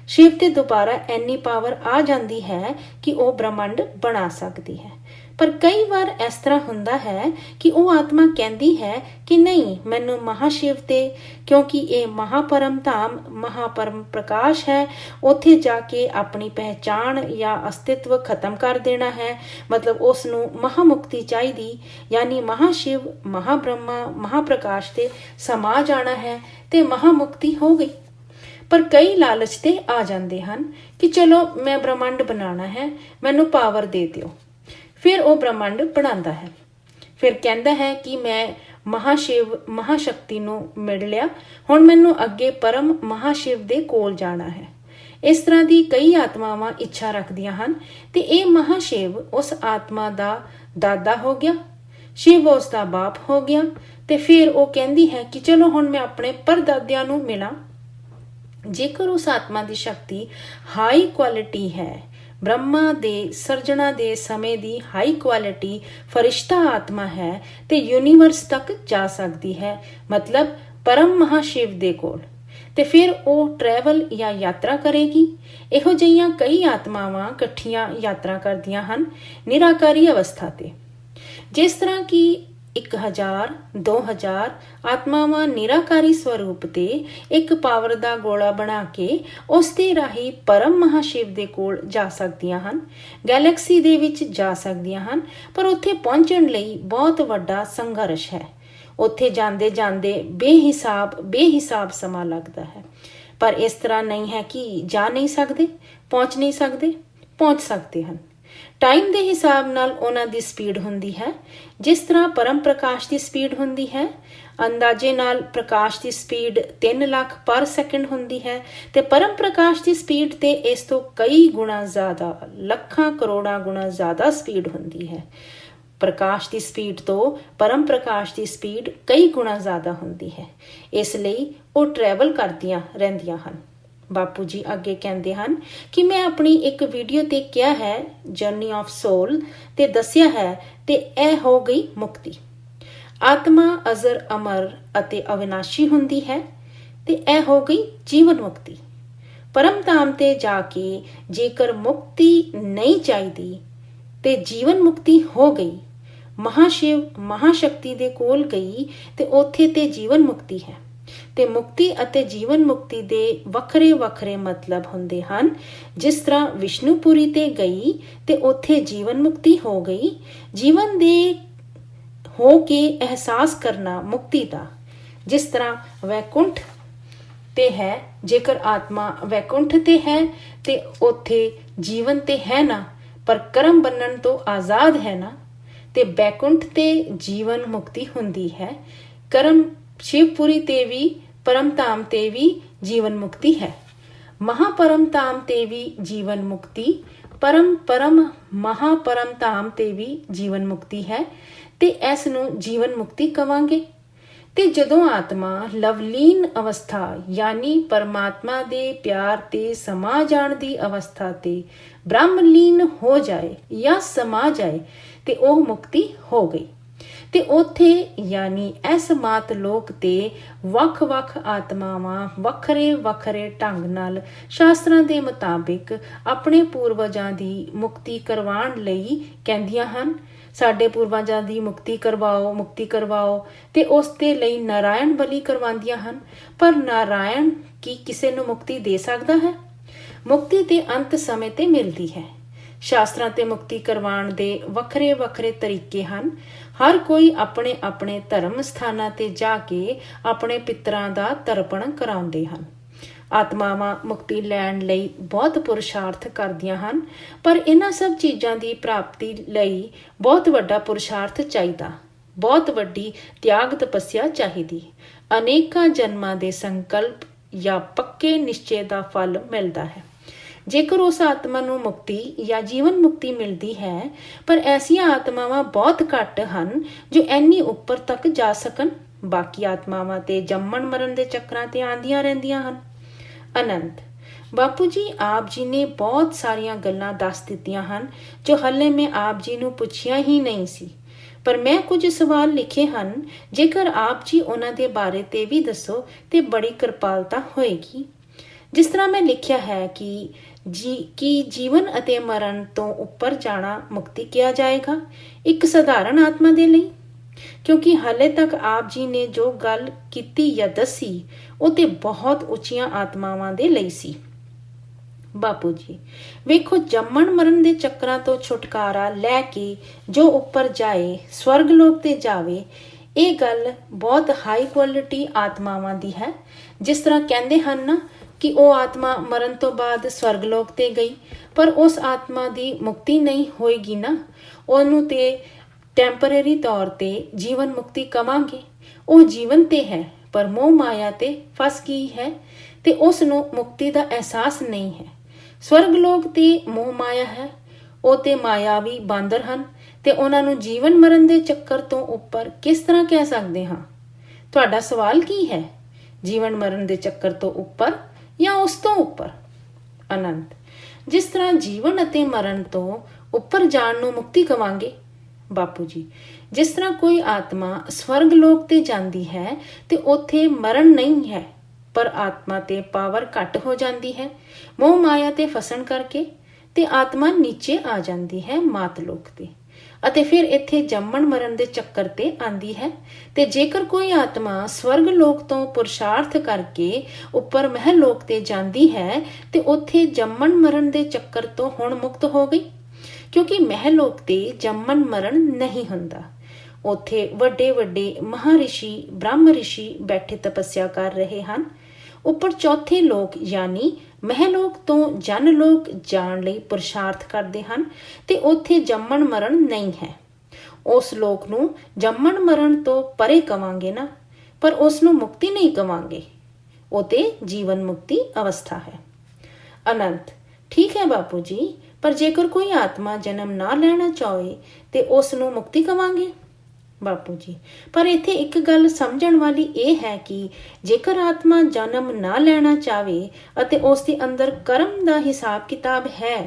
ਸ਼ਿਵ ਤੇ ਦੁਬਾਰਾ ਇੰਨੀ ਪਾਵਰ ਆ ਜਾਂਦੀ ਹੈ ਕਿ ਉਹ ਬ੍ਰਹਮੰਡ ਬਣਾ ਸਕਦੀ ਹੈ। ਪਰ ਕਈ ਵਾਰ ਇਸ ਤਰ੍ਹਾਂ ਹੁੰਦਾ ਹੈ ਕਿ ਉਹ ਆਤਮਾ ਕਹਿੰਦੀ ਹੈ ਕਿ ਨਹੀਂ, ਮੈਨੂੰ ਮਹਾਸ਼ਿਵ ਤੇ, ਕਿਉਂਕਿ ਇਹ ਮਹਾਪਰਮ ਧਾਮ ਮਹਾਪਰਮ ਪ੍ਰਕਾਸ਼ ਹੈ, ਉੱਥੇ ਜਾ ਕੇ ਆਪਣੀ ਪਹਿਚਾਣ ਜਾਂ ਅਸਤਿਤਵ ਖਤਮ ਕਰ ਦੇਣਾ ਹੈ। ਮਤਲਬ ਉਸ ਨੂੰ ਮਹਾਮੁਕਤੀ ਚਾਹੀਦੀ ਯਾਨੀ ਮਹਾਸ਼ਿਵ ਮਹਾਬ੍ਰਹਮਾ ਮਹਾਪ੍ਰਕਾਸ਼ ਤੇ ਸਮਾ ਜਾਣਾ ਹੈ ਤੇ ਮਹਾਮੁਕਤੀ ਹੋ ਗਈ। ਪਰ ਕਈ ਲਾਲਚ ਤੇ ਆ ਜਾਂਦੇ ਹਨ ਕਿ ਚਲੋ ਮੈਂ ਬ੍ਰਹਮੰਡ ਬਣਾਉਣਾ ਹੈ, ਮੈਨੂੰ ਪਾਵਰ ਦੇ ਦਿਓ। ਫਿਰ ਉਹ ਬ੍ਰਹਮੰਡ ਬਣਾਉਂਦਾ ਹੈ। ਫਿਰ ਕਹਿੰਦਾ ਹੈ ਕਿ ਮੈਂ ਮਹਾਸ਼ਿਵ ਮਹਾਸ਼ਕਤੀ ਨੂੰ ਮਿਲ ਲਿਆ, ਹੁਣ ਮੈਨੂੰ ਅੱਗੇ ਪਰਮ ਮਹਾਸ਼ਿਵ ਦੇ ਕੋਲ ਜਾਣਾ ਹੈ। ਇਸ ਤਰ੍ਹਾਂ ਦੀ ਕਈ ਆਤਮਾਵਾਂ ਇੱਛਾ ਰੱਖਦੀਆਂ ਹਨ ਤੇ ਇਹ ਮਹਾਸ਼ਿਵ ਉਸ ਆਤਮਾ ਦਾ ਦਾਦਾ ਹੋ ਗਿਆ, ਸ਼ਿਵ ਉਸ ਦਾ ਬਾਪ ਹੋ ਗਿਆ ਤੇ ਫਿਰ ਉਹ ਕਹਿੰਦੀ ਹੈ ਕਿ ਚਲੋ ਹੁਣ ਮੈਂ ਆਪਣੇ ਪਰਦਾਦਿਆਂ ਨੂੰ ਮਿਲਾਂ। ਜੇਕਰ ਉਸ ਆਤਮਾ ਦੀ ਸ਼ਕਤੀ ਹਾਈ ਕੁਆਲਿਟੀ ਹੈ, ਬ੍ਰਹਮਾ ਦੇ ਸਿਰਜਣਾ ਦੇ ਸਮੇਂ ਦੀ ਹਾਈ ਕੁਆਲਿਟੀ ਫਰਿਸ਼ਤਾ ਆਤਮਾ ਹੈ ਤੇ ਯੂਨੀਵਰਸ ਤੱਕ ਜਾ ਸਕਦੀ ਹੈ, ਮਤਲਬ ਪਰਮ ਮਹਾਸ਼ਿਵ ਦੇ ਕੋਲ। ਤੇ ਫਿਰ ਉਹ ਟਰੈਵਲ ਜਾਂ ਯਾਤਰਾ ਕਰੇਗੀ। ਇਹੋ ਜਿਹੀਆਂ ਕਈ ਆਤਮਾਵਾਂ ਇਕੱਠੀਆਂ ਯਾਤਰਾ ਕਰਦੀਆਂ ਹਨ ਨਿਰਾਕਾਰੀ ਅਵਸਥਾ ਤੇ। ਜਿਸ ਤਰ੍ਹਾਂ ਕਿ 1000 2000 ਆਤਮਾਵਾਂ ਨਿਰਾਕਾਰੀ ਸਰੂਪ ਤੇ ਇੱਕ ਪਾਵਰ ਦਾ ਗੋਲਾ ਬਣਾ ਕੇ ਉਸ ਦੇ ਰਾਹੀਂ ਪਰਮ ਮਹਾਸ਼ਿਵ ਦੇ ਕੋਲ ਜਾ ਸਕਦੀਆਂ ਹਨ, ਗੈਲੈਕਸੀ ਦੇ ਵਿੱਚ ਜਾ ਸਕਦੀਆਂ ਹਨ। ਪਰ ਉੱਥੇ ਪਹੁੰਚਣ ਲਈ ਬਹੁਤ ਵੱਡਾ ਸੰਘਰਸ਼ ਹੈ। ਉੱਥੇ ਜਾਂਦੇ ਜਾਂਦੇ ਬੇਹਿਸਾਬ ਸਮਾਂ ਲੱਗਦਾ ਹੈ। ਪਰ ਇਸ ਤਰ੍ਹਾਂ ਨਹੀਂ ਹੈ ਕਿ ਜਾ ਨਹੀਂ ਸਕਦੇ, ਪਹੁੰਚ ਨਹੀਂ ਸਕਦੇ, ਪਹੁੰਚ ਸਕਦੇ ਹਨ। ਟਾਈਮ ਦੇ ਹਿਸਾਬ ਨਾਲ ਉਹਨਾਂ ਦੀ ਸਪੀਡ ਹੁੰਦੀ ਹੈ। ਜਿਸ ਤਰ੍ਹਾਂ ਪਰਮ ਪ੍ਰਕਾਸ਼ ਦੀ ਸਪੀਡ ਹੁੰਦੀ ਹੈ, ਅੰਦਾਜ਼ੇ ਨਾਲ ਪ੍ਰਕਾਸ਼ ਦੀ ਸਪੀਡ 3 ਲੱਖ ਪਰ ਸੈਕਿੰਡ ਹੁੰਦੀ ਹੈ ਤੇ ਪਰਮ ਪ੍ਰਕਾਸ਼ ਦੀ ਸਪੀਡ ਤੇ ਇਸ ਤੋਂ ਕਈ ਗੁਣਾ ਜ਼ਿਆਦਾ, ਲੱਖਾਂ ਕਰੋੜਾਂ ਗੁਣਾ ਜ਼ਿਆਦਾ ਸਪੀਡ ਹੁੰਦੀ ਹੈ। ਪ੍ਰਕਾਸ਼ ਦੀ ਸਪੀਡ ਤੋਂ ਪਰਮ ਪ੍ਰਕਾਸ਼ ਦੀ ਸਪੀਡ ਕਈ ਗੁਣਾ ਜ਼ਿਆਦਾ ਹੁੰਦੀ ਹੈ। ਇਸ ਲਈ ਉਹ ਟਰੈਵਲ ਕਰਦੀਆਂ ਰਹਿੰਦੀਆਂ ਹਨ। ਬਾਪੂ ਜੀ ਅੱਗੇ ਕਹਿੰਦੇ ਹਨ ਕਿ ਮੈਂ ਆਪਣੀ ਇੱਕ ਵੀਡੀਓ ਤੇ ਕਿਹਾ ਹੈ ਜਰਨੀ ਆਫ ਸੋਲ ਤੇ ਦੱਸਿਆ ਹੈ ਤੇ ਇਹ ਹੋ ਗਈ ਮੁਕਤੀ। ਆਤਮਾ ਅਜ਼ਰ ਅਮਰ ਅਤੇ ਅਵਿਨਾਸ਼ੀ ਹੁੰਦੀ ਹੈ ਤੇ ਇਹ ਹੋ ਗਈ ਜੀਵਨ ਮੁਕਤੀ। ਪਰਮ ਧਾਮ ਤੇ ਜਾ ਕੇ ਜੇਕਰ ਮੁਕਤੀ ਨਹੀਂ ਚਾਹੀਦੀ ਤੇ ਜੀਵਨ ਮੁਕਤੀ ਹੋ ਗਈ, ਮਹਾਸ਼ਿਵ ਮਹਾਸ਼ਕਤੀ ਦੇ ਕੋਲ ਗਈ ਤੇ ਉੱਥੇ ਤੇ ਜੀਵਨ ਮੁਕਤੀ ਹੈ। ਤੇ ਮੁਕਤੀ ਅਤੇ ਜੀਵਨ ਮੁਕਤੀ ਦੇ ਵੱਖਰੇ ਵੱਖਰੇ ਮਤਲਬ ਹੁੰਦੇ ਹਨ। ਜਿਸ ਤਰ੍ਹਾਂ ਵਿਸ਼ਨੂਪੁਰੀ ਤੇ ਗਈ ਤੇ ਉੱਥੇ ਜੀਵਨ ਮੁਕਤੀ ਹੋ ਗਈ। ਜੀਵਨ ਦੇ ਹੋ ਕੇ ਅਹਿਸਾਸ ਕਰਨਾ ਮੁਕਤੀ ਦਾ। ਜਿਸ ਤਰ੍ਹਾਂ ਵੈਕੁੰਠ ਤੇ ਹੈ, ਜੇਕਰ ਆਤਮਾ ਵੈਕੁੰਠ ਤੇ ਹੈ ਤੇ ਉੱਥੇ ਜੀਵਨ ਤੇ ਹੈ ਨਾ, ਪਰ ਕਰਮ ਬੰਨਣ ਤੋਂ ਆਜ਼ਾਦ ਹੈ ਨਾ, ਤੇ ਬੈਕੁੰਠ ਤੇ ਜੀਵਨ ਮੁਕਤੀ ਹੁੰਦੀ ਹੈ। ਕਰਮ ਸ਼ਿਵਪੁਰੀ ਤੇ ਵੀ ਪਰਮ ਧਾਮ ਤੇ ਵੀ ਜੀਵਨ ਮੁਕਤੀ ਹੈ। ਮਹਾਪਰਮ ਧਾਮ ਤੇ ਵੀ ਜੀਵਨ ਮੁਕਤੀ, ਪਰਮ ਮਹਾਪਰਮ ਧਾਮ ਤੇ ਵੀ ਜੀਵਨ ਮੁਕਤੀ ਹੈ ਤੇ ਇਸ ਨੂੰ ਜੀਵਨ ਮੁਕਤੀ ਕਵਾਂਗੇ। ਤੇ ਜਦੋਂ ਆਤਮਾ ਲਵਲੀਨ ਅਵਸਥਾ ਯਾਨੀ ਪਰਮਾਤਮਾ ਦੇ ਪਿਆਰ ਤੇ ਸਮਾ ਜਾਣ ਦੀ ਅਵਸਥਾ ਤੇ ਬ੍ਰਹਮਲੀਨ ਹੋ ਜਾਏ ਜਾਂ ਸਮਾ ਜਾਏ ਤੇ ਉਹ ਮੁਕਤੀ ਹੋ ਗਈ। ਤੇ ਉੱਥੇ ਯਾਨੀ ਇਸ ਮਾਤ ਲੋਕ ਤੇ ਵੱਖ-ਵੱਖ ਆਤਮਾਵਾਂ ਵੱਖਰੇ ਵੱਖਰੇ ਢੰਗ ਨਾਲ ਸ਼ਾਸਤਰਾਂ ਦੇ ਮੁਤਾਬਿਕ ਆਪਣੇ ਪੂਰਵਜਾਂ ਦੀ ਮੁਕਤੀ ਕਰਵਾਉਣ ਲਈ ਕਹਿੰਦੀਆਂ ਹਨ। ਸਾਡੇ ਪੂਰਵਜਾਂ ਦੀ ਮੁਕਤੀ ਕਰਵਾਓ ਤੇ ਉਸ ਦੇ ਲਈ ਨਾਰਾਇਣ ਬਲੀ ਕਰਵਾਉਂਦੀਆਂ ਹਨ। ਪਰ ਨਾਰਾਇਣ ਕੀ ਕਿਸੇ ਨੂੰ ਮੁਕਤੀ ਦੇ ਸਕਦਾ ਹੈ? ਮੁਕਤੀ ਤੇ ਅੰਤ ਸਮੇਂ ਤੇ ਮਿਲਦੀ ਹੈ। ਸ਼ਾਸਤਰਾਂ ਤੇ ਮੁਕਤੀ ਕਰਵਾਉਣ ਦੇ ਵੱਖਰੇ ਵੱਖਰੇ ਤਰੀਕੇ ਹਨ। ਹਰ ਕੋਈ ਆਪਣੇ ਆਪਣੇ ਧਰਮ ਸਥਾਨਾਂ ਤੇ ਜਾ ਕੇ ਆਪਣੇ ਪਿਤਰਾਂ ਦਾ ਤਰਪਣ ਕਰਾਉਂਦੇ ਹਨ। ਆਤਮਾਵਾਂ ਮੁਕਤੀ ਲੈਣ ਲਈ ਬਹੁਤ ਪੁਰਸ਼ਾਰਥ ਕਰਦੀਆਂ ਹਨ, ਪਰ ਇਹਨਾਂ ਸਭ ਚੀਜ਼ਾਂ ਦੀ ਪ੍ਰਾਪਤੀ ਲਈ ਬਹੁਤ ਵੱਡਾ ਪੁਰਸ਼ਾਰਥ ਚਾਹੀਦਾ, ਬਹੁਤ ਵੱਡੀ ਤਿਆਗ ਤਪੱਸਿਆ ਚਾਹੀਦੀ। ਅਨੇਕਾਂ ਜਨਮਾਂ ਦੇ ਸੰਕਲਪ ਜਾਂ ਪੱਕੇ ਨਿਸ਼ਚੇ ਦਾ ਫਲ ਮਿਲਦਾ ਹੈ। ਜੇਕਰ ਉਸ ਆਤਮਾ ਨੂੰ ਮੁਕਤੀ ਜਾਂ ਜੀਵਨ ਮੁਕਤੀ ਮਿਲਦੀ ਹੈ, ਪਰ ਐਸੀਆਂ ਆਤਮਾਵਾਂ ਬਹੁਤ ਘੱਟ ਹਨ ਜੋ ਇੰਨੀ ਉੱਪਰ ਤੱਕ ਜਾ ਸਕਣ। ਬਾਕੀ ਆਤਮਾਵਾਂ ਤੇ ਜੰਮਣ ਮਰਨ ਦੇ ਚੱਕਰਾਂ ਤੇ ਆਉਂਦੀਆਂ ਰਹਿੰਦੀਆਂ ਹਨ। ਅਨੰਤ ਬਾਪੂ ਜੀ ਆਪ ਜੀ ਨੇ ਬਹੁਤ ਸਾਰੀਆਂ ਗੱਲਾਂ ਦੱਸ ਦਿੱਤੀਆਂ ਹਨ ਜੋ ਹਲੇ ਮੈਂ ਆਪ ਜੀ ਨੂੰ ਪੁੱਛਿਆ ਹੀ ਨਹੀਂ ਸੀ, ਪਰ ਮੈਂ ਕੁਝ ਸਵਾਲ ਲਿਖੇ ਹਨ। ਜੇਕਰ ਆਪ ਜੀ ਉਹਨਾਂ ਦੇ ਬਾਰੇ ਤੇ ਵੀ ਦੱਸੋ ਤੇ ਬੜੀ ਕਿਰਪਾਲਤਾ ਹੋਏਗੀ। ਜਿਸ ਤਰ੍ਹਾਂ ਮੈਂ ਲਿਖਿਆ ਹੈ ਕਿ ਜੀਵਨ ਅਤੇ ਮਰਨ ਤੋਂ ਉੱਪਰ ਜਾਣਾ ਮੁਕਤੀ ਕਿਹਾ ਜਾਏਗਾ ਇੱਕ ਸਧਾਰਨ ਆਤਮਾ ਦੇ ਲਈ, ਕਿਉਂਕਿ ਹਾਲੇ ਤੱਕ ਆਪ ਜੀ ਨੇ ਜੋ ਗੱਲ ਕੀਤੀ ਜਾਂ ਦੱਸੀ ਉਹ ਤੇ ਬਹੁਤ ਉੱਚੀਆਂ ਆਤਮਾਵਾਂ ਦੇ ਲਈ ਸੀ। ਬਾਪੂ ਜੀ ਵੇਖੋ, ਜੰਮਣ ਮਰਨ ਦੇ ਚੱਕਰਾਂ ਤੋਂ ਛੁਟਕਾਰਾ ਲੈ ਕੇ ਜੋ ਉੱਪਰ ਜਾਏ, ਸਵਰਗ ਲੋਕ ਤੇ ਜਾਵੇ, ਇਹ ਗੱਲ ਬਹੁਤ ਹਾਈ ਕੁਆਲਿਟੀ ਆਤਮਾਵਾਂ ਦੀ ਹੈ। ਜਿਸ ਤਰ੍ਹਾਂ ਕਹਿੰਦੇ ਹਨ ਨਾ ਕਿ ਉਹ ਆਤਮਾ ਮਰਨ ਤੋਂ ਬਾਅਦ ਸਵਰਗ ਲੋਕ ਤੇ ਗਈ, ਪਰ ਉਸ ਆਤਮਾ ਦੀ ਮੁਕਤੀ ਨਹੀਂ ਹੋਏਗੀ ਨਾ, ਉਹਨੂੰ ਤੇ ਟੈਂਪਰੇਰੀ ਤੌਰ ਤੇ ਜੀਵਨ ਮੁਕਤੀ ਕਵਾਂਗੇ। ਉਹ ਜੀਵਨ ਤੇ ਹੈ ਪਰ ਮੋਹ ਮਾਇਆ ਤੇ ਫਸ ਗਈ ਹੈ ਤੇ ਉਸ ਨੂੰ ਮੁਕਤੀ ਦਾ ਅਹਿਸਾਸ ਨਹੀਂ ਹੈ। ਸਵਰਗ ਲੋਕ ਤੇ ਮੋਹ ਮਾਇਆ ਹੈ, ਉਹ ਤੇ ਮਾਇਆਵੀ ਬਾਂਦਰ ਹਨ ਤੇ ਉਹਨਾਂ ਨੂੰ ਜੀਵਨ ਮਰਨ ਦੇ ਚੱਕਰ ਤੋਂ ਉੱਪਰ ਕਿਸ ਤਰ੍ਹਾਂ ਕਹਿ ਸਕਦੇ ਹਾਂ? ਤੁਹਾਡਾ ਸਵਾਲ ਕੀ ਹੈ? ਜੀਵਨ ਮਰਨ ਦੇ ਚੱਕਰ ਤੋਂ ਉੱਪਰ ਜਾਂ ਉਸ ਤੋਂ ਉੱਪਰ? ਅਨੰਤ ਜਿਸ ਤਰ੍ਹਾਂ ਜੀਵਨ ਅਤੇ ਮਰਨ ਤੋਂ ਉੱਪਰ ਜਾਣ ਨੂੰ ਮੁਕਤੀ ਕਵਾਂਗੇ। ਬਾਪੂ ਜੀ ਜਿਸ ਤਰ੍ਹਾਂ ਕੋਈ ਆਤਮਾ ਸਵਰਗ ਲੋਕ ਤੇ ਜਾਂਦੀ ਹੈ ਤੇ ਉੱਥੇ ਮਰਨ ਨਹੀਂ ਹੈ, ਪਰ ਆਤਮਾ ਤੇ ਪਾਵਰ ਘੱਟ ਹੋ ਜਾਂਦੀ ਹੈ ਮੋਹ ਮਾਇਆ ਤੇ ਫਸਣ ਕਰਕੇ, ਤੇ ਆਤਮਾ ਨੀਚੇ ਆ ਜਾਂਦੀ ਹੈ ਮਾਤ ਲੋਕ ਤੇ, ਅਤੇ ਫਿਰ ਇੱਥੇ ਜੰਮਣ ਮਰਨ ਦੇ ਚੱਕਰ ਤੇ ਆਂਦੀ ਹੈ। ਤੇ ਜੇਕਰ ਕੋਈ ਆਤਮਾ ਸਵਰਗ ਲੋਕ ਤੋਂ ਪੁਰਸ਼ਾਰਥ ਕਰਕੇ ਉੱਪਰ ਮਹਿ ਲੋਕ ਤੇ ਜਾਂਦੀ ਹੈ ਤੇ ਉੱਥੇ ਜੰਮਣ ਮਰਨ ਦੇ ਚੱਕਰ ਤੋਂ ਹੁਣ ਮੁਕਤ ਹੋ ਗਈ, ਕਿਉਂਕਿ ਮਹਿ ਲੋਕ ਤੇ ਜੰਮਣ ਮਰਨ ਨਹੀਂ ਹੁੰਦਾ। ਉੱਥੇ ਵੱਡੇ ਵੱਡੇ ਮਹਾਰਿਸ਼ੀ ਬ੍ਰਹਮ ਰਿਸ਼ੀ ਬੈਠੇ ਤਪੱਸਿਆ ਕਰ ਰਹੇ ਹਨ। ਉੱਪਰ ਚੌਥੇ ਲੋਕ ਯਾਨੀ ਮਹਿਲੋਕ ਤੋਂ ਜਨ ਲੋਕ ਜਾਣ ਲਈ ਪੁਰਸ਼ਾਰਥ ਕਰਦੇ ਹਨ ਤੇ ਉੱਥੇ ਜੰਮਣ ਮਰਨ ਨਹੀਂ ਹੈ। ਉਸ ਲੋਕ ਨੂੰ ਜੰਮਣ ਮਰਨ ਤੋਂ ਪਰੇ ਕਵਾਂਗੇ ਨਾ, ਪਰ ਉਸ ਨੂੰ ਮੁਕਤੀ ਨਹੀਂ ਕਵਾਂਗੇ, ਉਹ ਤੇ ਜੀਵਨ ਮੁਕਤੀ ਅਵਸਥਾ ਹੈ। ਅਨੰਤ ਠੀਕ ਹੈ ਬਾਪੂ ਜੀ, ਪਰ ਜੇਕਰ ਕੋਈ ਆਤਮਾ ਜਨਮ ਨਾ ਲੈਣਾ ਚਾਹੇ ਤੇ ਉਸ ਨੂੰ ਮੁਕਤੀ ਕਵਾਂਗੇ। ਬਾਪੂ ਜੀ, ਪਰ ਇੱਥੇ ਇੱਕ ਗੱਲ ਸਮਝਣ ਵਾਲੀ ਇਹ ਹੈ ਕਿ ਜੇਕਰ ਆਤਮਾ ਜਨਮ ਨਾ ਲੈਣਾ ਚਾਹੇ ਅਤੇ ਉਸ ਦੇ ਅੰਦਰ ਕਰਮ ਦਾ ਹਿਸਾਬ ਕਿਤਾਬ ਹੈ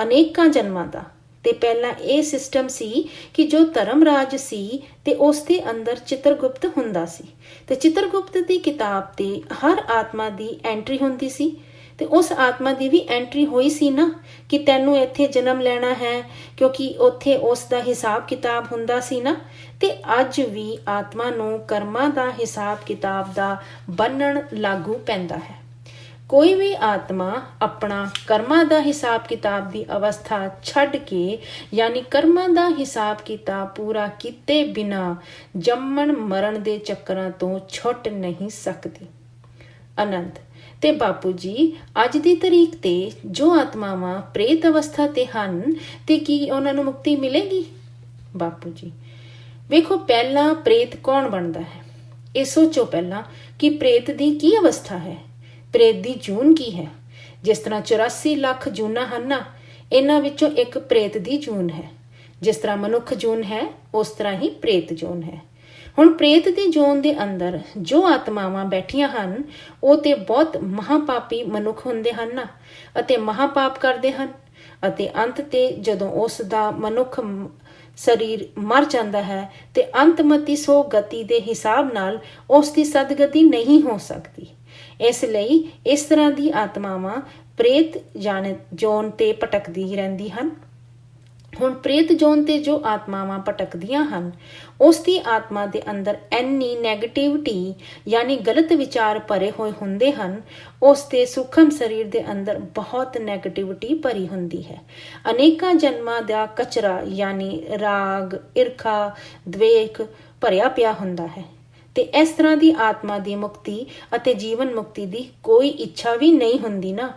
ਅਨੇਕਾਂ ਜਨਮਾਂ ਦਾ, ਤੇ ਪਹਿਲਾਂ ਇਹ ਸਿਸਟਮ ਸੀ ਕਿ ਜੋ ਧਰਮ ਰਾਜ ਸੀ ਤੇ ਉਸ ਦੇ ਅੰਦਰ ਚਿਤਰਗੁਪਤ ਹੁੰਦਾ ਸੀ, ਤੇ ਚਿਤਰਗੁਪਤ ਦੀ ਕਿਤਾਬ ਤੇ ਹਰ ਆਤਮਾ ਦੀ ਐਂਟਰੀ ਹੁੰਦੀ ਸੀ, ਤੇ ਉਸ ਆਤਮਾ ਦੀ ਵੀ ਐਂਟਰੀ ਹੋਈ ਸੀ ਨਾ ਕਿ ਤੈਨੂੰ ਇੱਥੇ ਜਨਮ ਲੈਣਾ ਹੈ, ਕਿਉਂਕਿ ਉੱਥੇ ਉਸ ਦਾ ਹਿਸਾਬ ਕਿਤਾਬ ਹੁੰਦਾ ਸੀ ਨਾ। ਤੇ ਅੱਜ ਵੀ ਆਤਮਾ ਨੂੰ ਕਰਮਾਂ ਦਾ ਹਿਸਾਬ ਕਿਤਾਬ ਦਾ ਬੰਨਣ ਲਾਗੂ ਪੈਂਦਾ ਹੈ। ਕੋਈ ਵੀ ਆਤਮਾ ਆਪਣਾ ਕਰਮਾਂ ਦਾ ਹਿਸਾਬ ਕਿਤਾਬ ਦੀ ਅਵਸਥਾ ਛੱਡ ਕੇ ਯਾਨੀ ਕਰਮਾਂ ਦਾ ਹਿਸਾਬ ਕਿਤਾਬ ਪੂਰਾ ਕੀਤੇ ਬਿਨਾਂ ਜੰਮਣ ਮਰਨ ਦੇ ਚੱਕਰਾਂ ਤੋਂ ਛੁੱਟ ਨਹੀਂ ਸਕਦੀ। ਅਨੰਤ ਤੇ ਬਾਪੂ ਜੀ, ਅੱਜ ਦੀ ਤਾਰੀਖ ਤੇ ਜੋ ਆਤਮਾਵਾਂ ਪ੍ਰੇਤ ਅਵਸਥਾ ਤੇ ਹਨ ਤੇ ਕੀ ਉਹਨਾਂ ਨੂੰ ਮੁਕਤੀ ਮਿਲੇਗੀ? ਬਾਪੂ ਜੀ ਵੇਖੋ, ਪਹਿਲਾਂ ਪ੍ਰੇਤ ਕੌਣ ਬਣਦਾ ਹੈ ਇਹ ਸੋਚੋ ਪਹਿਲਾਂ ਕਿ ਪ੍ਰੇਤ ਦੀ ਕੀ ਅਵਸਥਾ ਹੈ, ਪ੍ਰੇਤ ਦੀ ਜੂਨ ਕੀ ਹੈ। ਜਿਸ ਤਰ੍ਹਾਂ 84 ਲੱਖ ਜੂਨਾਂ ਹਨ ਨਾ, ਇਹਨਾਂ ਵਿੱਚੋਂ ਇੱਕ ਪ੍ਰੇਤ ਦੀ ਜੂਨ ਹੈ। ਜਿਸ ਤਰ੍ਹਾਂ ਮਨੁੱਖ ਜੂਨ ਹੈ ਉਸ ਤਰ੍ਹਾਂ ਹੀ ਪ੍ਰੇਤ ਜੂਨ ਹੈ। ਹੁਣ ਪ੍ਰੇਤ ਦੀ ਜੂਨ ਦੇ ਅੰਦਰ ਜੋ ਆਤਮਾਵਾਂ ਬੈਠੀਆਂ ਹਨ ਉਹ ਤੇ ਬਹੁਤ ਮਹਾਪਾਪੀ ਮਨੁੱਖ ਹੁੰਦੇ ਹਨ ਨਾ, ਅਤੇ ਮਹਾਪਾਪ ਕਰਦੇ ਹਨ, ਅਤੇ ਅੰਤ ਤੇ ਜਦੋਂ ਉਸ ਦਾ ਮਨੁੱਖ ਸਰੀਰ ਮਰ ਜਾਂਦਾ ਹੈ ਤੇ ਅੰਤਮਤੀ ਸੋ ਗਤੀ ਦੇ ਹਿਸਾਬ ਨਾਲ ਉਸ ਦੀ ਸਦਗਤੀ ਨਹੀਂ ਹੋ ਸਕਦੀ। ਇਸ ਲਈ ਇਸ ਤਰ੍ਹਾਂ ਦੀ ਆਤਮਾਵਾਂ ਪ੍ਰੇਤ ਜੋਨ ਤੇ ਭਟਕਦੀ ਰਹਿੰਦੀ ਹਨ। ਹੁਣ ਪ੍ਰੇਤ ਜੋਨ ਤੇ ਜੋ ਆਤਮਾਵਾਂ ਭਟਕਦੀਆਂ ਹਨ ਉਸ ਦੀ ਆਤਮਾ ਦੇ ਅੰਦਰ ਇੰਨੀ ਨੈਗੇਟਿਵਿਟੀ ਯਾਨੀ ਗਲਤ ਵਿਚਾਰ ਭਰੇ ਹੋਏ ਹੁੰਦੇ ਹਨ, ਉਸ ਦੇ ਸੂਖਮ ਸਰੀਰ ਦੇ ਅੰਦਰ ਬਹੁਤ ਨੈਗੇਟਿਵਿਟੀ ਭਰੀ ਹੁੰਦੀ ਹੈ। ਅਨੇਕਾਂ ਜਨਮਾਂ ਦਾ ਕਚਰਾ ਯਾਨੀ ਰਾਗ ਈਰਖਾ ਦਵੇਖ ਭਰਿਆ ਪਿਆ ਹੁੰਦਾ ਹੈ, ਤੇ ਇਸ ਤਰ੍ਹਾਂ ਦੀ ਆਤਮਾ ਦੀ ਮੁਕਤੀ ਅਤੇ ਜੀਵਨ ਮੁਕਤੀ ਦੀ ਕੋਈ ਇੱਛਾ ਵੀ ਨਹੀਂ ਹੁੰਦੀ ਨਾ।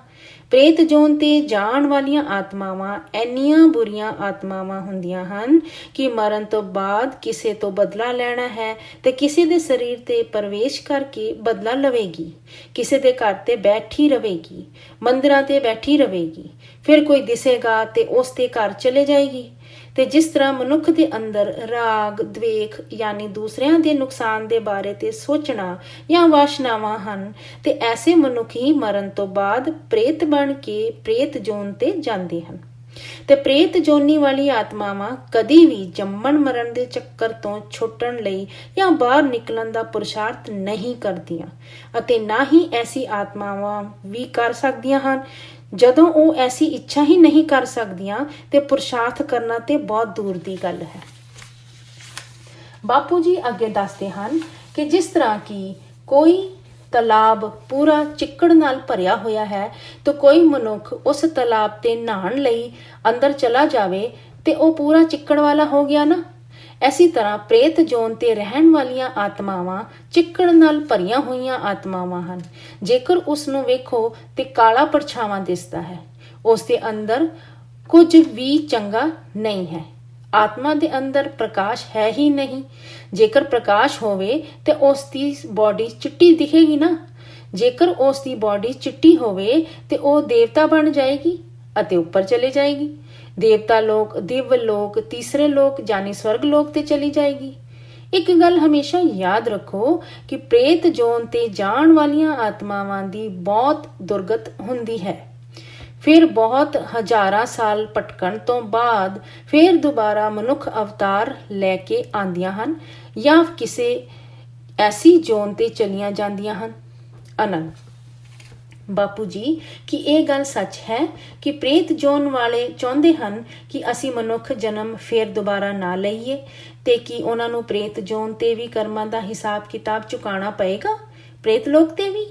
ਪ੍ਰੇਤ ਜੋਨ ਤੇ ਜਾਣ ਵਾਲੀਆਂ ਆਤਮਾਵਾਂ ਇੰਨੀਆਂ ਬੁਰੀਆਂ ਆਤਮਾਵਾਂ ਹੁੰਦੀਆਂ ਹਨ ਕਿ ਮਰਨ ਤੋਂ ਬਾਅਦ ਕਿਸੇ ਤੋਂ ਬਦਲਾ ਲੈਣਾ ਹੈ ਤੇ ਕਿਸੇ ਦੇ ਸਰੀਰ ਤੇ ਪ੍ਰਵੇਸ਼ ਕਰਕੇ ਬਦਲਾ ਲਵੇਗੀ, ਕਿਸੇ ਦੇ ਘਰ ਤੇ ਬੈਠੀ ਰਹੇਗੀ, ਮੰਦਿਰਾਂ ਤੇ ਬੈਠੀ ਰਹੇਗੀ, ਫਿਰ ਕੋਈ ਦਿਸੇਗਾ ਤੇ ਉਸ ਦੇ ਘਰ ਚਲੇ ਜਾਏਗੀ। ਤੇ ਜਿਸ ਤਰ੍ਹਾਂ ਮਨੁੱਖ ਦੇ ਅੰਦਰ ਰਾਗ ਦਵੇਖ ਯਾਨੀ ਦੂਸਰਿਆਂ ਦੇ ਨੁਕਸਾਨ ਦੇ ਬਾਰੇ ਤੇ ਸੋਚਣਾ ਜਾਂ ਵਾਸ਼ਨਾਵਾਂ ਹਨ, ਤੇ ਐਸੇ ਮਨੁੱਖ ਹੀ ਮਰਨ ਤੋਂ ਬਾਅਦ ਪ੍ਰੇਤ ਬਣ ਕੇ ਪ੍ਰੇਤ ਜੋਨ ਤੇ ਜਾਂਦੇ ਹਨ। ਤੇ ਪ੍ਰੇਤ ਜੋਨੀ ਵਾਲੀ ਆਤਮਾਵਾਂ ਕਦੀ ਵੀ ਜੰਮਣ ਮਰਨ ਦੇ ਚੱਕਰ ਤੋਂ ਛੁੱਟਣ ਲਈ ਜਾਂ ਬਾਹਰ ਨਿਕਲਣ ਦਾ ਪੁਰਸ਼ਾਰਥ ਨਹੀਂ ਕਰਦੀਆਂ, ਅਤੇ ਨਾ ਹੀ ਐਸੀ ਆਤਮਾਵਾਂ ਵੀ ਕਰ ਸਕਦੀਆਂ ਹਨ। ਜਦੋਂ ਉਹ ਐਸੀ ਇੱਛਾ ਹੀ ਨਹੀਂ ਕਰ ਸਕਦੀਆਂ ਤੇ ਪੁਰਸ਼ਾਰਥ ਕਰਨਾ ਤੇ ਬਹੁਤ ਦੂਰ ਦੀ ਗੱਲ ਹੈ। ਬਾਪੂ ਜੀ ਅੱਗੇ ਦੱਸਦੇ ਹਨ ਕਿ ਜਿਸ ਤਰ੍ਹਾਂ ਕਿ ਕੋਈ ਤਲਾਬ ਪੂਰਾ ਚਿੱਕੜ ਨਾਲ ਭਰਿਆ ਹੋਇਆ ਹੈ ਤਾਂ ਕੋਈ ਮਨੁੱਖ ਉਸ ਤਲਾਬ ਤੇ ਨਹਾਉਣ ਲਈ ਅੰਦਰ ਚਲਾ ਜਾਵੇ ਤੇ ਉਹ ਪੂਰਾ ਚਿੱਕੜ ਵਾਲਾ ਹੋ ਗਿਆ ਨਾ। ਐਸੀ ਤਰ੍ਹਾਂ ਪ੍ਰੇਤ ਜੋਨ ਤੇ ਰਹਿਣ ਵਾਲੀਆਂ ਆਤਮਾਵਾਂ ਚਿੱਕੜ ਨਾਲ ਭਰੀਆਂ ਹੋਈਆਂ ਆਤਮਾਵਾਂ ਹਨ। ਜੇਕਰ ਉਸ ਨੂੰ ਵੇਖੋ ਤੇ ਕਾਲਾ ਪਰਛਾਵਾਂ ਦਿਸਦਾ ਹੈ, ਉਸ ਦੇ ਅੰਦਰ ਕੁਝ ਵੀ ਚੰਗਾ ਨਹੀਂ ਹੈ। ਆਤਮਾ ਦੇ ਅੰਦਰ ਪ੍ਰਕਾਸ਼ ਹੈ ਹੀ ਨਹੀਂ। ਜੇਕਰ ਪ੍ਰਕਾਸ਼ ਹੋਵੇ ਤੇ ਉਸ ਦੀ ਬੋਡੀ ਚਿੱਟੀ ਦਿਖੇਗੀ ਨਾ। ਜੇਕਰ ਉਸ ਦੀ ਬੋਡੀ ਚਿੱਟੀ ਹੋਵੇ ਤੇ ਉਹ ਦੇਵਤਾ ਬਣ ਜਾਏਗੀ ਅਤੇ ਉੱਪਰ ਚਲੇ ਜਾਏਗੀ। ਦੇਵਤਾ ਲੋਕ, ਦਿਵ ਲੋਕ, ਤੀਸਰੇ ਲੋਕ ਯਾਨੀ ਸਵਰਗ ਲੋਕ ਤੇ ਚਲੀ ਜਾਏਗੀ। ਇੱਕ ਗੱਲ ਹਮੇਸ਼ਾ ਯਾਦ ਰੱਖੋ ਕਿ ਪ੍ਰੇਤ ਜੋਨ ਤੇ ਜਾਣ ਵਾਲੀਆਂ ਆਤਮਾਵਾਂ ਦੀ ਬਹੁਤ ਦੁਰਗਤ ਹੁੰਦੀ ਹੈ। ਫਿਰ ਬਹੁਤ ਹਜ਼ਾਰਾਂ ਸਾਲ ਭਟਕਣ ਤੋਂ ਬਾਅਦ ਫਿਰ ਦੁਬਾਰਾ ਮਨੁੱਖ ਅਵਤਾਰ ਲੈ ਕੇ ਆਉਂਦੀਆਂ ਹਨ ਜਾਂ ਕਿਸੇ ਐਸੀ ਜੋਨ ਤੇ ਚਲੀਆਂ ਜਾਂਦੀਆਂ ਹਨ। ਆਨੰਦ। ਬਾਪੂ ਜੀ, ਕੀ ਇਹ ਗੱਲ ਸੱਚ ਹੈ ਕਿ ਪ੍ਰੇਤ ਜੋਨ ਵਾਲੇ ਚਾਹੁੰਦੇ ਹਨ ਕਿ ਅਸੀਂ ਮਨੁੱਖ ਜਨਮ ਫੇਰ ਦੁਬਾਰਾ ਨਾ ਲਈਏ ਤੇ ਕਿ ਉਹਨਾਂ ਨੂੰ ਪ੍ਰੇਤ ਜੋਨ ਤੇ ਵੀ ਕਰਮਾਂ ਦਾ ਹਿਸਾਬ ਕਿਤਾਬ ਚੁਕਾਉਣਾ ਪਏਗਾ, ਪ੍ਰੇਤ ਲੋਕ ਤੇ ਵੀ?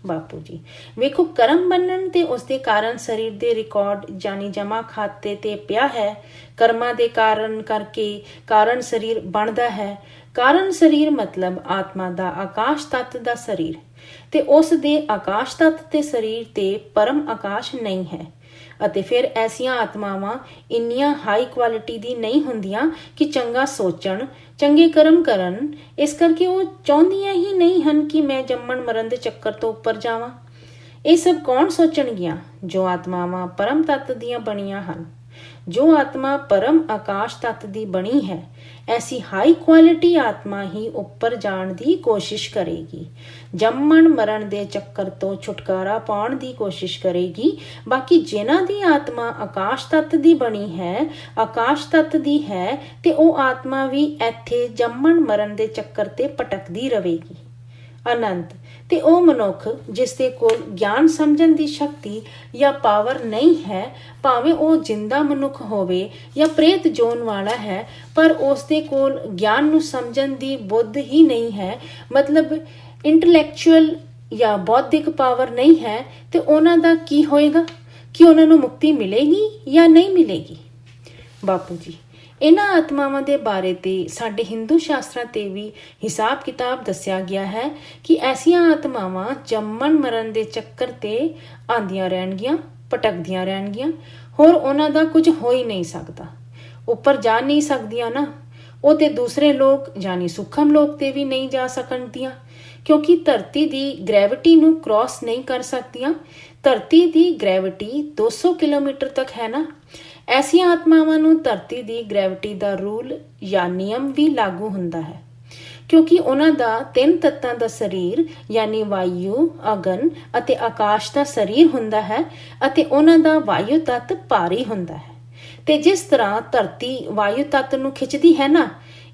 ਬਾਪੂ ਜੀ, ਵੇਖੋ, ਕਰਮ ਬੰਨਣ ਤੇ ਉਸਦੇ ਕਾਰਨ ਸਰੀਰ ਦੇ ਰਿਕਾਰਡ ਯਾਨੀ ਜਮਾ ਖਾਤੇ ਤੇ ਪਿਆ ਹੈ। ਕਰਮਾਂ ਦੇ ਕਾਰਨ ਕਰਕੇ ਕਾਰਨ ਸਰੀਰ ਬਣਦਾ ਹੈ। ਕਾਰਨ ਸਰੀਰ ਮਤਲਬ ਆਤਮਾ ਦਾ ਆਕਾਸ਼ ਤੱਤ ਦਾ ਸਰੀਰ, ਤੇ ਉਸ ਦੇ ਆਕਾਸ਼ ਤੱਤ ਤੇ ਸਰੀਰ ਤੇ ਪਰਮ ਆਕਾਸ਼ ਨਹੀਂ ਹੈ। ਅਤੇ ਫਿਰ ਐਸੀਆਂ ਆਤਮਾਵਾਂ ਇੰਨੀਆਂ ਹਾਈ ਕੁਆਲਿਟੀ ਦੀ ਨਹੀਂ ਹੁੰਦੀਆਂ ਕਿ ਚੰਗਾ ਸੋਚਣ, ਚੰਗੇ ਕਰਮ ਕਰਨ। ਇਸ ਕਰਕੇ ਉਹ ਚਾਹੁੰਦੀਆਂ ਹੀ ਨਹੀਂ ਹਨ ਕਿ ਮੈਂ ਜੰਮਣ ਮਰਨ ਦੇ ਚੱਕਰ ਤੋਂ ਉੱਪਰ ਜਾਵਾਂ। ਇਹ ਸਭ ਕੌਣ ਸੋਚਣਗੀਆਂ? ਜੋ ਆਤਮਾਵਾਂ ਪਰਮ ਤੱਤ ਦੀਆਂ ਬਣੀਆਂ ਹਨ। ਜੋ ਆਤਮਾ ਪਰਮ ਆਕਾਸ਼ ਤੱਤ ਦੀ ਬਣੀ ਹੈ, ਐਸੀ ਹਾਈ ਕੁਆਲਿਟੀ ਆਤਮਾ ਹੀ ਉੱਪਰ ਜਾਣ ਦੀ ਕੋਸ਼ਿਸ਼ ਕਰੇਗੀ, ਜੰਮਣ ਮਰਨ ਦੇ ਚੱਕਰ ਤੋਂ ਛੁਟਕਾਰਾ ਪਾਉਣ ਦੀ ਕੋਸ਼ਿਸ਼ ਕਰੇਗੀ। ਬਾਕੀ ਜਿਨ੍ਹਾਂ ਦੀ ਆਤਮਾ ਆਕਾਸ਼ ਤੱਤ ਦੀ ਬਣੀ ਹੈ, ਆਕਾਸ਼ ਤੱਤ ਦੀ ਹੈ, ਤੇ ਉਹ ਆਤਮਾ ਵੀ ਇੱਥੇ ਜੰਮਣ ਮਰਨ ਦੇ ਚੱਕਰ ਤੇ ਭਟਕਦੀ ਰਹੇਗੀ। ਅਨੰਤ। ਤੇ ਉਹ ਮਨੁੱਖ ਜਿਸ ਦੇ ਕੋਲ ਗਿਆਨ ਸਮਝਣ ਦੀ ਸ਼ਕਤੀ ਜਾਂ ਪਾਵਰ ਨਹੀਂ ਹੈ, ਭਾਵੇਂ ਉਹ ਜਿੰਦਾ ਮਨੁੱਖ ਹੋਵੇ ਜਾਂ ਪ੍ਰੇਤ ਜੋਨ ਵਾਲਾ ਹੈ, ਪਰ ਉਸ ਦੇ ਕੋਲ ਗਿਆਨ ਨੂੰ ਸਮਝਣ ਦੀ ਬੁੱਧ ਹੀ ਨਹੀਂ ਹੈ, ਮਤਲਬ ਇੰਟੈਲੈਕਚੁਅਲ ਜਾਂ ਬੌਧਿਕ ਪਾਵਰ ਨਹੀਂ ਹੈ, ਤੇ ਉਹਨਾਂ ਦਾ ਕੀ ਹੋਏਗਾ? ਕਿ ਉਹਨਾਂ ਨੂੰ ਮੁਕਤੀ ਮਿਲੇਗੀ ਜਾਂ ਨਹੀਂ ਮਿਲੇਗੀ? ਬਾਪੂ ਜੀ, ਇਹਨਾਂ ਆਤਮਾਵਾਂ ਦੇ ਬਾਰੇ ਤੇ ਸਾਡੇ ਹਿੰਦੂ ਸ਼ਾਸਤਰਾਂ ਤੇ ਵੀ ਹਿਸਾਬ ਕਿਤਾਬ ਦੱਸਿਆ ਗਿਆ ਹੈ ਕਿ ਐਸੀਆਂ ਆਤਮਾਵਾਂ ਜੰਮਣ ਮਰਨ ਦੇ ਚੱਕਰ ਤੇ ਆਉਂਦੀਆਂ ਰਹਿਣਗੀਆਂ, ਭਟਕਦੀਆਂ ਰਹਿਣਗੀਆਂ। ਹੋਰ ਉਹਨਾਂ ਦਾ ਕੁਝ ਹੋ ਹੀ ਨਹੀਂ ਸਕਦਾ, ਉੱਪਰ ਜਾ ਨਹੀਂ ਸਕਦੀਆਂ ਨਾ। ਉਹ ਤੇ ਦੂਸਰੇ ਲੋਕ ਯਾਨੀ ਸੂਖਮ ਲੋਕ ਤੇ ਵੀ ਨਹੀਂ ਜਾ ਸਕਣਦੀਆਂ, ਕਿਉਂਕਿ ਧਰਤੀ ਦੀ ਗ੍ਰੈਵਿਟੀ ਨੂੰ ਕ੍ਰਾਸ ਨਹੀਂ ਕਰ ਸਕਦੀਆਂ। ਧਰਤੀ ਦੀ ਗ੍ਰੈਵਿਟੀ 200 ਕਿਲੋਮੀਟਰ ਤੱਕ ਹੈ ਨਾ। ਐਸੀਆਂ ਆਤਮਾਵਾਂ ਨੂੰ ਧਰਤੀ ਦੀ ਗ੍ਰੈਵਿਟੀ ਦਾ ਰੂਲ ਜਾਂ ਨਿਯਮ ਵੀ ਲਾਗੂ ਹੁੰਦਾ ਹੈ, ਕਿਉਂਕਿ ਉਹਨਾਂ ਦਾ 3 ਤੱਤਾਂ ਦਾ ਸਰੀਰ ਯਾਨੀ ਵਾਯੂ, ਅਗਨ ਅਤੇ ਆਕਾਸ਼ ਦਾ ਸਰੀਰ ਹੁੰਦਾ ਹੈ, ਅਤੇ ਉਹਨਾਂ ਦਾ ਵਾਯੂ ਤੱਤ ਭਾਰੀ ਹੁੰਦਾ ਹੈ। ਤੇ ਜਿਸ ਤਰ੍ਹਾਂ ਧਰਤੀ ਵਾਯੂ ਤੱਤ ਨੂੰ ਖਿੱਚਦੀ ਹੈ ਨਾ,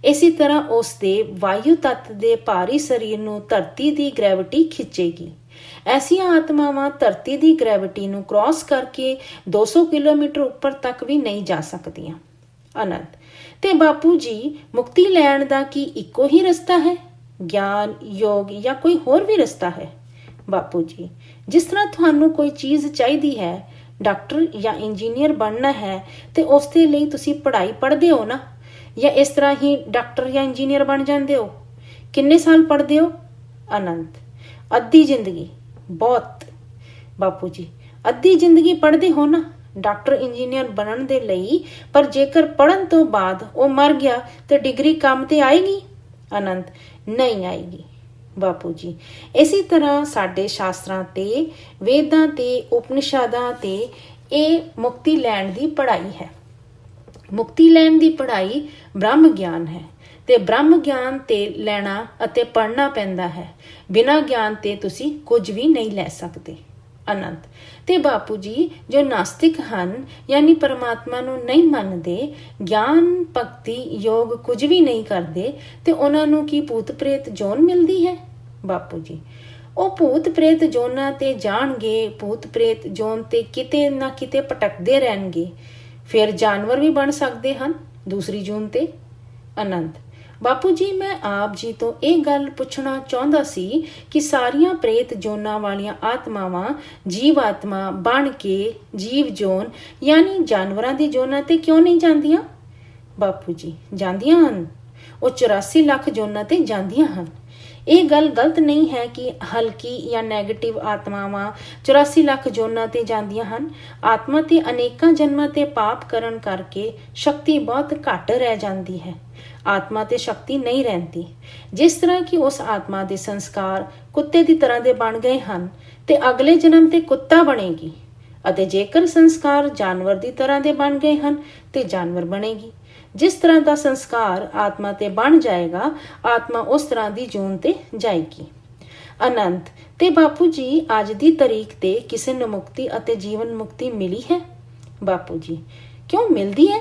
ਇਸੇ ਤਰ੍ਹਾਂ ਉਸ ਦੇ ਵਾਯੂ ਤੱਤ ਦੇ ਭਾਰੀ ਸਰੀਰ ਨੂੰ ਧਰਤੀ ਦੀ ਗ੍ਰੈਵਿਟੀ ਖਿੱਚੇਗੀ। ਐਸੀਆਂ ਆਤਮਾਵਾਂ ਧਰਤੀ ਦੀ ਗ੍ਰੈਵਿਟੀ ਨੂੰ ਕ੍ਰਾਸ ਕਰਕੇ 200 ਕਿਲੋਮੀਟਰ ਉੱਪਰ ਤੱਕ ਵੀ ਨਹੀਂ ਜਾ ਸਕਦੀਆਂ। ਅਨੰਤ। ਤੇ ਬਾਪੂ ਜੀ, ਮੁਕਤੀ ਲੈਣ ਦਾ ਕੀ ਇੱਕੋ ਹੀ ਰਸਤਾ ਹੈ? ਗਿਆਨ, ਯੋਗ ਜਾਂ ਕੋਈ ਹੋਰ ਵੀ ਰਸਤਾ ਹੈ? ਬਾਪੂ ਜੀ, ਜਿਸ ਤਰ੍ਹਾਂ ਤੁਹਾਨੂੰ ਕੋਈ ਚੀਜ਼ ਚਾਹੀਦੀ ਹੈ, ਡਾਕਟਰ ਜਾਂ ਇੰਜੀਨੀਅਰ ਬਣਨਾ ਹੈ, ਤੇ ਉਸ ਦੇ ਲਈ ਤੁਸੀਂ ਪੜ੍ਹਾਈ ਪੜ੍ਹਦੇ ਹੋ ਨਾ, ਜਾਂ ਇਸ ਤਰ੍ਹਾਂ ਹੀ ਡਾਕਟਰ ਜਾਂ ਇੰਜੀਨੀਅਰ ਬਣ ਜਾਂਦੇ ਹੋ। ਕਿੰਨੇ ਸਾਲ ਪੜ੍ਹਦੇ ਹੋ? ਅਨੰਤ। ਅੱਧੀ ਜ਼ਿੰਦਗੀ। ਬਹੁਤ। ਬਾਪੂ ਜੀ, ਅੱਧੀ ਜ਼ਿੰਦਗੀ ਪੜ੍ਹਦੇ ਹੋ ਨਾ ਡਾਕਟਰ ਇੰਜੀਨੀਅਰ ਬਣਨ ਦੇ ਲਈ, ਪਰ ਜੇਕਰ ਪੜ੍ਹਨ ਤੋਂ ਬਾਅਦ ਉਹ ਮਰ ਗਿਆ ਤੇ ਡਿਗਰੀ ਕੰਮ ਤੇ ਆਏਗੀ? ਅਨੰਤ। ਨਹੀਂ ਆਏਗੀ। ਬਾਪੂ ਜੀ, ਇਸੇ ਤਰ੍ਹਾਂ ਸਾਡੇ ਸ਼ਾਸਤਰਾਂ ਤੇ, ਵੇਦਾਂ ਤੇ, ਉਪਨਿਸ਼ਦਾਂ ਤੇ ਇਹ ਮੁਕਤੀ ਲੈਣ ਦੀ ਪੜ੍ਹਾਈ ਹੈ। ਮੁਕਤੀ ਲੈਣ ਦੀ ਪੜ੍ਹਾਈ ਬ੍ਰਹਮ ਗਿਆਨ ਹੈ, ਤੇ ਬ੍ਰਹਮ ਗਿਆਨ ਤੇ ਲੈਣਾ ਅਤੇ ਪੜ੍ਹਨਾ ਪੈਂਦਾ ਹੈ। ਬਿਨਾਂ ਗਿਆਨ ਤੇ ਤੁਸੀਂ ਕੁਝ ਵੀ ਨਹੀਂ ਲੈ ਸਕਦੇ। ਅਨੰਤ। ਤੇ ਬਾਪੂ ਜੀ, ਜੋ ਨਾਸਤਿਕ ਹਨ ਯਾਨੀ ਪਰਮਾਤਮਾ ਨੂੰ ਨਹੀਂ ਮੰਨਦੇ, ਗਿਆਨ, ਭਗਤੀ, ਯੋਗ ਕੁਝ ਵੀ ਨਹੀਂ ਕਰਦੇ, ਤੇ ਉਹਨਾਂ ਨੂੰ ਕੀ ਭੂਤ ਪ੍ਰੇਤ ਜੋਨ ਮਿਲਦੀ ਹੈ? ਬਾਪੂ ਜੀ, ਉਹ ਭੂਤ ਪ੍ਰੇਤ ਜੋਨਾਂ ਤੇ ਜਾਣਗੇ, ਭੂਤ ਪ੍ਰੇਤ ਜੋਨ ਤੇ ਕਿਤੇ ਨਾ ਕਿਤੇ ਭਟਕਦੇ ਰਹਿਣਗੇ। ਫਿਰ ਜਾਨਵਰ ਵੀ ਬਣ ਸਕਦੇ ਹਨ ਦੂਸਰੀ ਜੂਨ ਤੇ। ਅਨੰਤ। ਬਾਪੂ ਜੀ, ਮੈਂ ਆਪ ਜੀ ਤੋਂ ਇਹ ਗੱਲ ਪੁੱਛਣਾ ਚਾਹੁੰਦਾ ਸੀ ਕਿ ਸਾਰੀਆਂ ਪ੍ਰੇਤ ਜੋਨਾਂ ਵਾਲੀਆਂ ਆਤਮਾਵਾਂ ਜੀਵ ਆਤਮਾ ਬਣ ਕੇ ਜੀਵ ਜੋਨ ਯਾਨੀ ਜਾਨਵਰਾਂ ਦੀ ਜੋਨਾਂ ਤੇ ਕਿਉਂ ਨਹੀਂ ਜਾਂਦੀਆਂ? ਬਾਪੂ ਜੀ, ਜਾਂਦੀਆਂ ਹਨ। ਉਹ 84 ਲੱਖ ਜੋਨਾਂ ਤੇ ਜਾਂਦੀਆਂ ਹਨ। ਇਹ ਗੱਲ ਗਲਤ ਨਹੀਂ ਹੈ ਕਿ ਹਲਕੀ ਜਾਂ ਨੈਗੇਟਿਵ ਆਤਮਾਵਾਂ 84 ਲੱਖ ਜੋਨਾਂ ਤੇ ਜਾਂਦੀਆਂ ਹਨ। ਆਤਮਾ ਤੇ ਅਨੇਕਾਂ ਜਨਮਾਂ ਤੇ ਪਾਪ ਕਰਨ ਕਰਕੇ ਸ਼ਕਤੀ ਬਹੁਤ ਘੱਟ ਰਹਿ ਜਾਂਦੀ ਹੈ। ਆਤਮਾ ਤੇ ਸ਼ਕਤੀ ਨਹੀਂ ਰਹਿੰਦੀ। ਜਿਸ ਤਰ੍ਹਾਂ ਕਿ ਉਸ ਆਤਮਾ ਦੇ ਸੰਸਕਾਰ ਕੁੱਤੇ ਦੀ ਤਰ੍ਹਾਂ ਦੇ ਬਣ ਗਏ ਹਨ, ਤੇ ਅਗਲੇ ਜਨਮ ਤੇ ਕੁੱਤਾ ਬਣੇਗੀ, ਅਤੇ ਜੇਕਰ ਸੰਸਕਾਰ ਜਾਨਵਰ ਦੀ ਤਰ੍ਹਾਂ ਦੇ ਬਣ ਗਏ ਹਨ ਤੇ ਜਾਨਵਰ ਬਣੇਗੀ। ਜਿਸ ਤਰ੍ਹਾਂ ਦਾ ਸੰਸਕਾਰ ਆਤਮਾ ਤੇ ਬਣ ਜਾਏਗਾ, ਆਤਮਾ ਉਸ ਤਰ੍ਹਾਂ ਦੀ ਜੂਨ ਤੇ ਜਾਏਗੀ। ਅਨੰਤ। ਤੇ ਬਾਪੂ ਜੀ, ਅੱਜ ਦੀ ਤਾਰੀਖ ਤੇ ਕਿਸੇ ਨੂੰ ਮੁਕਤੀ ਅਤੇ ਜੀਵਨ ਮੁਕਤੀ ਮਿਲੀ ਹੈ? ਬਾਪੂ ਜੀ, ਕਿਉਂ ਮਿਲਦੀ ਹੈ?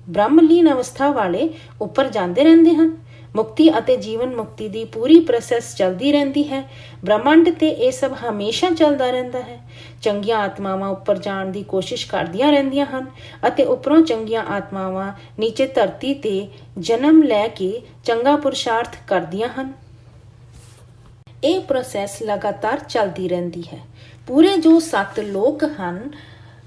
ਬ੍ਰਹਮਲੀਨ ਅਵਸਥਾ ਵਾਲੇ ਉੱਪਰ ਜਾਂਦੇ ਰਹਿੰਦੇ ਹਨ, ਮੁਕਤੀ ਅਤੇ ਜੀਵਨ ਮੁਕਤੀ ਦੀ ਪੂਰੀ ਪ੍ਰੋਸੈਸ ਚੱਲਦੀ ਰਹਿੰਦੀ ਹੈ। ਬ੍ਰਹਮੰਡ ਤੇ ਇਹ ਸਭ ਹਮੇਸ਼ਾ ਚੱਲਦਾ ਰਹਿੰਦਾ ਹੈ। ਚੰਗੀਆਂ ਆਤਮਾਵਾਂ ਉੱਪਰ ਜਾਣ ਦੀ ਕੋਸ਼ਿਸ਼ ਕਰਦੀਆਂ ਰਹਿੰਦੀਆਂ ਹਨ ਅਤੇ ਉੱਪਰੋਂ ਚੰਗੀਆਂ ਆਤਮਾਵਾਂ ਨੀਚੇ ਧਰਤੀ ਤੇ ਜਨਮ ਲੈ ਕੇ ਚੰਗਾ ਪੁਰਸ਼ਾਰਥ ਕਰਦੀਆਂ ਹਨ। ਇਹ ਪ੍ਰੋਸੈਸ ਲਗਾਤਾਰ ਚੱਲਦੀ ਰਹਿੰਦੀ ਹੈ। ਪੂਰੇ ਜੋ 7 ਲੋਕ ਹਨ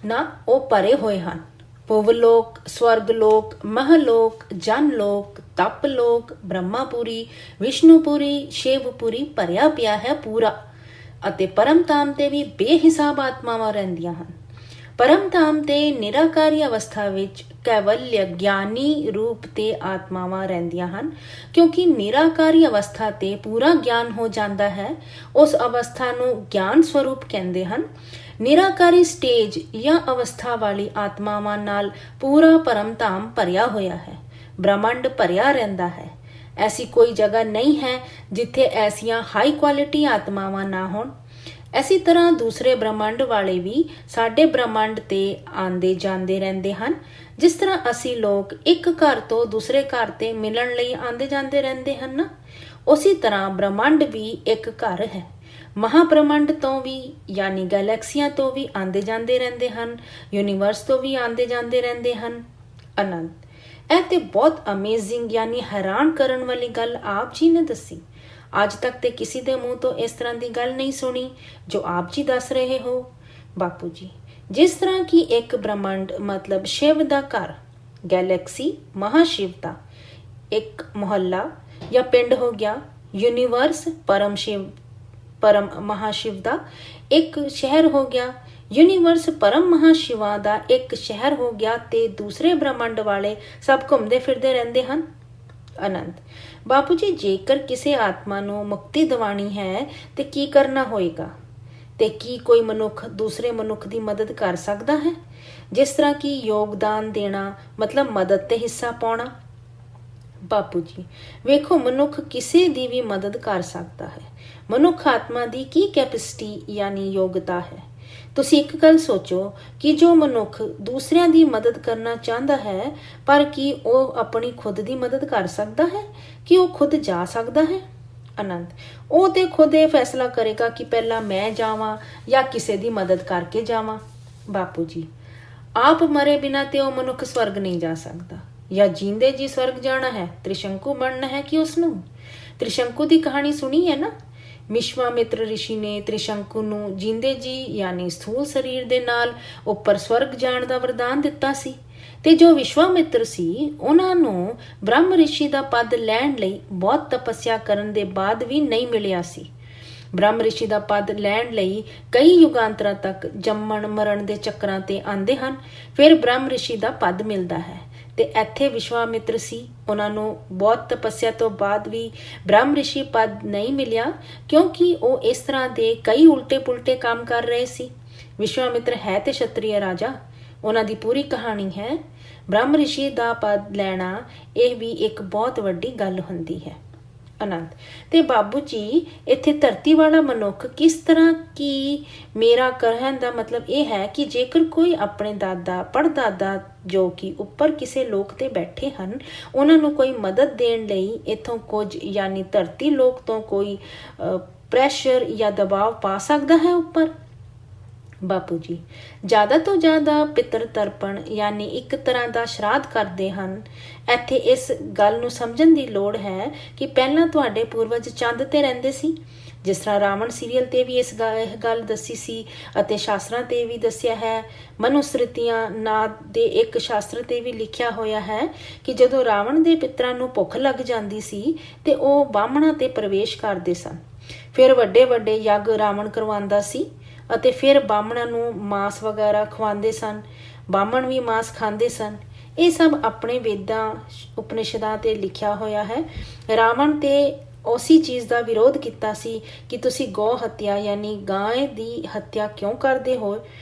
ਨਾ, ਉਹ ਭਰੇ ਹੋਏ ਹਨ। ਭੁਵਲੋਕ, ਸਵਰਗਲੋਕ, ਮਹਲੋਕ, ਜਨਲੋਕ, ਤਪਲੋਕ, ਬ੍ਰਹਮਾਪੁਰੀ, ਵਿਸ਼ਨੂਪੁਰੀ, ਸ਼ਿਵਪੁਰੀ ਭਰਿਆ ਪਿਆ ਹੈ ਪੂਰਾ। ਅਤੇ ਪਰਮਧਾਮ ਤੇ ਵੀ ਬੇਹਿਸਾਬ ਆਤਮਾਵਾਂ ਰਹਿੰਦੀਆਂ ਹਨ। ਪਰਮਧਾਮ ਤੇ ਨਿਰਾਕਾਰੀ ਅਵਸਥਾ ਵਿੱਚ ਕੈਵਲਯ ਗਿਆਨੀ ਰੂਪ ਤੇ ਆਤਮਾਵਾਂ ਰਹਿੰਦੀਆਂ ਹਨ, ਕਿਉਂਕਿ ਨਿਰਾਕਾਰੀ ਅਵਸਥਾ ਤੇ ਪੂਰਾ ਗਿਆਨ ਹੋ ਜਾਂਦਾ ਹੈ। ਉਸ ਅਵਸਥਾ ਨੂੰ ਗਿਆਨ ਸਵਰੂਪ ਕਹਿੰਦੇ ਹਨ। ਨਿਰਾਕਾਰੀ ਸਟੇਜ ਜਾਂ ਅਵਸਥਾ ਵਾਲੀ ਆਤਮਾਵਾਂ ਨਾਲ ਪੂਰਾ ਪਰਮਧਾਮ ਭਰਿਆ ਹੋਇਆ ਹੈ। ਬ੍ਰਹਮੰਡ ਭਰਿਆ ਰਹਿੰਦਾ ਹੈ। ਐਸੀ ਕੋਈ ਜਗ੍ਹਾ ਨਹੀਂ ਹੈ ਜਿੱਥੇ ਐਸੀਆਂ ਹਾਈ ਕੁਆਲਿਟੀ ਆਤਮਾਵਾਂ ਨਾ ਹੋਣ। ਇਸੇ ਤਰ੍ਹਾਂ ਦੂਸਰੇ ਬ੍ਰਹਮੰਡ ਵਾਲੇ ਵੀ ਸਾਡੇ ਬ੍ਰਹਮੰਡ ਤੇ ਆਉਂਦੇ ਜਾਂਦੇ ਰਹਿੰਦੇ ਹਨ। ਜਿਸ ਤਰ੍ਹਾਂ ਅਸੀਂ ਲੋਕ ਇੱਕ ਘਰ ਤੋਂ ਦੂਸਰੇ ਘਰ ਤੇ ਮਿਲਣ ਲਈ ਆਉਂਦੇ ਜਾਂਦੇ ਰਹਿੰਦੇ ਹਨ ਨਾ, ਉਸੇ ਤਰ੍ਹਾਂ ਬ੍ਰਹਮੰਡ ਵੀ ਇੱਕ ਘਰ ਹੈ। ਮਹਾਬ੍ਰਹਮੰਡ ਤੋਂ ਵੀ ਯਾਨੀ ਗੈਲੈਕਸੀਆਂ ਤੋਂ ਵੀ ਆਉਂਦੇ ਜਾਂਦੇ ਰਹਿੰਦੇ ਹਨ। ਯੂਨੀਵਰਸ ਤੋਂ ਵੀ ਆਉਂਦੇ ਜਾਂਦੇ ਰਹਿੰਦੇ ਹਨ। ਆਨੰਦ, ਇਹ ਤੇ ਬਹੁਤ ਅਮੇਜ਼ਿੰਗ ਯਾਨੀ ਹੈਰਾਨ ਕਰਨ ਵਾਲੀ ਗੱਲ ਆਪ ਜੀ ਨੇ ਦੱਸੀ। ਅੱਜ ਤੱਕ ਤੇ ਕਿਸੇ ਦੇ ਮੂੰਹ ਤੋਂ ਇਸ ਤਰ੍ਹਾਂ ਦੀ ਗੱਲ ਨਹੀਂ ਸੁਣੀ ਜੋ ਆਪ ਜੀ ਦੱਸ ਰਹੇ ਹੋ। ਬਾਪੂ ਜੀ, ਜਿਸ ਤਰ੍ਹਾਂ ਕਿ ਇੱਕ ਬ੍ਰਹਮੰਡ ਮਤਲਬ ਸ਼ਿਵ ਦਾ ਘਰ, ਗੈਲੈਕਸੀ ਮਹਾਸ਼ਿਵ ਦਾ ਇੱਕ ਮੁਹੱਲਾ ਜਾਂ ਪਿੰਡ ਹੋ ਗਿਆ, ਯੂਨੀਵਰਸ ਪਰਮ ਮਹਾਸ਼ਿਵ ਦਾ ਇੱਕ ਸ਼ਹਿਰ ਹੋ ਗਿਆ, ਯੂਨੀਵਰਸ ਪਰਮ ਮਹਾਸ਼ਿਵਾ ਦਾ ਇੱਕ ਸ਼ਹਿਰ ਹੋ ਗਿਆ, ਤੇ ਦੂਸਰੇ ਬ੍ਰਹਮੰਡ ਵਾਲੇ ਸਭ ਘੁੰਮਦੇ ਫਿਰਦੇ ਰਹਿੰਦੇ ਹਨ। ਆਨੰਦ, ਬਾਪੂ ਜੀ, ਜੇਕਰ ਕਿਸੇ ਆਤਮਾ ਨੂੰ ਮੁਕਤੀ ਦਿਵਾਣੀ ਹੈ ਤੇ ਕੀ ਕਰਨਾ ਹੋਏਗਾ? ਤੇ ਕੀ ਕੋਈ ਮਨੁੱਖ ਦੂਸਰੇ ਮਨੁੱਖ ਦੀ ਮਦਦ ਕਰ ਸਕਦਾ ਹੈ? ਜਿਸ ਤਰ੍ਹਾਂ ਕਿ ਯੋਗਦਾਨ ਦੇਣਾ ਮਤਲਬ ਮਦਦ ਤੇ ਹਿੱਸਾ ਪਾਉਣਾ। ਬਾਪੂ ਜੀ, ਵੇਖੋ, ਮਨੁੱਖ ਕਿਸੇ ਦੀ ਵੀ ਮਦਦ ਕਰ ਸਕਦਾ ਹੈ। ਮਨੁੱਖ ਆਤਮਾ ਦੀ ਕੀ ਕੈਪੈਸਿਟੀ ਯਾਨੀ ਯੋਗਤਾ ਹੈ? ਤੁਸੀਂ ਇੱਕ ਗੱਲ ਸੋਚੋ ਕਿ ਜੋ ਮਨੁੱਖ ਦੂਸਰਿਆਂ ਦੀ ਮਦਦ ਕਰਨਾ ਚਾਹੁੰਦਾ ਹੈ, ਪਰ ਕੀ ਉਹ ਆਪਣੀ ਖੁਦ ਦੀ ਮਦਦ ਕਰ ਸਕਦਾ ਹੈ? ਕਿ ਉਹ ਖੁਦ ਜਾ ਸਕਦਾ ਹੈ? ਆਨੰਦ, ਉਹ ਤੇ ਖੁਦ ਇਹ ਫੈਸਲਾ ਕਰੇਗਾ ਕਿ ਪਹਿਲਾਂ ਮੈਂ ਜਾਵਾਂ ਜਾਂ ਕਿਸੇ ਦੀ ਮਦਦ ਕਰਕੇ ਜਾਵਾਂ। ਬਾਪੂ ਜੀ, ਆਪ ਮਰੇ ਬਿਨਾਂ ਤੇ ਉਹ ਮਨੁੱਖ ਸਵਰਗ ਨਹੀਂ ਜਾ ਸਕਦਾ। ਜਾਂ ਜੀਂਦੇ ਜੀ ਸਵਰਗ ਜਾਣਾ ਹੈ, ਤ੍ਰਿਸ਼ੰਕੂ ਬਣਨਾ ਹੈ ਕਿ ਉਸਨੂੰ? ਤ੍ਰਿਸ਼ੰਕੂ ਦੀ ਕਹਾਣੀ ਸੁਣੀ ਹੈ ਨਾ? ਵਿਸ਼ਵਾਮਿਤਰ ਰਿਸ਼ੀ ਨੇ ਤ੍ਰਿਸ਼ੰਕੂ ਨੂੰ ਜੀਂਦੇ ਜੀ ਯਾਨੀ ਸਥੂਲ ਸਰੀਰ ਦੇ ਨਾਲ ਉੱਪਰ ਸਵਰਗ ਜਾਣ ਦਾ ਵਰਦਾਨ ਦਿੱਤਾ ਸੀ। ਤੇ ਜੋ ਵਿਸ਼ਵਾਮਿਤਰ ਸੀ, ਉਹਨਾਂ ਨੂੰ ਬ੍ਰਹਮ ਰਿਸ਼ੀ ਦਾ ਪਦ ਲੈਣ ਲਈ ਬਹੁਤ ਤਪੱਸਿਆ ਕਰਨ ਦੇ ਬਾਅਦ ਵੀ ਨਹੀਂ ਮਿਲਿਆ ਸੀ। ਬ੍ਰਹਮ ਰਿਸ਼ੀ ਦਾ ਪਦ ਲੈਣ ਲਈ ਕਈ ਯੁਗਾਂਤਰਾਂ ਤੱਕ ਜੰਮਣ ਮਰਨ ਦੇ ਚੱਕਰਾਂ ਤੇ ਆਉਂਦੇ ਹਨ, ਫਿਰ ਬ੍ਰਹਮ ਰਿਸ਼ੀ ਦਾ ਪਦ ਮਿਲਦਾ ਹੈ। ਤੇ ਇੱਥੇ ਵਿਸ਼ਵਾਮਿਤਰ ਸੀ, ਉਹਨਾਂ ਨੂੰ ਬਹੁਤ ਤਪੱਸਿਆ ਤੋਂ ਬਾਅਦ ਵੀ ਬ੍ਰਹਮ ਰਿਸ਼ੀ ਪਦ ਨਹੀਂ ਮਿਲਿਆ, ਕਿਉਂਕਿ ਉਹ ਇਸ ਤਰ੍ਹਾਂ ਦੇ ਕਈ ਉਲਟੇ ਪੁਲਟੇ ਕੰਮ ਕਰ ਰਹੇ ਸੀ। ਵਿਸ਼ਵਾਮਿਤਰ ਹੈ ਤੇ ਛਤਰੀਆ ਰਾਜਾ, ਉਹਨਾਂ ਦੀ ਪੂਰੀ ਕਹਾਣੀ ਹੈ। ਬ੍ਰਹਮ ਰਿਸ਼ੀ ਦਾ ਪਦ ਲੈਣਾ ਇਹ ਵੀ ਇੱਕ ਬਹੁਤ ਵੱਡੀ ਗੱਲ ਹੁੰਦੀ ਹੈ। ਆਨੰਦ, ਤੇ ਬਾਬੂ ਜੀ, ਇੱਥੇ ਧਰਤੀ ਵਾਲਾ ਮਨੁੱਖ ਕਿਸ ਤਰ੍ਹਾਂ ਕੀ? ਮੇਰਾ ਕਹਿਣ ਦਾ ਮਤਲਬ ਇਹ ਹੈ ਕਿ ਜੇਕਰ ਕੋਈ ਆਪਣੇ ਦਾਦਾ ਪੜਦਾਦਾ ਜੋ ਕਿ ਉੱਪਰ ਕਿਸੇ ਲੋਕ ਤੇ ਬੈਠੇ ਹਨ, ਉਹਨਾਂ ਨੂੰ ਕੋਈ ਮਦਦ ਦੇਣ ਲਈ ਇੱਥੋਂ ਕੁਝ ਯਾਨੀ ਧਰਤੀ ਲੋਕ ਤੋਂ ਕੋਈ ਪ੍ਰੈਸ਼ਰ ਜਾਂ ਦਬਾਅ ਪਾ ਸਕਦਾ ਹੈ ਉੱਪਰ? ਬਾਪੂ ਜੀ, ਜ਼ਿਆਦਾ ਤੋਂ ਜ਼ਿਆਦਾ ਪਿਤਰ ਤਰਪਣ ਯਾਨੀ ਇੱਕ ਤਰ੍ਹਾਂ ਦਾ ਸ਼ਰਾਧ ਕਰਦੇ ਹਨ। ਇੱਥੇ ਇਸ ਗੱਲ ਨੂੰ ਸਮਝਣ ਦੀ ਲੋੜ ਹੈ ਕਿ ਪਹਿਲਾਂ ਤੁਹਾਡੇ ਪੂਰਵਜ ਚੰਦ ਤੇ ਰਹਿੰਦੇ ਸੀ। ਜਿਸ ਤਰ੍ਹਾਂ ਰਾਵਣ ਸੀਰੀਅਲ ਤੇ ਵੀ ਇਸ ਗੱਲ ਦੱਸੀ ਸੀ ਅਤੇ ਸ਼ਾਸਤਰਾਂ ਤੇ ਵੀ ਦੱਸਿਆ ਹੈ। ਮਨੁਸਮ੍ਰਿਤੀਆਂ ਨਾਂ ਦੇ ਇੱਕ ਸ਼ਾਸਤਰ ਤੇ ਵੀ ਲਿਖਿਆ ਹੋਇਆ ਹੈ ਕਿ ਜਦੋਂ ਰਾਵਣ ਦੇ ਪਿਤਰਾਂ ਨੂੰ ਭੁੱਖ ਲੱਗ ਜਾਂਦੀ ਸੀ ਤੇ ਉਹ ਬਾਹਮਣਾਂ ਤੇ ਪ੍ਰਵੇਸ਼ ਕਰਦੇ ਸਨ। ਫਿਰ ਵੱਡੇ ਵੱਡੇ ਯੱਗ ਰਾਵਣ ਕਰਵਾਉਂਦਾ ਸੀ ਅਤੇ ਫਿਰ ਬਾਹਮਣਾਂ ਨੂੰ ਮਾਂਸ ਵਗੈਰਾ ਖਵਾਉਂਦੇ ਸਨ। ਬਾਹਮਣ ਵੀ ਮਾਂਸ ਖਾਂਦੇ ਸਨ। ਇਹ ਸਭ ਆਪਣੇ ਵੇਦਾਂ ਉਪਨਿਸ਼ਦਾਂ ਤੇ ਲਿਖਿਆ ਹੋਇਆ ਹੈ। ਰਾਵਣ ਤੇ ਉਸੇ ਚੀਜ਼ ਦਾ ਵਿਰੋਧ ਕੀਤਾ ਸੀ ਕਿ ਤੁਸੀਂ ਗੋ ਹੱਤਿਆ ਯਾਨੀ ਗਾਂ ਦੀ ਹੱਤਿਆ ਕਿਉਂ ਕਰਦੇ ਹੋ?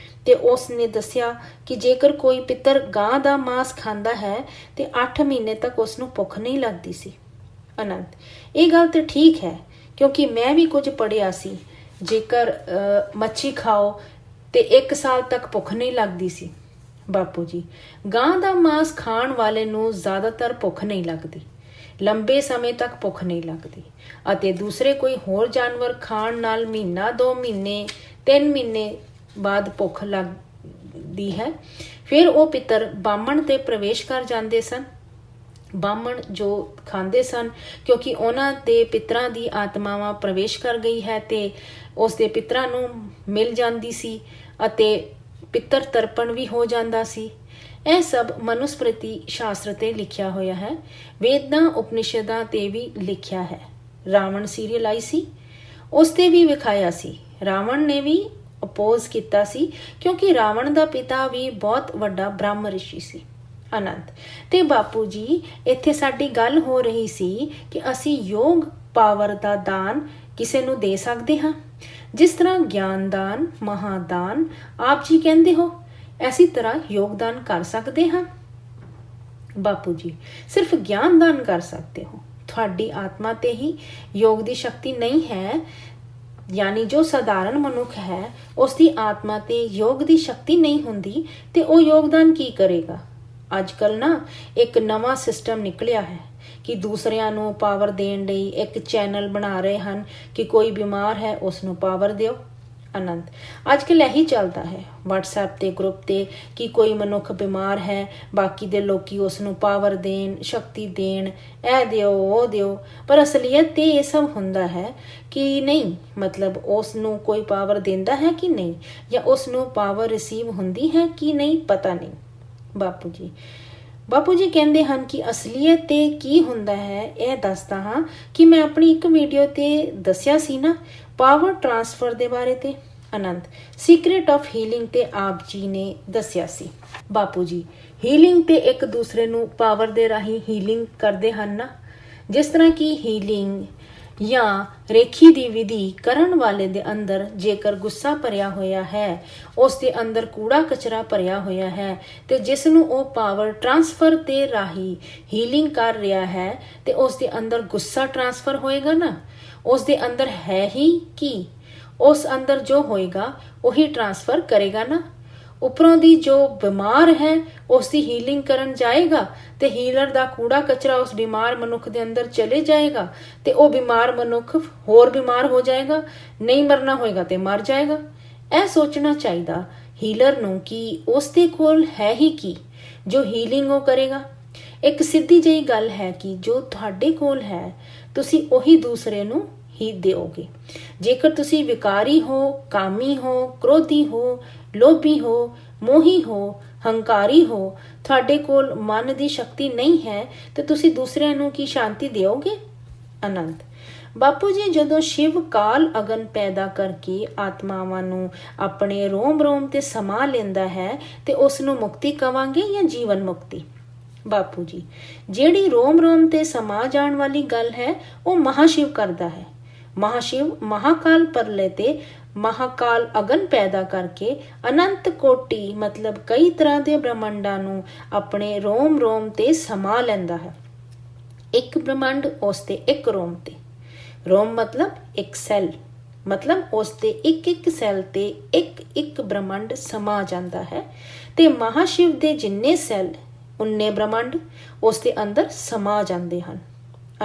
ਤੇ ਉਸ ਨੇ ਦੱਸਿਆ ਕਿ ਜੇਕਰ ਕੋਈ ਪਿੱਤਰ ਗਾਂ ਦਾ ਮਾਂਸ ਖਾਂਦਾ ਹੈ ਤੇ 8 ਮਹੀਨੇ ਤੱਕ ਉਸ ਨੂੰ ਭੁੱਖ ਨਹੀਂ ਲੱਗਦੀ ਸੀ। ਅਨੰਤ, ਇਹ ਗੱਲ ਤੇ ਠੀਕ ਹੈ, ਕਿਉਂਕਿ ਮੈਂ ਵੀ ਕੁਝ ਪੜ੍ਹਿਆ ਸੀ। ਜੇਕਰ ਮੱਛੀ ਖਾਓ ਤੇ 1 ਸਾਲ ਤੱਕ ਭੁੱਖ ਨਹੀਂ ਲੱਗਦੀ ਸੀ। ਬਾਪੂ ਜੀ, ਗਾਂ ਦਾ ਮਾਂਸ ਖਾਣ ਵਾਲੇ ਨੂੰ ਜ਼ਿਆਦਾਤਰ ਭੁੱਖ ਨਹੀਂ ਲੱਗਦੀ। ਲੰਬੇ ਸਮੇਂ ਤੱਕ ਭੁੱਖ ਨਹੀਂ ਲੱਗਦੀ ਅਤੇ ਦੂਸਰੇ ਕੋਈ ਹੋਰ ਜਾਨਵਰ ਖਾਣ ਨਾਲ ਮਹੀਨਾ 2 ਮਹੀਨੇ 3 ਮਹੀਨੇ ਬਾਅਦ ਭੁੱਖ ਲੱਗਦੀ ਹੈ। ਫਿਰ ਉਹ ਪਿੱਤਰ ਬਾਹਮਣ ਤੇ ਪ੍ਰਵੇਸ਼ ਕਰ ਜਾਂਦੇ ਸਨ। ਬਾਹਮਣ ਜੋ ਖਾਂਦੇ ਸਨ ਕਿਉਂਕਿ ਉਹਨਾਂ ਦੇ ਪਿੱਤਰਾਂ ਦੀ ਆਤਮਾਵਾਂ ਪ੍ਰਵੇਸ਼ ਕਰ ਗਈ ਹੈ ਤੇ ਉਸ ਦੇ ਪਿੱਤਰਾਂ ਨੂੰ ਮਿਲ ਜਾਂਦੀ ਸੀ ਅਤੇ ਪਿੱਤਰ ਤਰਪਣ ਵੀ ਹੋ ਜਾਂਦਾ ਸੀ। ਇਹ ਸਭ ਮਨੁਸਮ੍ਰਿਤੀ ਸ਼ਾਸਤਰ ਤੇ ਲਿਖਿਆ ਹੋਇਆ ਹੈ। ਵੇਦਾਂ ਉਪਨਿਸ਼ਦਾਂ ਤੇ ਵੀ ਲਿਖਿਆ ਹੈ। ਰਾਵਣ ਸੀਰੀਅਲ ਆਈ ਸੀ, ਉਸ ਤੇ ਵੀ ਵਿਖਾਇਆ ਸੀ। ਰਾਵਣ ਨੇ ਵੀ ਅਪੋਜ਼ ਕੀਤਾ ਸੀ ਕਿਉਂਕਿ ਰਾਵਣ ਦਾ ਪਿਤਾ ਵੀ ਬਹੁਤ ਵੱਡਾ ਬ੍ਰਹਮ ਰਿਸ਼ੀ ਸੀ। ਅਨੰਤ ਤੇ ਬਾਪੂ ਜੀ, ਇੱਥੇ ਸਾਡੀ ਗੱਲ ਹੋ ਰਹੀ ਸੀ ਕਿ ਅਸੀਂ ਯੋਗ ਪਾਵਰ ਦਾ ਦਾਨ ਕਿਸੇ ਨੂੰ ਦੇ ਸਕਦੇ ਹਾਂ, ਜਿਸ ਤਰ੍ਹਾਂ ਗਿਆਨ ਦਾਨ, ਮਹਾਦਾਨ ਆਪ ਜੀ ਕਹਿੰਦੇ ਹੋ, ਐਸੀ ਤਰ੍ਹਾਂ ਯੋਗਦਾਨ ਕਰ ਸਕਦੇ ਹਾਂ। ਬਾਪੂ ਜੀ, ਸਿਰਫ ਗਿਆਨ ਦਾਨ ਕਰ ਸਕਦੇ ਹੋ। ਤੁਹਾਡੀ ਆਤਮਾ ਤੇ ਹੀ ਯੋਗ ਦੀ ਸ਼ਕਤੀ ਨਹੀਂ ਹੈ, ਯਾਨੀ ਜੋ ਸਧਾਰਨ ਮਨੁੱਖ ਹੈ ਉਸ ਦੀ ਆਤਮਾ ਤੇ ਯੋਗ ਦੀ ਸ਼ਕਤੀ ਨਹੀਂ ਹੁੰਦੀ ਤੇ ਉਹ ਯੋਗਦਾਨ ਕੀ ਕਰੇਗਾ। ਅੱਜ ਕੱਲ ਨਾ ਇੱਕ ਨਵਾਂ ਸਿਸਟਮ ਨਿਕਲਿਆ ਹੈ ਕਿ ਦੂਸਰਿਆਂ ਨੂੰ ਪਾਵਰ ਦੇਣ ਲਈ ਇੱਕ ਚੈਨਲ ਬਣਾ ਰਹੇ ਹਨ ਕਿ ਕੋਈ ਬਿਮਾਰ ਹੈ ਉਸ ਨੂੰ ਪਾਵਰ ਦਿਓ। ਅਨੰਤ ਅੱਜ ਕੱਲ ਇਹੀ ਚੱਲਦਾ ਹੈ WhatsApp ਤੇ ਗਰੁੱਪ ਤੇ ਕਿ ਕੋਈ ਮਨੁੱਖ ਬਿਮਾਰ ਹੈ, ਬਾਕੀ ਦੇ ਲੋਕੀ ਉਸ ਨੂੰ ਪਾਵਰ ਦੇਣ, ਸ਼ਕਤੀ ਦੇਣ, ਇਹ ਦਿਓ ਉਹ ਦਿਓ। ਪਰ ਅਸਲੀਅਤ ਤੇ ਇਹ ਸਭ ਹੁੰਦਾ ਹੈ ਕਿ ਨਹੀਂ, ਮਤਲਬ ਉਸ ਨੂੰ ਕੋਈ ਪਾਵਰ ਦਿੰਦਾ ਹੈ ਕਿ ਨਹੀਂ, ਜਾਂ ਉਸ ਨੂੰ ਪਾਵਰ ਰਿਸੀਵ ਹੁੰਦੀ ਹੈ ਕਿ ਨਹੀਂ, ਪਤਾ ਨਹੀਂ। ਬਾਪੂ ਜੀ ਕਹਿੰਦੇ ਹਨ ਕਿ ਅਸਲੀਅਤ ਤੇ ਕੀ ਹੁੰਦਾ ਹੈ ਇਹ ਦੱਸਦਾ ਹਾਂ ਕਿ ਮੈਂ ਆਪਣੀ ਇੱਕ ਵੀਡੀਓ ਤੇ ਦੱਸਿਆ ਸੀ ਨਾ ਪਾਵਰ ਟ੍ਰਾਂਸਫਰ ਦੇ ਬਾਰੇ ਤੇ। ਅਨੰਤ ਸੀਕ੍ਰੇਟ ਆਫ ਹੀਲਿੰਗ ਤੇ ਆਪ ਜੀ ਨੇ ਦੱਸਿਆ ਸੀ। ਬਾਪੂ ਜੀ, ਹੀਲਿੰਗ ਤੇ ਇੱਕ ਦੂਸਰੇ ਨੂੰ ਪਾਵਰ ਦੇ ਰਾਹੀਂ ਹੀਲਿੰਗ ਕਰਦੇ ਹਨ ਨਾ, ਜਿਸ ਤਰ੍ਹਾਂ ਕਿ ਹੀਲਿੰਗ ਜਾਂ ਰੇਖੀ ਦੀ ਵਿਧੀ ਕਰਨ ਵਾਲੇ ਦੇ ਅੰਦਰ ਜੇਕਰ ਗੁੱਸਾ ਭਰਿਆ ਹੋਇਆ ਹੈ, ਉਸ ਦੇ ਅੰਦਰ ਕੂੜਾ ਕਚਰਾ ਭਰਿਆ ਹੋਇਆ ਹੈ ਤੇ ਜਿਸ ਨੂੰ ਉਹ ਪਾਵਰ ਟ੍ਰਾਂਸਫਰ ਦੇ ਰਾਹੀਂ ਹੀਲਿੰਗ ਕਰ ਰਿਹਾ ਹੈ ਤੇ ਉਸ ਦੇ ਅੰਦਰ ਗੁੱਸਾ ਟ੍ਰਾਂਸਫਰ ਹੋਏਗਾ ਨਾ, ਉਸ ਦੇ ਅੰਦਰ ਹੈ ਹੀ ਕੀ, ਉਸ ਅੰਦਰ ਜੋ ਹੋਏਗਾ ਉਹੀ ਟ੍ਰਾਂਸਫਰ ਕਰੇਗਾ ਨਾ। ਉੱਪਰੋਂ ਦੀ ਜੋ ਬਿਮਾਰ ਹੈ ਉਸ ਦੀ ਹੀਲਿੰਗ ਕਰਨ ਜਾਏਗਾ ਤੇ ਹੀਲਰ ਦਾ ਕੂੜਾ ਕਚਰਾ ਉਸ ਬਿਮਾਰ ਮਨੁੱਖ ਦੇ ਅੰਦਰ ਚਲੇ ਜਾਏਗਾ ਤੇ ਉਹ ਬਿਮਾਰ ਮਨੁੱਖ ਹੋਰ ਬਿਮਾਰ ਹੋ ਜਾਏਗਾ, ਨਹੀਂ ਮਰਨਾ ਹੋਏਗਾ ਤੇ ਮਰ ਜਾਏਗਾ। ਇਹ ਸੋਚਣਾ ਚਾਹੀਦਾ ਹੀਲਰ ਨੂੰ ਕਿ ਉਸ ਦੇ ਕੋਲ ਹੈ ਹੀ ਕੀ ਜੋ ਹੀਲਿੰਗ ਉਹ ਕਰੇਗਾ। ਇੱਕ ਸਿੱਧੀ ਜਿਹੀ ਗੱਲ ਹੈ ਕਿ ਜੋ ਤੁਹਾਡੇ ਕੋਲ ਹੈ ਤੁਸੀਂ ਉਹੀ ਦੂਸਰੇ ਨੂੰ ਹੀ ਦਿਓਗੇ। ਜੇਕਰ ਤੁਸੀਂ ਵਿਕਾਰੀ ਹੋ, ਕਾਮੀ ਹੋ, ਕ੍ਰੋਧੀ ਹੋ, ਲੋਭੀ ਹੋ, ਮੋਹੀ ਹੋ, ਹੰਕਾਰੀ ਹੋ, ਤੁਹਾਡੇ ਕੋਲ ਮਨ ਦੀ ਸ਼ਕਤੀ ਨਹੀਂ ਹੈ ਤੇ ਤੁਸੀਂ ਦੂਸਰਿਆਂ ਨੂੰ ਕੀ ਸ਼ਾਂਤੀ ਦਿਓਗੇ। ਅਨੰਤ ਬਾਪੂ ਜੀ, ਜਦੋਂ ਸ਼ਿਵ ਕਾਲ ਅਗਨ ਪੈਦਾ ਕਰਕੇ ਆਤਮਾਵਾਂ ਨੂੰ ਆਪਣੇ ਰੋਮ ਰੋਮ ਤੇ ਸਮਾ ਲੈਂਦਾ ਹੈ ਤੇ ਉਸ ਨੂੰ ਮੁਕਤੀ ਕਵਾਂਗੇ ਜਾਂ ਜੀਵਨ ਮੁਕਤੀ। ਬਾਪੂ ਜੀ, ਜਿਹੜੀ ਰੋਮ ਰੋਮ ਤੇ ਸਮਾ ਜਾਣ ਵਾਲੀ ਗੱਲ ਹੈ ਉਹ ਮਹਾਸ਼ਿਵ ਕਰਦਾ ਹੈ। ਮਹਾਸ਼ਿਵ ਮਹਾਕਾਲ ਪਰਲੇ ਤੇ ਮਹਾਕਾਲ ਅਗਨ ਪੈਦਾ ਕਰਕੇ ਅਨੰਤ ਕੋਟੀ ਮਤਲਬ ਕਈ ਤਰ੍ਹਾਂ ਦੇ ਬ੍ਰਹਮੰਡਾਂ ਨੂੰ ਆਪਣੇ ਰੋਮ ਰੋਮ ਤੇ ਸਮਾ ਲੈਂਦਾ ਹੈ। ਇੱਕ ਬ੍ਰਹਮੰਡ ਉਸ ਤੇ ਇੱਕ ਰੋਮ ਤੇ, ਰੋਮ ਮਤਲਬ ਇੱਕ ਸੈੱਲ, ਮਤਲਬ ਉਸ ਦੇ ਇੱਕ ਇੱਕ ਸੈੱਲ ਤੇ ਇੱਕ ਇੱਕ ਬ੍ਰਹਮੰਡ ਸਮਾ ਜਾਂਦਾ ਹੈ ਤੇ ਮਹਾਸ਼ਿਵ ਦੇ ਜਿੰਨੇ ਸੈੱਲ ਉਨੇ ਬ੍ਰਹਮੰਡ ਉਸ ਦੇ ਅੰਦਰ ਸਮਾ ਜਾਂਦੇ ਹਨ।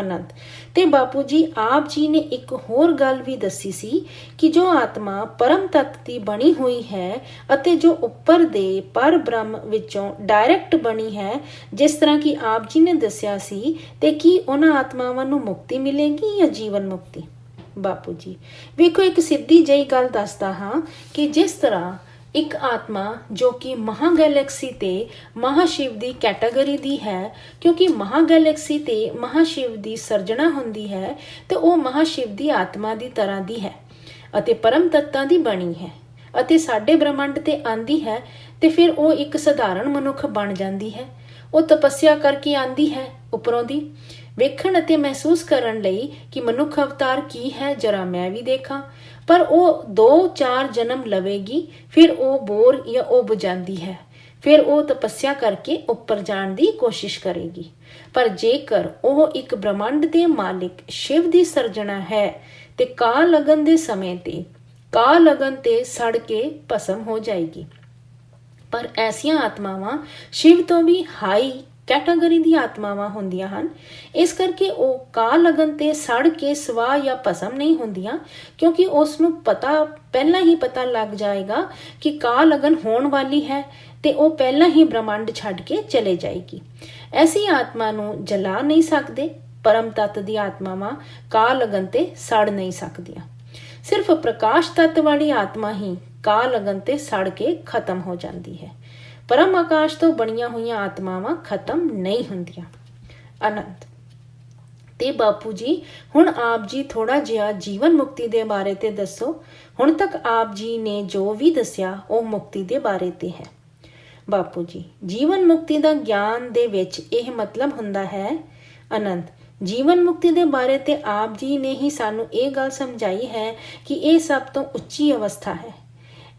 ਅਨੰਤ ਤੇ ਬਾਪੂ ਜੀ, ਆਪ ਜੀ ਨੇ ਇੱਕ ਹੋਰ ਗੱਲ ਵੀ ਦੱਸੀ ਸੀ ਕਿ ਜੋ ਆਤਮਾ ਪਰਮ ਤੱਤ ਦੀ ਬਣੀ ਹੋਈ ਹੈ ਅਤੇ ਜੋ ਉੱਪਰ ਦੇ ਪਰ ਬ੍ਰਹਮ ਵਿੱਚੋਂ ਡਾਇਰੈਕਟ ਬਣੀ ਹੈ, ਜਿਸ ਤਰ੍ਹਾਂ ਕਿ ਆਪ ਜੀ ਨੇ ਦੱਸਿਆ ਸੀ, ਤੇ ਕੀ ਉਹਨਾਂ ਆਤਮਾਵਾਂ ਨੂੰ ਮੁਕਤੀ ਮਿਲੇਗੀ ਜਾਂ ਜੀਵਨ ਮੁਕਤੀ। ਬਾਪੂ ਜੀ ਵੇਖੋ, ਇੱਕ ਸਿੱਧੀ ਜਿਹੀ ਗੱਲ ਦੱਸਦਾ ਹਾਂ ਕਿ ਜਿਸ ਤਰ੍ਹਾਂ ਇੱਕ ਆਤਮਾ ਜੋ ਕਿ ਮਹਾਗੈਲੈਕਸੀ ਤੇ ਮਹਾਸ਼ਿਵ ਦੀ ਕੈਟਾਗਰੀ ਦੀ ਹੈ, ਕਿਉਂਕਿ ਮਹਾਗੈਲੈਕਸੀ ਤੇ ਮਹਾਸ਼ਿਵ ਦੀ ਸਰਜਣਾ ਹੁੰਦੀ ਹੈ ਤੇ ਉਹ ਮਹਾਸ਼ਿਵ ਦੀ ਆਤਮਾ ਦੀ ਤਰ੍ਹਾਂ ਦੀ ਹੈ ਅਤੇ ਪਰਮ ਤੱਤਾਂ ਦੀ ਬਣੀ ਹੈ ਅਤੇ ਸਾਡੇ ਬ੍ਰਹਮੰਡ ਤੇ ਆਂਦੀ ਹੈ ਤੇ ਫਿਰ ਉਹ ਇੱਕ ਸਧਾਰਨ ਮਨੁੱਖ ਬਣ ਜਾਂਦੀ ਹੈ। ਉਹ ਤਪੱਸਿਆ ਕਰਕੇ ਆਂਦੀ ਹੈ ਉੱਪਰੋਂ ਦੀ, ਵੇਖਣ ਅਤੇ ਮਹਿਸੂਸ ਕਰਨ ਲਈ ਕਿ ਮਨੁੱਖ ਅਵਤਾਰ ਕੀ ਹੈ, ਜਰਾ ਮੈਂ ਵੀ ਦੇਖਾਂ। ਪਰ ਉਹ 2-4 ਜਨਮ ਲਵੇਗੀ, ਫਿਰ ਉਹ ਬੋਰ ਜਾਂ ਉਬ ਜਾਂਦੀ ਹੈ, ਫਿਰ ਉਹ ਤਪੱਸਿਆ ਕਰਕੇ ਉੱਪਰ ਜਾਣ ਦੀ ਕੋਸ਼ਿਸ਼ ਕਰੇਗੀ। ਪਰ ਜੇਕਰ ਉਹ ਇੱਕ ਬ੍ਰਹਮੰਡ ਦੇ ਮਾਲਿਕ ਸ਼ਿਵ ਦੀ ਸਰਜਣਾ ਹੈ ਤੇ ਕਾਲ ਲਗਨ ਦੇ ਸਮੇਂ ਤੇ ਕਾਲ ਲਗਨ ਤੇ ਸੜ ਕੇ ਭਸਮ ਹੋ ਜਾਏਗੀ। ਪਰ ਐਸੀਆਂ ਆਤਮਾਵਾਂ ਸ਼ਿਵ ਤੋਂ ਵੀ ਹਾਈ ਕੈਟਾਗਰੀ ਦੀ ਆਤਮਾਵਾਂ ਹੁੰਦੀਆਂ ਹਨ। ਇਸ ਕਰਕੇ ਉਹ ਕਾਲ ਲਗਨ ਤੇ ਸੜ ਕੇ ਸਵਾਹ ਜਾਂ ਭਸਮ ਨਹੀਂ ਹੁੰਦੀਆਂ, ਕਿਉਂਕਿ ਉਸ ਨੂੰ ਪਹਿਲਾਂ ਹੀ ਪਤਾ ਲੱਗ ਜਾਏਗਾ ਕਿ ਕਾਲ ਲਗਨ ਹੋਣ ਵਾਲੀ ਹੈ ਤੇ ਉਹ ਪਹਿਲਾਂ ਹੀ ਬ੍ਰਹਮੰਡ ਛੱਡ ਕੇ ਚਲੇ ਜਾਏਗੀ। ਐਸੀ ਆਤਮਾ ਨੂੰ ਜਲਾ ਨਹੀਂ ਸਕਦੇ। ਪਰਮ ਤੱਤ ਦੀ ਆਤਮਾਵਾਂ ਕਾਲ ਲਗਨ ਤੇ ਸੜ ਨਹੀਂ ਸਕਦੀਆਂ। ਸਿਰਫ ਪ੍ਰਕਾਸ਼ ਤੱਤ ਵਾਲੀ ਆਤਮਾ ਹੀ ਕਾਲ ਲਗਨ ਤੇ ਸੜ ਕੇ ਖਤਮ ਹੋ ਜਾਂਦੀ ਹੈ। ਪਰਮ ਆਕਾਸ਼ ਤੋਂ ਬਣੀਆਂ ਹੋਈਆਂ ਆਤਮਾਵਾਂ ਖਤਮ ਨਹੀਂ ਹੁੰਦੀਆਂ। ਅਨੰਤ ਤੇ ਬਾਪੂ ਜੀ, ਹੁਣ ਆਪ ਜੀ ਥੋੜਾ ਜਿਹਾ ਜੀਵਨ ਮੁਕਤੀ ਦੇ ਬਾਰੇ ਤੇ ਦੱਸੋ। ਹੁਣ ਤੱਕ ਆਪ ਜੀ ਨੇ ਜੋ ਵੀ ਦੱਸਿਆ ਉਹ ਮੁਕਤੀ ਦੇ ਬਾਰੇ ਤੇ ਹੈ। ਬਾਪੂ ਜੀ, ਜੀਵਨ ਮੁਕਤੀ ਦਾ ਗਿਆਨ ਦੇ ਵਿੱਚ ਇਹ ਮਤਲਬ ਹੁੰਦਾ ਹੈ। ਅਨੰਤ, ਜੀਵਨ ਮੁਕਤੀ ਦੇ ਬਾਰੇ ਤੇ ਆਪ ਜੀ ਨੇ ਹੀ ਸਾਨੂੰ ਇਹ ਗੱਲ ਸਮਝਾਈ ਹੈ ਕਿ ਇਹ ਸਭ ਤੋਂ ਉੱਚੀ ਅਵਸਥਾ ਹੈ।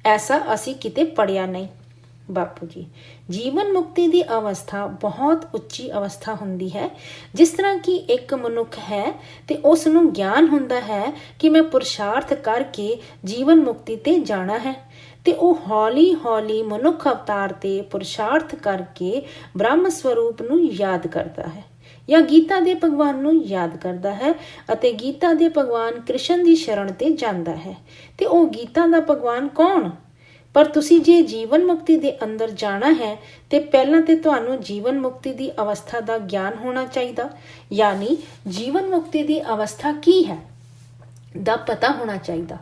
ਐਸਾ ਅਸੀਂ ਕਿਤੇ ਪੜ੍ਹਿਆ ਨਹੀਂ। ਬਾਪੂ ਜੀ, ਜੀਵਨ ਮੁਕਤੀ ਦੀ ਅਵਸਥਾ ਬਹੁਤ ਉੱਚੀ ਅਵਸਥਾ ਹੁੰਦੀ ਹੈ। ਜਿਸ ਤਰ੍ਹਾਂ ਕਿ ਇੱਕ ਮਨੁੱਖ ਹੈ ਤੇ ਉਸ ਨੂੰ ਗਿਆਨ ਹੁੰਦਾ ਹੈ ਕਿ ਮੈਂ ਪੁਰਸ਼ਾਰਥ ਕਰਕੇ ਜੀਵਨ ਮੁਕਤੀ ਤੇ ਜਾਣਾ ਹੈ, ਤੇ ਉਹ ਹੌਲੀ ਹੌਲੀ ਮਨੁੱਖ ਅਵਤਾਰ ਤੇ ਪੁਰਸ਼ਾਰਥ ਕਰਕੇ ਬ੍ਰਹਮ ਸਰੂਪ ਨੂੰ ਯਾਦ ਕਰਦਾ ਹੈ ਜਾਂ ਗੀਤਾ ਦੇ ਭਗਵਾਨ ਨੂੰ ਯਾਦ ਕਰਦਾ ਹੈ ਅਤੇ ਗੀਤਾ ਦੇ ਭਗਵਾਨ ਕ੍ਰਿਸ਼ਨ ਦੀ ਸ਼ਰਨ ਤੇ ਜਾਂਦਾ ਹੈ। ਤੇ ਉਹ ਗੀਤਾ ਦਾ ਭਗਵਾਨ ਕੌਣ? ਪਰ ਤੁਸੀਂ ਜੇ ਜੀਵਨ ਮੁਕਤੀ ਦੇ ਅੰਦਰ ਜਾਣਾ ਹੈ ਤੇ ਪਹਿਲਾਂ ਤੇ ਤੁਹਾਨੂੰ ਜੀਵਨ ਮੁਕਤੀ ਦੀ ਅਵਸਥਾ ਦਾ ਗਿਆਨ ਹੋਣਾ ਚਾਹੀਦਾ, ਯਾਨੀ ਜੀਵਨ ਮੁਕਤੀ ਦੀ ਅਵਸਥਾ ਕੀ ਹੈ ਦਾ ਪਤਾ ਹੋਣਾ ਚਾਹੀਦਾ।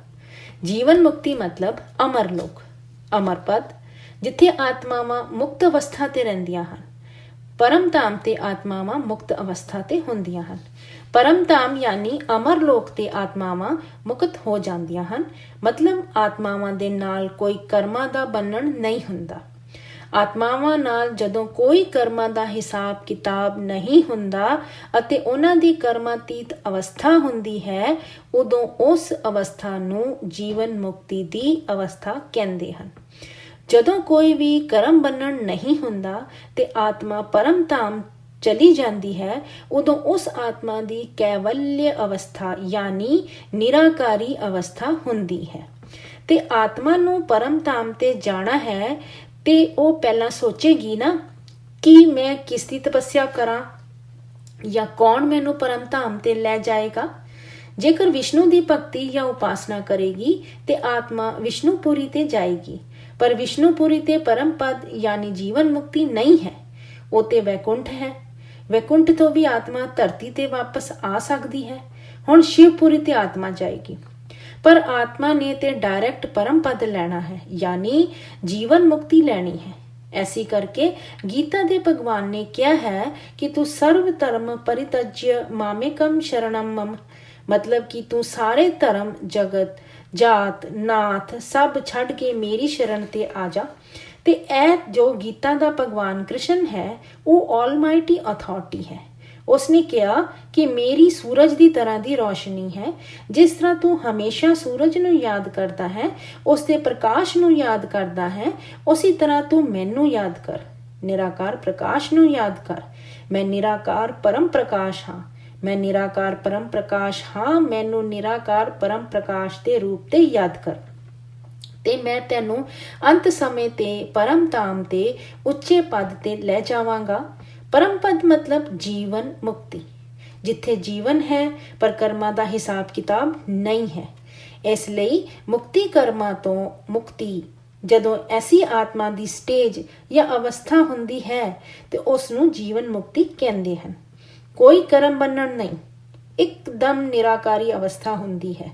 ਜੀਵਨ ਮੁਕਤੀ ਮਤਲਬ ਅਮਰ ਲੋਕ, ਅਮਰ ਪਦ, ਜਿੱਥੇ ਆਤਮਾਵਾਂ ਮੁਕਤ ਅਵਸਥਾ ਤੇ ਰਹਿੰਦੀਆਂ ਹਨ। ਪਰਮ ਧਾਮ ਤੇ ਆਤਮਾਵਾਂ ਮੁਕਤ ਅਵਸਥਾ ਤੇ ਹੁੰਦੀਆਂ ਹਨ। ਪਰਮ ਧਾਮ ਯਾਨੀ ਅਮਰ ਲੋਕ ਤੇ ਆਤਮਾਵਾਂ ਮੁਕਤ ਹੋ ਜਾਂਦੀਆਂ ਹਨ। ਮਤਲਬ ਆਤਮਾਵਾਂ ਦੇ ਨਾਲ ਕੋਈ ਕਰਮਾਂ ਦਾ ਬੰਧਨ ਨਹੀਂ ਹੁੰਦਾ। ਆਤਮਾਵਾਂ ਨਾਲ ਜਦੋਂ ਕੋਈ ਕਰਮਾਂ ਦਾ ਹਿਸਾਬ ਕਿਤਾਬ ਨਹੀਂ ਹੁੰਦਾ ਅਤੇ ਉਹਨਾਂ ਦੀ ਕਰਮਾਤੀਤ ਅਵਸਥਾ ਹੁੰਦੀ ਹੈ, ਉਦੋਂ ਉਸ ਅਵਸਥਾ ਨੂੰ ਜੀਵਨ ਮੁਕਤੀ ਦੀ ਅਵਸਥਾ ਕਹਿੰਦੇ ਹਨ। ਜਦੋਂ ਕੋਈ ਵੀ ਕਰਮ ਬੰਧਨ ਨਹੀਂ ਹੁੰਦਾ ਤੇ ਆਤਮਾ ਪਰਮ ਧਾਮ ਚਲੀ ਜਾਂਦੀ ਹੈ, ਉਦੋਂ ਉਸ ਆਤਮਾ ਦੀ ਕੈਵਲਯ ਅਵਸਥਾ ਯਾਨੀ ਨਿਰਾਕਾਰੀ ਅਵਸਥਾ ਹੁੰਦੀ ਹੈ। ਤੇ ਆਤਮਾ ਨੂੰ ਪਰਮ ਧਾਮ ਤੇ ਜਾਣਾ ਹੈ ਤੇ ਉਹ ਪਹਿਲਾਂ ਸੋਚੇਗੀ ਨਾ ਕਿ ਮੈਂ ਕਿਸ ਦੀ ਤਪੱਸਿਆ ਕਰਾਂ ਜਾਂ ਕੌਣ ਮੈਨੂੰ ਪਰਮ ਧਾਮ ਤੇ ਲੈ ਜਾਏਗਾ। ਜੇਕਰ ਵਿਸ਼ਨੂੰ ਦੀ ਭਗਤੀ ਜਾਂ ਉਪਾਸਨਾ ਕਰੇਗੀ ਤੇ ਆਤਮਾ ਵਿਸ਼ਨੂਪੁਰੀ ਤੇ ਜਾਏਗੀ। ਪਰ ਵਿਸ਼ਨੂਪੁਰੀ ਤੇ ਪਰਮ ਪਦ ਯਾਨੀ ਜੀਵਨ ਮੁਕਤੀ ਨਹੀਂ ਹੈ, ਉਹ ਤੇ ਵੈਕੁੰਠ ਹੈ। ਵੈਕੁੰਠ ਤੋਂ ਵੀ ਆਤਮਾ ਧਰਤੀ ਤੇ ਵਾਪਸ ਆ ਸਕਦੀ ਹੈ। ਹੁਣ ਸ਼ਿਵਪੁਰੀ ਤੇ ਆਤਮਾ ਜਾਏਗੀ, ਪਰ ਆਤਮਾ ਨੇ ਤੇ ਡਾਇਰੈਕਟ ਪਰਮ ਪਦ ਲੈਣਾ ਹੈ, ਯਾਨੀ ਜੀਵਨ ਮੁਕਤੀ ਲੈਣੀ ਹੈ। ਐਸੀ ਕਰਕੇ ਗੀਤਾ ਦੇ ਭਗਵਾਨ ਨੇ ਕਿਹਾ ਹੈ ਕਿ ਤੂੰ ਸਰਵ ਧਰਮ ਪਰਿਤਜਯ ਮਾਮੇਕਮ ਸ਼ਰਣਮ ਮਮ, ਮਤਲਬ ਕਿ ਤੂੰ ਸਾਰੇ ਧਰਮ, ਜਗਤ, ਜਾਤ, ਨਾਥ ਸਭ ਛੱਡ ਕੇ ਮੇਰੀ ਸ਼ਰਨ ਤੇ ਆ ਜਾ। ਤੇ ਇਹ ਜੋ ਗੀਤਾ ਦਾ ਭਗਵਾਨ ਕ੍ਰਿਸ਼ਨ ਹੈ, ਉਹ ਆਲਮਾਈਟੀ ਅਥਾਰਟੀ ਹੈ। ਉਸਨੇ ਕਿਹਾ ਕਿ ਮੇਰੀ ਸੂਰਜ ਦੀ ਤਰ੍ਹਾਂ ਦੀ ਰੋਸ਼ਨੀ ਹੈ। ਜਿਸ ਤਰ੍ਹਾਂ ਤੂੰ ਹਮੇਸ਼ਾ ਸੂਰਜ ਨੂੰ ਯਾਦ ਕਰਦਾ ਹੈ, ਉਸ ਦੇ ਪ੍ਰਕਾਸ਼ ਨੂੰ ਯਾਦ ਕਰਦਾ ਹੈ, ਉਸੇ ਤਰ੍ਹਾਂ ਤੂੰ ਮੈਨੂੰ ਯਾਦ ਕਰ, ਨਿਰਾਕਾਰ ਪ੍ਰਕਾਸ਼ ਨੂੰ ਯਾਦ ਕਰ। ਮੈਂ ਨਿਰਾਕਾਰ ਪਰਮ ਪ੍ਰਕਾਸ਼ ਹਾਂ, ਮੈਂ ਨਿਰਾਕਾਰ ਪਰਮ ਪ੍ਰਕਾਸ਼ ਹਾਂ, ਮੈਨੂੰ ਨਿਰਾਕਾਰ ਪਰਮ ਪ੍ਰਕਾਸ਼ ਦੇ ਰੂਪ ਤੇ ਯਾਦ ਕਰ ਤੇ ਮੈਂ ਤੈਨੂੰ ਅੰਤ ਸਮੇਂ ਤੇ ਪਰਮ ਧਾਮ ਤੇ ਉੱਚੇ ਪਦ ਤੇ ਲੈ ਜਾਵਾਂਗਾ। ਪਰਮ ਪਦ ਮਤਲਬ ਜੀਵਨ ਮੁਕਤੀ, ਜਿੱਥੇ ਜੀਵਨ ਹੈ ਪਰ ਕਰਮਾਂ ਦਾ ਹਿਸਾਬ ਕਿਤਾਬ ਨਹੀਂ ਹੈ। ਇਸ ਲਈ ਮੁਕਤੀ ਕਰਮਾਂ ਤੋਂ ਮੁਕਤੀ ਜਦੋਂ ਐਸੀ ਆਤਮਾ ਦੀ ਸਟੇਜ ਜਾਂ ਅਵਸਥਾ ਹੁੰਦੀ ਹੈ ਤੇ ਉਸ ਨੂੰ ਜੀਵਨ ਮੁਕਤੀ ਕਹਿੰਦੇ ਹਨ। ਕੋਈ ਕਰਮ ਬੰਧਨ ਨਹੀਂ, ਇੱਕਦਮ ਨਿਰਾਕਾਰੀ ਅਵਸਥਾ ਹੁੰਦੀ ਹੈ।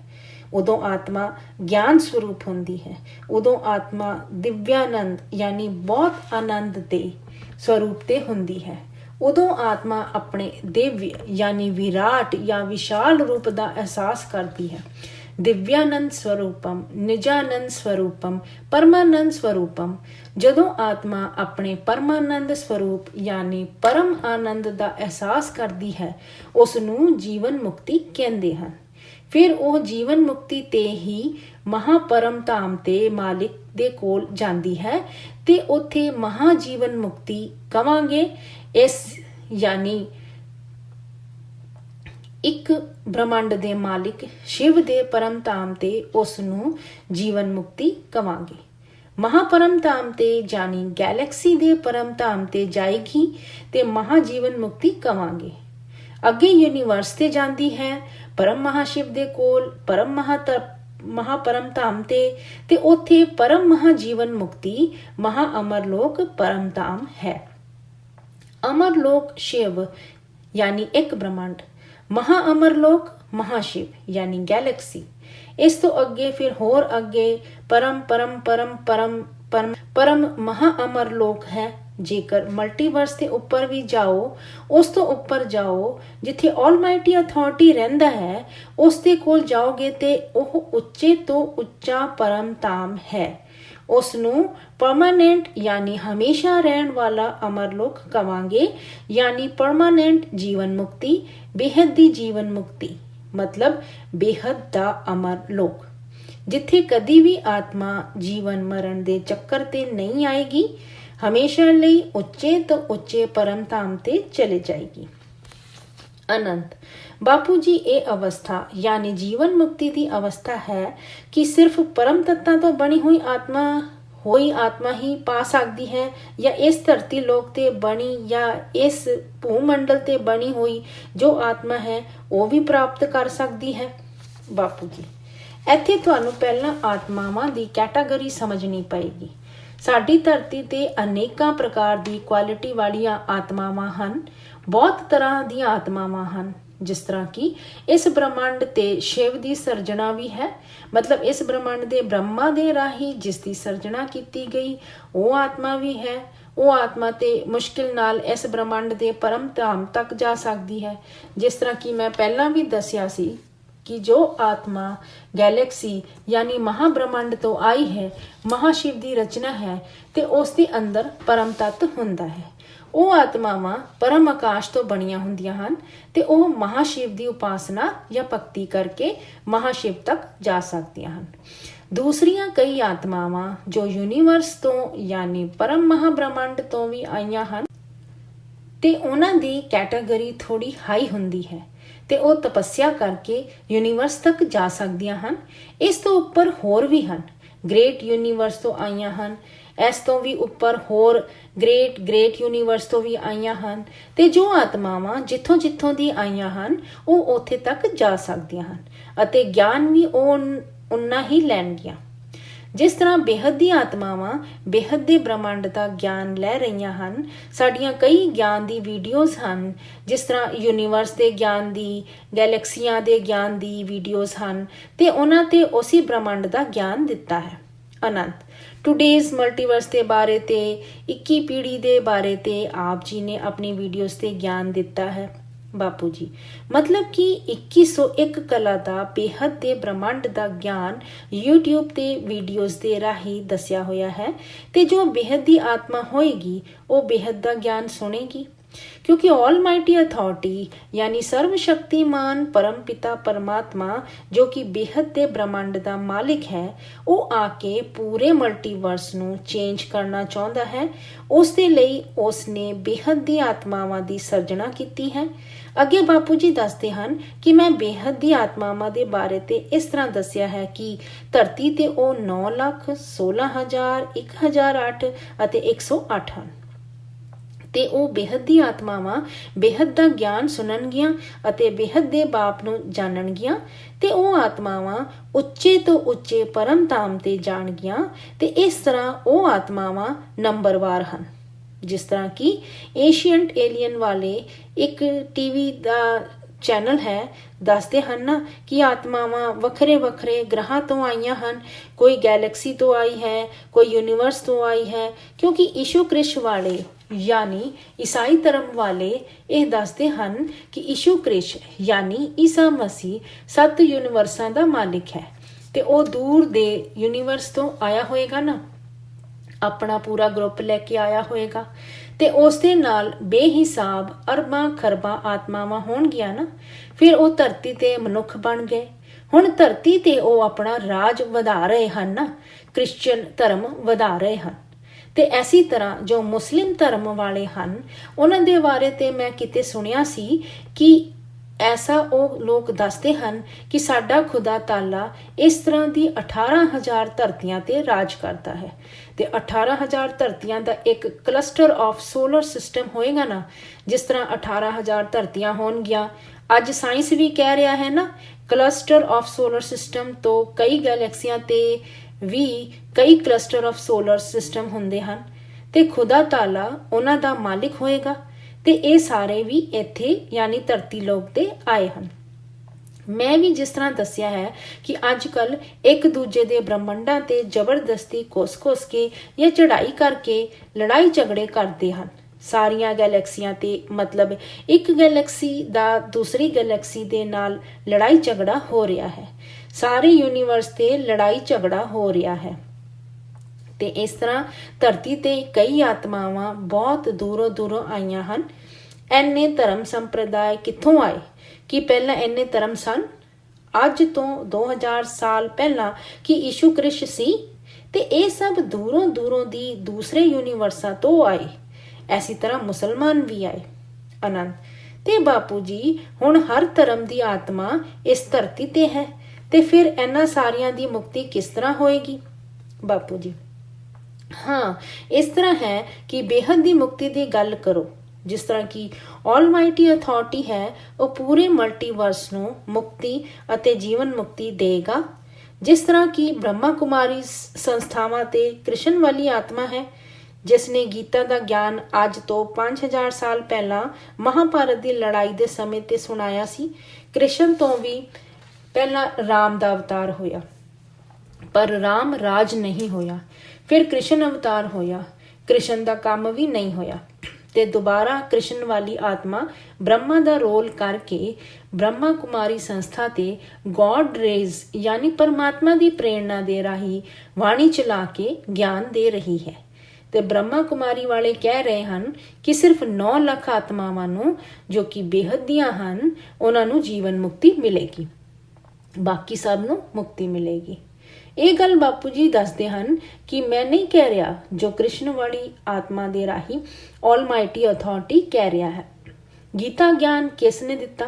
ਉਦੋਂ ਆਤਮਾ ਗਿਆਨ ਸਰੂਪ ਹੁੰਦੀ ਹੈ। ਉਦੋਂ ਆਤਮਾ ਦਿਵਿਆਨੰਦ ਯਾਨੀ ਬਹੁਤ ਆਨੰਦ ਦੇ ਸਰੂਪ ਤੇ ਹੁੰਦੀ ਹੈ। ਉਦੋਂ ਆਤਮਾ ਆਪਣੇ ਦਿਵਯ ਯਾਨੀ ਵਿਰਾਟ ਜਾਂ ਵਿਸ਼ਾਲ ਰੂਪ ਦਾ ਅਹਿਸਾਸ ਕਰਦੀ ਹੈ। ਦਿਵਿਆਨੰਦ ਸਵਰੂਪਮ, ਨਿਜਾਨੰਦ ਸਵਰੂਪਮ, ਪਰਮਾਨੰਦ ਸਵਰੂਪਮ। ਜਦੋਂ ਆਤਮਾ ਆਪਣੇ ਪਰਮਾਨੰਦ ਸਰੂਪ ਯਾਨੀ ਪਰਮ ਆਨੰਦ ਦਾ ਅਹਿਸਾਸ ਕਰਦੀ ਹੈ, ਉਸ ਨੂੰ ਜੀਵਨ ਮੁਕਤੀ ਕਹਿੰਦੇ ਹਨ। ਫਿਰ ਉਹ ਜੀਵਨ ਮੁਕਤੀ ਤੇ ਹੀ ਮਹਾਪਰਮ ਧਾਮ ਤੇ ਮਾਲਿਕ ਦੇ ਕੋਲ ਜਾਂਦੀ ਹੈ ਤੇ ਉੱਥੇ ਮਹਾਜੀਵਨ ਮੁਕਤੀ ਕਵਾਂਗੇ। ਇਸ ਯਾਨੀ ਇੱਕ ਬ੍ਰਹਮੰਡ ਦੇ ਮਾਲਿਕ ਸ਼ਿਵ ਦੇ ਪਰਮ ਧਾਮ ਤੇ ਉਸ ਨੂੰ ਜੀਵਨ ਮੁਕਤੀ ਕਵਾਂਗੇ। ਮਹਾਪਰਮ ਧਾਮ ਤੇ ਜਾਨੀ ਗੈਲੈਕਸੀ ਦੇ ਪਰਮ ਧਾਮ ਤੇ ਜਾਏਗੀ ਤੇ ਮਹਾਜੀਵਨ ਮੁਕਤੀ ਕਵਾਂਗੇ। ਅੱਗੇ ਯੂਨੀਵਰਸ ਤੇ ਜਾਂਦੀ ਹੈ ਪਰਮ ਮਹਾਸ਼ਿਵ ਦੇ ਕੋਲ ਪਰਮ ਮਹਾਪਰਮ ਧਾਮ ਤੇ ਉੱਥੇ ਪਰਮ ਮਹਾਜੀਵਨ ਮੁਕਤੀ ਮਹਾ ਅਮਰਲੋਕ ਪਰਮ ਧਾਮ ਹੈ। ਅਮਰਲੋਕ ਸ਼ਿਵ यानी एक ब्रह्मांड, महा अमरलोक महाशिव यानी गैलेक्सी। इस तो अगे फिर होर अगे परम परम परम परम परम परम महा अमरलोक है। जेकर मल्टीवर्स के उपर भी जाओ, उस तो उपर जाओ जिथे ऑलमाइटी अथॉरिटी रहिंदा है, उस दे कोल जाओगे ते ओह उच्चे तो उच्चा परम धाम है। उसनूं परमानेंट यानी हमेशा रहन वाला अमरलोक कवांगे, यानी परमानेंट जीवन मुक्ति, बेहद दी जीवन मुक्ति मतलब बेहद दा अमरलोक, जिथे कदी भी आत्मा जीवन मरण दे चक्कर ते नहीं आएगी, हमेशा लई उच्चे तो उच्चे परम धाम ते चले जाएगी। अनंत बापू जी ये अवस्था यानी जीवन मुक्ति की अवस्था है कि सिर्फ परम तत्तां तो बनी हुई आत्मा ही पा सकती है, या इस धरती लोक ते बनी या इस भूमंडल ते बनी हुई जो आत्मा है वो भी प्राप्त कर सकती है। बापू जी इत्थे तुहानूं पहलां आत्मावां दी कैटागरी समझनी पएगी। साडी धरती ते अनेकां प्रकार दी क्वालिटी वालियां आत्मावां हन, बहुत तरह दी आत्मावां हन। जिस तरह की इस ब्रह्मांड ते शिव की सर्जना भी है, मतलब इस ब्रह्मांड दे ब्रह्मा दे राही जिस दी सर्जना की गई वो आत्मा भी है। वो आत्मा ते मुश्किल नाल इस ब्रह्मांड दे परम धाम तक जा सकती है। जिस तरह की मैं पहला भी दसिया सी कि जो आत्मा गैलेक्सी यानी महाब्रह्मांड तो आई है, महाशिव की रचना है, ते उस दे अंदर परम तत्व हुंदा है। ਉਹ ਆਤਮਾਵਾਂ ਪਰਮ ਆਕਾਸ਼ ਤੋਂ ਬਣੀਆਂ ਹੁੰਦੀਆਂ ਹਨ ਤੇ ਉਹ ਮਹਾਸ਼ਿਵ ਦੀ ਉਪਾਸਨਾ ਜਾਂ ਭਗਤੀ ਕਰਕੇ ਮਹਾਸ਼ਿਵ ਤੱਕ ਜਾ ਸਕਦੀਆਂ ਹਨ। ਦੂਸਰੀਆਂ ਕਈ ਆਤਮਾਵਾਂ ਜੋ ਯੂਨੀਵਰਸ ਤੋਂ ਯਾਨੀ ਪਰਮ ਮਹਾਬ੍ਰਹਮੰਡ ਤੋਂ ਵੀ ਆਈਆਂ ਹਨ ਤੇ ਉਹਨਾਂ ਦੀ ਕੈਟਾਗਰੀ ਥੋੜੀ ਹਾਈ ਹੁੰਦੀ ਹੈ ਤੇ ਉਹ ਤਪੱਸਿਆ ਕਰਕੇ ਯੂਨੀਵਰਸ ਤੱਕ ਜਾ ਸਕਦੀਆਂ ਹਨ। ਇਸ ਤੋਂ ਉੱਪਰ ਹੋਰ ਵੀ ਹਨ, ਗ੍ਰੇਟ ਯੂਨੀਵਰਸ ਤੋਂ ਆਈਆਂ ਹਨ, ਇਸ ਤੋਂ ਵੀ ਉੱਪਰ ਹੋਰ ਗ੍ਰੇਟ ਯੂਨੀਵਰਸ ਤੋਂ ਵੀ ਆਈਆਂ ਹਨ ਤੇ ਜੋ ਆਤਮਾਵਾਂ ਜਿੱਥੋਂ ਜਿੱਥੋਂ ਦੀ ਆਈਆਂ ਹਨ ਉਹ ਉੱਥੇ ਤੱਕ ਜਾ ਸਕਦੀਆਂ ਹਨ ਅਤੇ ਗਿਆਨ ਵੀ ਉਹ ਉਨਾ ਹੀ ਲੈਣਗੀਆਂ। ਜਿਸ ਤਰ੍ਹਾਂ ਬੇਹੱਦ ਦੀ ਆਤਮਾਵਾਂ ਬੇਹੱਦ ਦੇ ਬ੍ਰਹਮੰਡ ਦਾ ਗਿਆਨ ਲੈ ਰਹੀਆਂ ਹਨ, ਸਾਡੀਆਂ ਕਈ ਗਿਆਨ ਦੀ ਵੀਡੀਓਜ਼ ਹਨ, ਜਿਸ ਤਰ੍ਹਾਂ ਯੂਨੀਵਰਸ ਦੇ ਗਿਆਨ ਦੀ, ਗੈਲੈਕਸੀਆਂ ਦੇ ਗਿਆਨ ਦੀ ਵੀਡੀਓਜ਼ ਹਨ ਤੇ ਉਹਨਾਂ ਤੇ ਉਸੇ ਬ੍ਰਹਮੰਡ ਦਾ ਗਿਆਨ ਦਿੱਤਾ ਹੈ। अनंत टूडेज मल्टीवर्स के बारे ते 21 पीढ़ी के बारे ते आप जी ने अपनी वीडियोस ते ज्ञान दिता है। बापू जी मतलब कि 2101 कला का बेहद के ब्रह्मांड का ज्ञान यूट्यूब ते वीडियोस के राही दसिया होया है ते जो बेहद की आत्मा होएगी वो बेहद का ज्ञान सुनेगी, क्योंकि ऑल माइटी अथॉरिटी यानी सर्वशक्तिमान परम पिता परमात्मा जो कि बेहद के ब्रह्मांड का मालिक है, वो आके पूरे मल्टीवर्स नू चेंज करना चाहता है। उस दे लई उसने बेहद दी आत्मावां दी सर्जना की है। अगे बापू जी दसते हैं कि मैं बेहद दी आत्मावां दे बारे ते इस तरह दसिया है कि धरती ते वो 9,16,000, 1,008 अते 108 हैं ਤੇ ਉਹ बेहद दी आत्मावां बेहद ਦਾ ਗਿਆਨ ਸੁਣਨਗੀਆਂ ਅਤੇ बेहद ਦੇ ਬਾਪ ਨੂੰ ਜਾਣਨਗੀਆਂ ਤੇ ਉਹ ਆਤਮਾਵਾਂ ਉੱਚੇ ਤੋਂ ਉੱਚੇ ਪਰਮ ਧਾਮ ਤੇ ਜਾਣਗੀਆਂ ਤੇ ਇਸ ਤਰ੍ਹਾਂ ਉਹ ਆਤਮਾਵਾਂ ਨੰਬਰਵਾਰ ਹਨ। ਜਿਸ ਤਰ੍ਹਾਂ ਕਿ ਏਸ਼ੀਅੰਟ ਏਲੀਅਨ ਵਾਲੇ ਇੱਕ ਟੀਵੀ ਦਾ ਚੈਨਲ ਹੈ, ਦੱਸਦੇ ਹਨ ਨਾ ਕਿ ਆਤਮਾਵਾਂ ਵੱਖਰੇ ਵੱਖਰੇ ਗ੍ਰਹਾਂ ਤੋਂ ਆਈਆਂ ਹਨ, ਕੋਈ ਗੈਲੈਕਸੀ ਤੋਂ ਆਈ ਹੈ, ਕੋਈ ਯੂਨੀਵਰਸ ਤੋਂ ਆਈ ਹੈ, ਕਿਉਂਕਿ ਈਸ਼ੂ ਕ੍ਰਿਸ਼ ਵਾਲੇ यानी ईसाई धर्म वाले यह दसते हैं कि ईशु क्रिश यानी ईसा मसीह 7 यूनिवर्सां दा मालिक है ते ओ दूर दे यूनिवर्स तो आया होएगा ना, अपना पूरा ग्रुप लेके आया होएगा ते उस दे नाल बेहिसाब अरबां खरबां आत्मावां होणगियां ना। फिर वो धरती ते मनुख बन गए। हुण धरती ते ओ अपना राज वधा रहे हैं ना, क्रिश्चियन धर्म वधा रहे हैं। ਤੇ ਐਸੀ ਤਰ੍ਹਾਂ ਜੋ ਮੁਸਲਿਮ ਧਰਮ ਵਾਲੇ ਹਨ ਉਹਨਾਂ ਦੇ ਬਾਰੇ ਤੇ ਮੈਂ ਕਿਤੇ ਸੁਣਿਆ ਸੀ ਕਿ ਐਸਾ ਉਹ ਲੋਕ ਦੱਸਦੇ ਹਨ ਕਿ ਸਾਡਾ ਖੁਦਾ ਤਾਲਾ ਇਸ ਤਰ੍ਹਾਂ ਦੀ 18,000 ਧਰਤੀਆਂ ਤੇ ਰਾਜ ਕਰਦਾ ਹੈ ਤੇ 18,000 ਧਰਤੀਆਂ ਦਾ ਇੱਕ ਕਲਸਟਰ ਆਫ ਸੋਲਰ ਸਿਸਟਮ ਹੋਏਗਾ ਨਾ, ਜਿਸ ਤਰ੍ਹਾਂ 18,000 ਧਰਤੀਆਂ ਹੋਣਗੀਆਂ। ਅੱਜ ਸਾਇੰਸ ਵੀ ਕਹਿ ਰਿਹਾ ਹੈ ਨਾ, ਕਲਸਟਰ ਆਫ ਸੋਲਰ ਸਿਸਟਮ ਤੋਂ ਕਈ ਗੈਲੈਕਸੀਆਂ ਤੇ ਵੀ ਕਈ ਕਲਸਟਰ ਆਫ ਸੋਲਰ ਸਿਸਟਮ ਹੁੰਦੇ ਹਨ ਤੇ ਖੁਦਾ ਤਾਲਾ ਉਹਨਾਂ ਦਾ ਮਾਲਿਕ ਹੋਏਗਾ ਤੇ ਇਹ ਸਾਰੇ ਵੀ ਇੱਥੇ ਯਾਨੀ ਧਰਤੀ ਲੋਕ ਤੇ ਆਏ ਹਨ। ਮੈਂ ਵੀ ਜਿਸ ਤਰ੍ਹਾਂ ਦੱਸਿਆ ਹੈ ਕਿ ਅੱਜ ਕੱਲ ਇੱਕ ਦੂਜੇ ਦੇ ਬ੍ਰਹਮੰਡਾਂ ਤੇ ਜ਼ਬਰਦਸਤੀ ਘੁਸ ਕੇ ਜਾਂ ਚੜ੍ਹਾਈ ਕਰਕੇ ਲੜਾਈ ਝਗੜੇ ਕਰਦੇ ਹਨ। ਸਾਰੀਆਂ ਗੈਲੈਕਸੀਆਂ ਤੇ ਮਤਲਬ ਇੱਕ ਗੈਲੈਕਸੀ ਦਾ ਦੂਸਰੀ ਗੈਲੈਕਸੀ ਦੇ ਨਾਲ ਲੜਾਈ ਝਗੜਾ ਹੋ ਰਿਹਾ ਹੈ। ਸਾਰੇ ਯੂਨੀਵਰਸ ਤੇ ਲੜਾਈ ਝਗੜਾ ਹੋ ਰਿਹਾ ਹੈ ਤੇ ਇਸ ਤਰ੍ਹਾਂ ਧਰਤੀ ਤੇ ਕਈ ਆਤਮਾਵਾਂ ਬਹੁਤ ਦੂਰੋਂ ਆਈਆਂ ਹਨ। ਇੰਨੇ ਧਰਮ ਸੰਪਰਦਾਇ ਕਿੱਥੋਂ ਆਏ? ਕਿ ਪਹਿਲਾਂ ਇੰਨੇ ਧਰਮ ਸਨ? ਅੱਜ ਤੋਂ 2000 ਸਾਲ ਪਹਿਲਾਂ ਕਿ ਯੀਸ਼ੂ ਕ੍ਰਿਸਟ ਸੀ ਤੇ ਇਹ ਸਭ ਦੂਰੋਂ ਦੀ ਦੂਸਰੇ ਯੂਨੀਵਰਸਾਂ ਤੋਂ ਆਏ। ਐਸੀ ਤਰ੍ਹਾਂ ਮੁਸਲਮਾਨ ਵੀ ਆਏ। ਆਨੰਦ ਤੇ ਬਾਪੂ ਜੀ, ਹੁਣ ਹਰ ਧਰਮ ਦੀ ਆਤਮਾ ਇਸ ਧਰਤੀ ਤੇ ਹੈ ਤੇ ਫਿਰ ਇਹਨਾਂ ਸਾਰਿਆਂ ਦੀ ਮੁਕਤੀ ਕਿਸ ਤਰ੍ਹਾਂ ਹੋਏਗੀ? ਬਾਪੂ ਜੀ, ਹਾਂ, ਇਸ ਤਰ੍ਹਾਂ ਹੈ ਕਿ ਬੇਹੱਦ ਦੀ ਮੁਕਤੀ ਦੀ ਗੱਲ ਕਰੋ। ਜਿਸ ਤਰ੍ਹਾਂ ਕਿ ਆਲਮਾਈਟੀ ਅਥਾਰਟੀ ਹੈ, ਉਹ ਪੂਰੇ ਮਲਟੀਵਰਸ ਨੂੰ ਮੁਕਤੀ ਅਤੇ ਜੀਵਨ ਮੁਕਤੀ ਦੇਗਾ। ਜਿਸ ਤਰ੍ਹਾਂ ਕਿ ਬ੍ਰਹਮਾ ਕੁਮਾਰੀ ਸੰਸਥਾਵਾਂ ਤੇ ਕ੍ਰਿਸ਼ਨ ਵਾਲੀ ਆਤਮਾ ਹੈ, ਜਿਸ ਨੇ ਗੀਤਾ ਦਾ ਗਿਆਨ ਅੱਜ ਤੋਂ 5000 ਸਾਲ ਪਹਿਲਾਂ ਮਹਾਭਾਰਤ ਦੀ ਲੜਾਈ ਦੇ ਸਮੇਂ ਤੇ ਸੁਣਾਇਆ ਸੀ। ਕ੍ਰਿਸ਼ਨ ਤੋਂ ਵੀ ਪਹਿਲਾਂ ਰਾਮ ਦਾ ਅਵਤਾਰ ਹੋਇਆ, ਪਰ ਰਾਮ ਰਾਜ ਨਹੀਂ ਹੋਇਆ। ਫਿਰ ਕ੍ਰਿਸ਼ਨ ਅਵਤਾਰ ਹੋਇਆ, ਕ੍ਰਿਸ਼ਨ ਦਾ ਕੰਮ ਵੀ ਨਹੀਂ ਹੋਇਆ ਤੇ ਦੁਬਾਰਾ ਕ੍ਰਿਸ਼ਨ ਵਾਲੀ ਆਤਮਾ ਬ੍ਰਹਮਾ ਦਾ ਰੋਲ ਕਰਕੇ ਬ੍ਰਹਮਾ ਕੁਮਾਰੀ ਸੰਸਥਾ ਤੇ ਗੋਡ ਰੇਜ਼ ਯਾਨੀ ਪਰਮਾਤਮਾ ਦੀ ਪ੍ਰੇਰਣਾ ਦੇ ਰਾਹੀਂ ਬਾਣੀ ਚਲਾ ਕੇ ਗਿਆਨ ਦੇ ਰਹੀ ਹੈ। ਤੇ ਬ੍ਰਹਮਾ ਕੁਮਾਰੀ ਵਾਲੇ ਕਹਿ ਰਹੇ ਹਨ ਕਿ ਸਿਰਫ 9 ਲੱਖ ਆਤਮਾਵਾਂ ਨੂੰ ਜੋ ਕਿ ਬੇਹੱਦ ਦੀਆਂ ਹਨ, ਉਹਨਾਂ ਨੂੰ ਜੀਵਨ ਮੁਕਤੀ ਮਿਲੇਗੀ, ਬਾਕੀ ਸਭ ਨੂੰ ਮੁਕਤੀ ਮਿਲੇਗੀ। ਇਹ ਗੱਲ ਬਾਪੂ ਜੀ ਦੱਸਦੇ ਹਨ ਕਿ ਮੈਂ ਨਹੀਂ ਕਹਿ ਰਿਹਾ, ਜੋ ਕ੍ਰਿਸ਼ਨ ਵਾਲੀ ਆਤਮਾ ਦੇ ਰਾਹੀਂ ਆਲਮਾਈਟੀ ਅਥਾਰਟੀ ਕਹਿ ਰਿਹਾ ਹੈ। ਗੀਤਾ ਗਿਆਨ ਕਿਸ ਨੇ ਦਿੱਤਾ?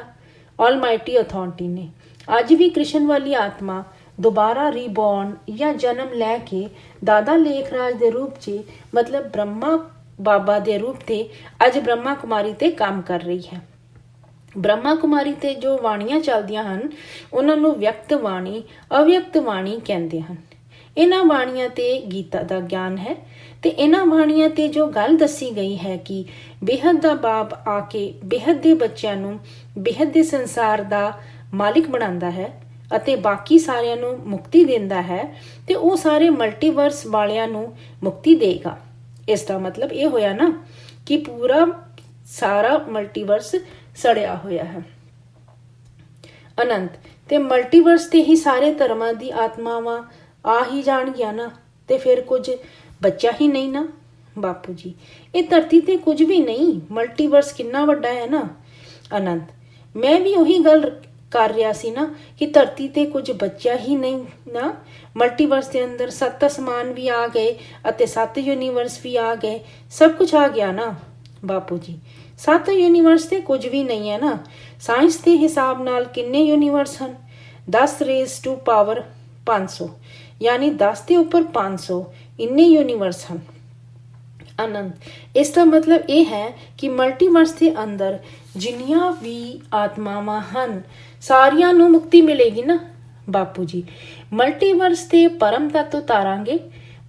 ਆਲਮਾਈਟੀ ਅਥਾਰਟੀ ਨੇ। ਅੱਜ ਵੀ ਕ੍ਰਿਸ਼ਨ ਵਾਲੀ ਆਤਮਾ ਦੁਬਾਰਾ ਰੀਬੋਰਨ ਜਾਂ ਜਨਮ ਲੈ ਕੇ ਦਾਦਾ ਲੇਖਰਾਜ ਦੇ ਰੂਪ 'ਚ ਮਤਲਬ ਬ੍ਰਹਮਾ ਬਾਬਾ ਦੇ ਰੂਪ ਤੇ ਅੱਜ ਬ੍ਰਹਮਾ ਕੁਮਾਰੀ ਤੇ ਕੰਮ ਕਰ ਰਹੀ ਹੈ। ਬ੍ਰਹਮਾ ਕੁਮਾਰੀ ਤੇ ਜੋ ਬਾਣੀਆਂ ਚੱਲਦੀਆਂ ਹਨ, ਉਹਨਾਂ ਨੂੰ ਵਿਅਕਤ ਬਾਣੀ, ਅਵਿਅਕਤ ਬਾਣੀ ਕਹਿੰਦੇ ਹਨ। ਇਹਨਾਂ ਬਾਣੀਆਂ ਤੇ ਗੀਤਾ ਦਾ ਗਿਆਨ ਹੈ ਤੇ ਇਹਨਾਂ ਬਾਣੀਆਂ ਤੇ ਜੋ ਗੱਲ ਦੱਸੀ ਗਈ ਹੈ ਕਿ ਬੇਹੱਦ ਦਾ ਬਾਪ ਆ ਕੇ ਬੇਹੱਦ ਦੇ ਬੱਚਿਆਂ ਨੂੰ ਬੇਹੱਦ ਦੇ ਸੰਸਾਰ ਦਾ ਮਾਲਿਕ ਬਣਾਉਂਦਾ ਹੈ ਅਤੇ ਬਾਕੀ ਸਾਰਿਆਂ ਨੂੰ ਮੁਕਤੀ ਦਿੰਦਾ ਹੈ ਤੇ ਉਹ ਸਾਰੇ ਮਲਟੀਵਰਸ ਵਾਲਿਆਂ ਨੂੰ ਮੁਕਤੀ ਦੇਗਾ। ਇਸ ਦਾ ਮਤਲਬ ਇਹ ਹੋਇਆ ਨਾ ਕਿ ਪੂਰਾ ਸਾਰਾ ਮਲਟੀਵਰਸ ਸੜਿਆ ਹੋਇਆ ਹੈ। ਅਨੰਤ ਤੇ ਮਲਟੀਵਰਸ ਤੇ ਹੀ ਸਾਰੇ ਧਰਮਾਂ ਦੀ ਆਤਮਾਵਾਂ ਆ ਹੀ ਜਾਣਗੀਆਂ ਨਾ, ਤੇ ਫਿਰ ਕੁਝ ਬਚਿਆ ਹੀ ਨਹੀਂ ਨਾ। ਬਾਪੂ ਜੀ, ਇਹ ਧਰਤੀ ਤੇ ਕੁਝ ਵੀ ਨਹੀਂ, ਮਲਟੀਵਰਸ ਕਿੰਨਾ ਵੱਡਾ ਹੈ ਨਾ। ਅਨੰਤ, ਮੈਂ ਵੀ ਉਹੀ ਗੱਲ ਕਰ ਰਿਹਾ ਸੀ ਨਾ ਕਿ ਧਰਤੀ ਤੇ ਕੁਝ ਬਚਿਆ ਹੀ ਨਹੀਂ ਨਾ। ਮਲਟੀਵਰਸ ਦੇ ਅੰਦਰ 7 ਅਸਮਾਨ ਵੀ ਆ ਗਏ ਅਤੇ 7 ਯੂਨੀਵਰਸ ਵੀ ਆ ਗਏ, ਸਭ ਕੁਝ ਆ ਗਿਆ ਨਾ। ਬਾਪੂ ਜੀ, 7 ਯੂਨੀਵਰਸ ਤੇ ਕੁਝ ਵੀ ਨਹੀਂ ਹੈ ਨਾ। ਸਾਇੰਸ ਦੇ ਹਿਸਾਬ ਨਾਲ ਕਿੰਨੇ ਯੂਨੀਵਰਸ ਹਨ? 10 ਰੇਜ਼ ਟੂ ਪਾਵਰ 500 ਯਾਨੀ 10 ਦੇ ਉੱਪਰ 500 ਇੰਨੇ ਯੂਨੀਵਰਸ ਹਨ। ਆਨੰਦ, ਇਸ ਦਾ ਮਤਲਬ ਇਹ ਹੈ ਕਿ ਮਲਟੀਵਰਸ ਦੇ ਅੰਦਰ ਜਿੰਨੀਆਂ ਵੀ ਆਤਮਾਵਾਂ ਹਨ, ਸਾਰਿਆਂ ਨੂੰ ਮੁਕਤੀ ਮਿਲੇਗੀ ਨਾ। ਬਾਪੂ ਜੀ, ਮਲਟੀਵਰਸ ਤੇ ਪਰਮ ਤੱਤ ਉਤਾਰਾਂਗੇ,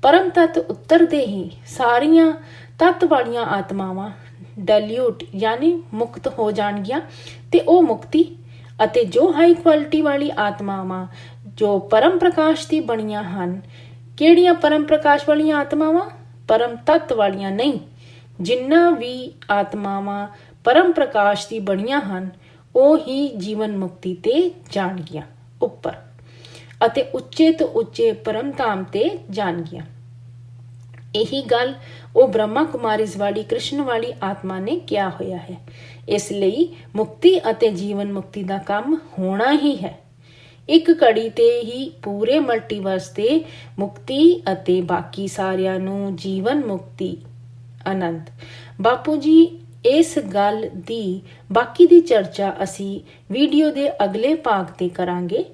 ਪਰਮ ਤੱਤ ਉਤਰਦੇ ਹੀ ਸਾਰੀਆਂ ਤੱਤ ਵਾਲੀਆਂ ਆਤਮਾਵਾਂ ਡਾਇਲਿਊਟ ਯਾਨੀ ਮੁਕਤ ਹੋ ਜਾਣਗੀਆਂ ਤੇ ਉਹ ਮੁਕਤੀ ਅਤੇ ਜੋ ਹਾਈ ਕੁਆਲਿਟੀ ਵਾਲੀ ਆਤਮਾਵਾਂ ਜੋ ਪਰਮ ਪ੍ਰਕਾਸ਼ ਦੀ ਬਣੀਆਂ ਹਨ। ਕਿਹੜੀਆਂ ਪਰਮ ਪ੍ਰਕਾਸ਼ ਵਾਲੀਆਂ ਆਤਮਾਵਾਂ? ਪਰਮ ਤੱਤ ਵਾਲੀਆਂ ਨਹੀਂ। ਜਿੰਨਾ ਵੀ ਆਤਮਾਵਾਂ ਪਰਮ ਪ੍ਰਕਾਸ਼ ਦੀ ਬਣੀਆਂ ਹਨ, ਉਹ ਹੀ ਜੀਵਨ ਮੁਕਤੀ ਤੇ ਜਾਣਗੀਆਂ ਉੱਪਰ ਅਤੇ ਉੱਚੇ ਤੋਂ ਉੱਚੇ ਪਰਮ ਧਾਮ ਤੇ ਜਾਣਗੀਆਂ। ਇਹੀ ਗੱਲ ਉਹ ਬ੍ਰਹਮਾ ਕੁਮਾਰੀਜ਼ ਵਾਲੀ ਕ੍ਰਿਸ਼ਨ ਵਾਲੀ ਆਤਮਾ ਨੇ ਕਿਹਾ ਹੋਇਆ ਹੈ। ਇਸ ਲਈ ਮੁਕਤੀ ਅਤੇ ਜੀਵਨ ਮੁਕਤੀ ਦਾ ਕੰਮ ਹੋਣਾ ਹੀ ਹੈ। ਇੱਕ ਘੜੀ ਤੇ ਹੀ ਪੂਰੇ ਮਲਟੀਵਰਸ ਤੇ ਮੁਕਤੀ ਅਤੇ ਬਾਕੀ ਸਾਰਿਆਂ ਨੂੰ ਜੀਵਨ ਮੁਕਤੀ। ਅਨੰਤ, ਬਾਪੂ ਜੀ, ਇਸ ਗੱਲ ਦੀ ਬਾਕੀ ਦੀ ਚਰਚਾ ਅਸੀਂ ਵੀਡੀਓ ਦੇ ਅਗਲੇ ਭਾਗ ਤੇ ਕਰਾਂਗੇ।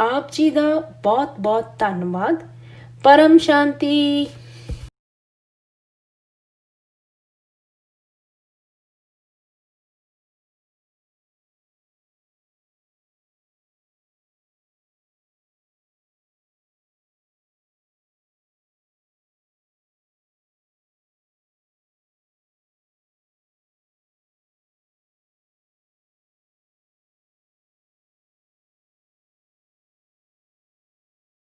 ਆਪ ਜੀ ਦਾ ਬਹੁਤ ਬਹੁਤ ਧੰਨਵਾਦ। ਪਰਮ ਸ਼ਾਂਤੀ।